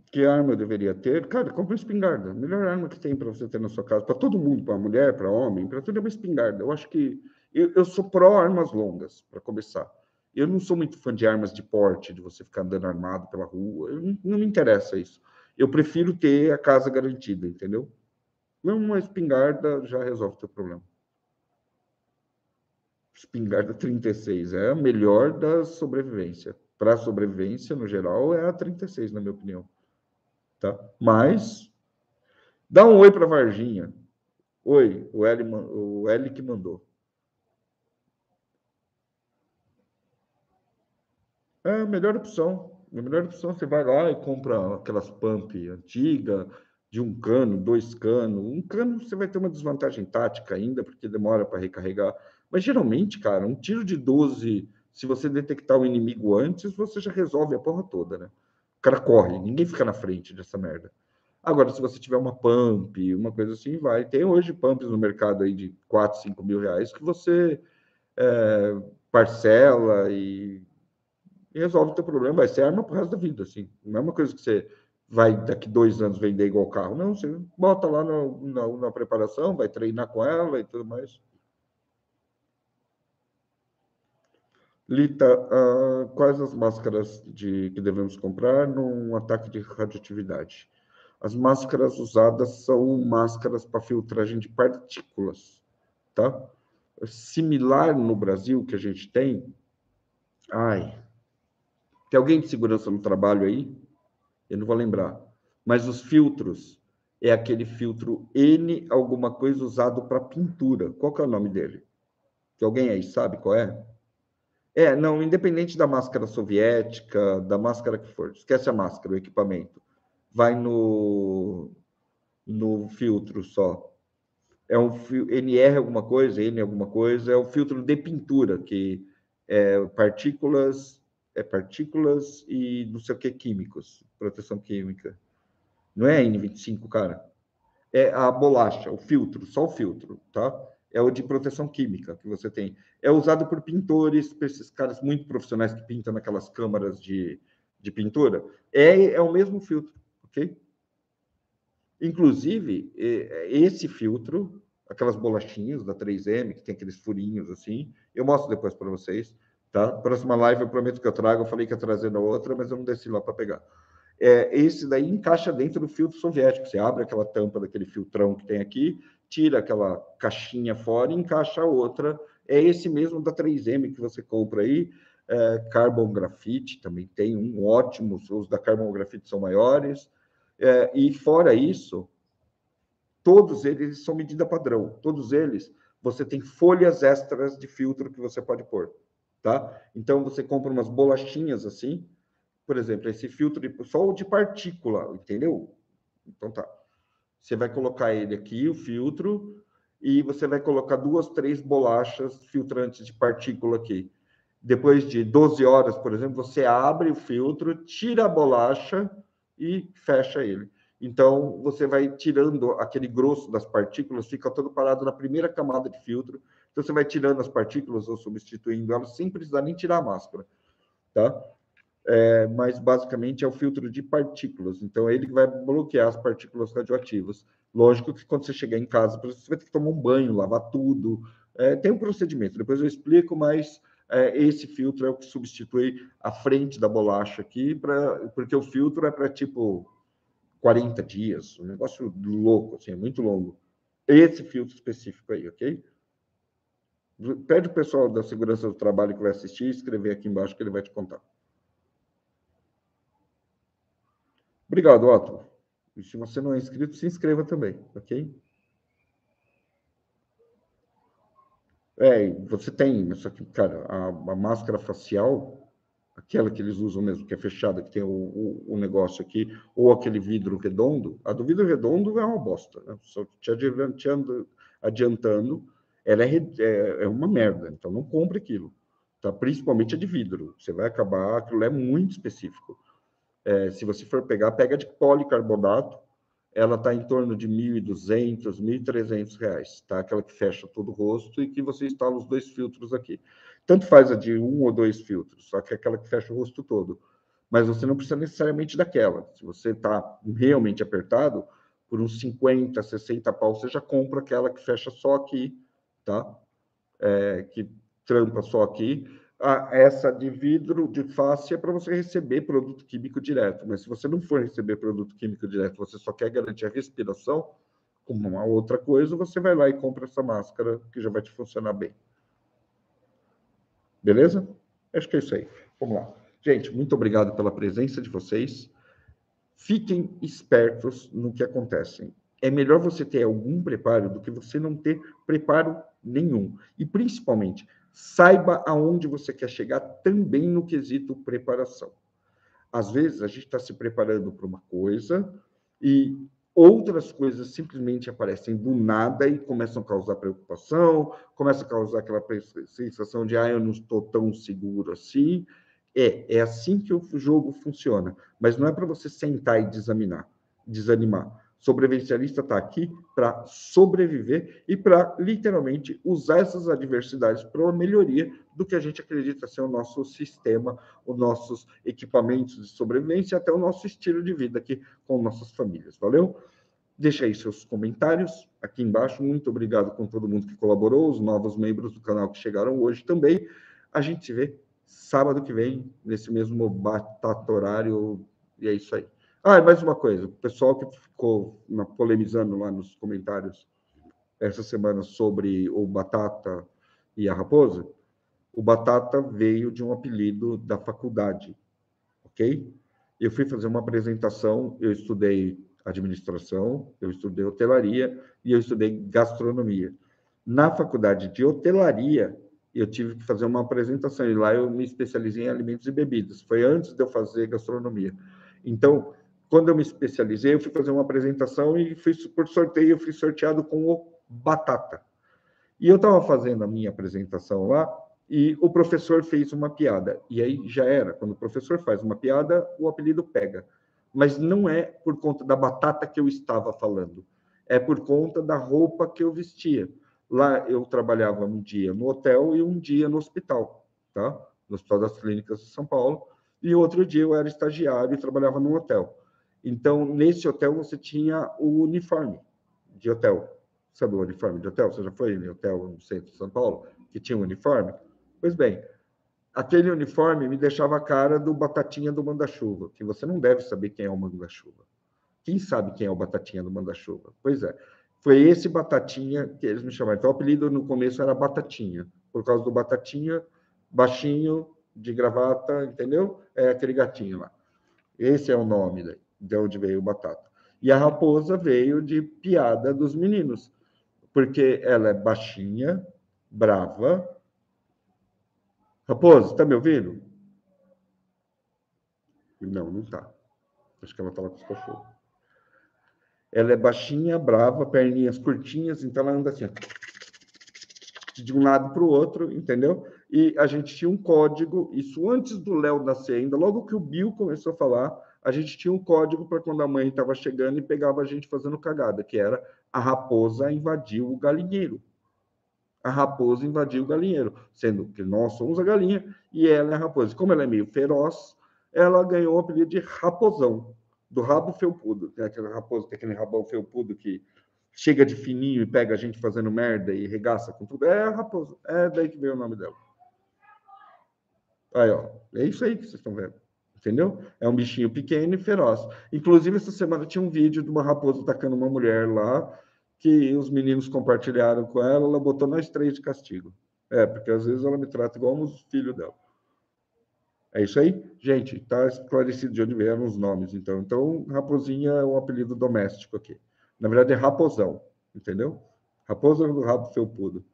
que arma eu deveria ter? Cara, compra uma espingarda. A melhor arma que tem para você ter na sua casa, para todo mundo, para mulher, para homem, para tudo é uma espingarda. Eu acho que eu sou pró armas longas, para começar. Eu não sou muito fã de armas de porte, de você ficar andando armado pela rua. Não me interessa isso. Eu prefiro ter a casa garantida, entendeu? Uma espingarda já resolve o teu problema. Espingarda 36 é a melhor da sobrevivência. Para a sobrevivência, no geral, é a 36, na minha opinião. Tá? Mas dá um oi para a Varginha. Oi, o L que mandou. É a melhor opção. A melhor opção, você vai lá e compra aquelas pump antiga, de 1 cano, 2 canos. 1 cano você vai ter uma desvantagem tática ainda, porque demora para recarregar. Mas geralmente, cara, um tiro de 12, se você detectar o inimigo antes, você já resolve a porra toda, né? O cara corre, ninguém fica na frente dessa merda. Agora, se você tiver uma pump, uma coisa assim, vai. Tem hoje pumps no mercado aí de 4, 5 mil reais que você parcela e resolve o teu problema. Vai ser arma pro resto da vida, assim. Não é uma coisa que você vai daqui 2 anos vender igual carro. Não, você bota lá na preparação, vai treinar com ela e tudo mais. Lita, quais as máscaras que devemos comprar num ataque de radioatividade? As máscaras usadas são máscaras para filtragem de partículas, tá? Similar no Brasil que a gente tem. Tem alguém de segurança no trabalho aí? Eu não vou lembrar. Mas os filtros é aquele filtro N alguma coisa usado para pintura. Qual que é o nome dele? Que alguém aí sabe qual é? Não, independente da máscara soviética, da máscara que for, esquece a máscara, o equipamento. Vai no filtro só. É um NR alguma coisa, N alguma coisa, é o filtro de pintura, que é partículas e não sei o que químicos, proteção química. Não é N25, cara. É a bolacha, o filtro, só o filtro, tá? É o de proteção química que você tem. É usado por pintores, por esses caras muito profissionais que pintam naquelas câmaras de pintura. É o mesmo filtro, ok? Inclusive, esse filtro, aquelas bolachinhas da 3M, que tem aqueles furinhos assim, eu mostro depois para vocês, tá? Próxima live eu prometo que eu trago, eu falei que ia trazer na outra, mas eu não desci lá para pegar. Esse daí encaixa dentro do filtro soviético. Você abre aquela tampa daquele filtrão que tem aqui, tira aquela caixinha fora e encaixa a outra. É esse mesmo da 3M que você compra aí. Carbon Graphite também tem um ótimo. Os da Carbon Graphite são maiores. E fora isso, todos eles são medida padrão. Todos eles, você tem folhas extras de filtro que você pode pôr, tá? Então, você compra umas bolachinhas assim, por exemplo, esse filtro só o de partícula, entendeu? Então tá. Você vai colocar ele aqui, o filtro, e você vai colocar 2, 3 bolachas filtrantes de partícula aqui. Depois de 12 horas, por exemplo, você abre o filtro, tira a bolacha e fecha ele. Então, você vai tirando aquele grosso das partículas, fica todo parado na primeira camada de filtro. Então, você vai tirando as partículas ou substituindo elas sem precisar nem tirar a máscara, tá? Mas basicamente é o filtro de partículas. Então, é ele que vai bloquear as partículas radioativas. Lógico que quando você chegar em casa, você vai ter que tomar um banho, lavar tudo. Tem um procedimento, depois eu explico, mas esse filtro é o que substitui a frente da bolacha aqui, porque o filtro é para tipo 40 dias, um negócio louco, assim, é muito longo. Esse filtro específico aí, ok? Pede o pessoal da segurança do trabalho que vai assistir, escrever aqui embaixo que ele vai te contar. Obrigado, Otto. E se você não é inscrito, se inscreva também, ok? Você tem, só que, cara, a máscara facial, aquela que eles usam mesmo, que é fechada, que tem o negócio aqui, ou aquele vidro redondo, a do vidro redondo é uma bosta, né? Só te adiantando, ela é uma merda, então não compre aquilo, tá? Principalmente a de vidro, você vai acabar, aquilo é muito específico. Se você for pegar, pega de policarbonato, ela está em torno de R$ 1.200, R$ 1.300, tá? Aquela que fecha todo o rosto e que você instala os 2 filtros aqui. Tanto faz a de 1 ou 2 filtros, só que é aquela que fecha o rosto todo. Mas você não precisa necessariamente daquela. Se você está realmente apertado, por uns 50, 60 pau, você já compra aquela que fecha só aqui, tá? Que trampa só aqui. Essa de vidro, de face, é para você receber produto químico direto. Mas se você não for receber produto químico direto, você só quer garantir a respiração, como uma outra coisa, você vai lá e compra essa máscara, que já vai te funcionar bem. Beleza? Acho que é isso aí. Vamos lá. Gente, muito obrigado pela presença de vocês. Fiquem espertos no que acontece. É melhor você ter algum preparo do que você não ter preparo nenhum. E, principalmente, saiba aonde você quer chegar também no quesito preparação. Às vezes, a gente está se preparando para uma coisa e outras coisas simplesmente aparecem do nada e começam a causar preocupação, começam a causar aquela sensação de eu não estou tão seguro assim. É assim que o jogo funciona. Mas não é para você sentar e desanimar. Sobrevivencialista está aqui para sobreviver e para, literalmente, usar essas adversidades para uma melhoria do que a gente acredita ser o nosso sistema, os nossos equipamentos de sobrevivência, até o nosso estilo de vida aqui com nossas famílias. Valeu? Deixa aí seus comentários aqui embaixo. Muito obrigado com todo mundo que colaborou, os novos membros do canal que chegaram hoje também. A gente se vê sábado que vem, nesse mesmo batata horário, e é isso aí. Ah, e mais uma coisa, o pessoal que ficou polemizando lá nos comentários essa semana sobre o Batata e a Raposa, o Batata veio de um apelido da faculdade, ok? Eu fui fazer uma apresentação, eu estudei administração, eu estudei hotelaria e eu estudei gastronomia. Na faculdade de hotelaria, eu tive que fazer uma apresentação, e lá eu me especializei em alimentos e bebidas. Foi antes de eu fazer gastronomia. Então, quando eu me especializei, eu fui fazer uma apresentação e por sorteio, eu fui sorteado com o Batata. E eu estava fazendo a minha apresentação lá, e o professor fez uma piada. E aí já era. Quando o professor faz uma piada, o apelido pega. Mas não é por conta da batata que eu estava falando. É por conta da roupa que eu vestia. Lá eu trabalhava um dia no hotel e um dia no hospital, tá? No Hospital das Clínicas de São Paulo. E outro dia eu era estagiário e trabalhava num hotel. Então, nesse hotel, você tinha o uniforme de hotel. Sabe o uniforme de hotel? Você já foi em hotel no centro de São Paulo, que tinha um uniforme? Pois bem, aquele uniforme me deixava a cara do Batatinha do Manda-Chuva, que você não deve saber quem é o Manda-Chuva. Quem sabe quem é o Batatinha do Manda-Chuva? Pois é, foi esse Batatinha que eles me chamaram. Então, o apelido no começo era Batatinha, por causa do Batatinha, baixinho, de gravata, entendeu? É aquele gatinho lá. Esse é o nome de onde veio o Batata. E a Raposa veio de piada dos meninos, porque ela é baixinha, brava. Raposa, está me ouvindo? Não, não está. Acho que ela estava com os cachorros. Ela é baixinha, brava, perninhas curtinhas, então ela anda assim, de um lado para o outro, entendeu? E a gente tinha um código, isso antes do Léo nascer ainda, logo que o Bill começou a falar, a gente tinha um código para quando a mãe estava chegando e pegava a gente fazendo cagada, que era a raposa invadiu o galinheiro. A raposa invadiu o galinheiro, sendo que nós somos a galinha e ela é a raposa. Como ela é meio feroz, ela ganhou o apelido de Raposão, do rabo felpudo. Tem aquela raposa, tem aquele rabão felpudo que chega de fininho e pega a gente fazendo merda e regaça com tudo. É a raposa, é daí que veio o nome dela. Aí, ó, é isso aí que vocês estão vendo. Entendeu? É um bichinho pequeno e feroz. Inclusive, essa semana tinha um vídeo de uma raposa atacando uma mulher lá, que os meninos compartilharam com ela botou nós 3 de castigo. É, porque às vezes ela me trata igual os filhos dela. É isso aí? Gente, tá esclarecido de onde vieram os nomes, então. Então, Raposinha é um apelido doméstico aqui. Na verdade, é Raposão, entendeu? Raposa do rabo felpudo.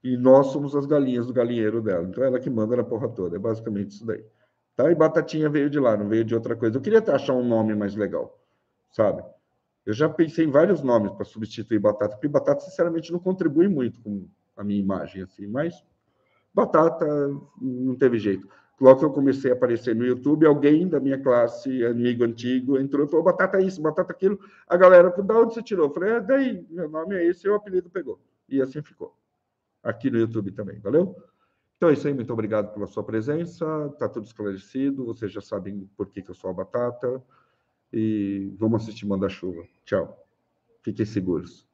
E nós somos as galinhas do galinheiro dela. Então, ela que manda na porra toda. É basicamente isso daí. Tá? E Batatinha veio de lá, não veio de outra coisa. Eu queria achar um nome mais legal, sabe? Eu já pensei em vários nomes para substituir Batata, porque Batata, sinceramente, não contribui muito com a minha imagem, assim, mas Batata não teve jeito. Logo que eu comecei a aparecer no YouTube, alguém da minha classe, amigo antigo, entrou e falou, Batata isso, Batata aquilo. A galera, da onde você tirou? Eu falei, daí, meu nome é esse, e o apelido pegou. E assim ficou. Aqui no YouTube também, valeu? Então é isso aí, muito obrigado pela sua presença, está tudo esclarecido, vocês já sabem por que eu sou a Batata, e vamos assistir Manda-Chuva. Tchau. Fiquem seguros.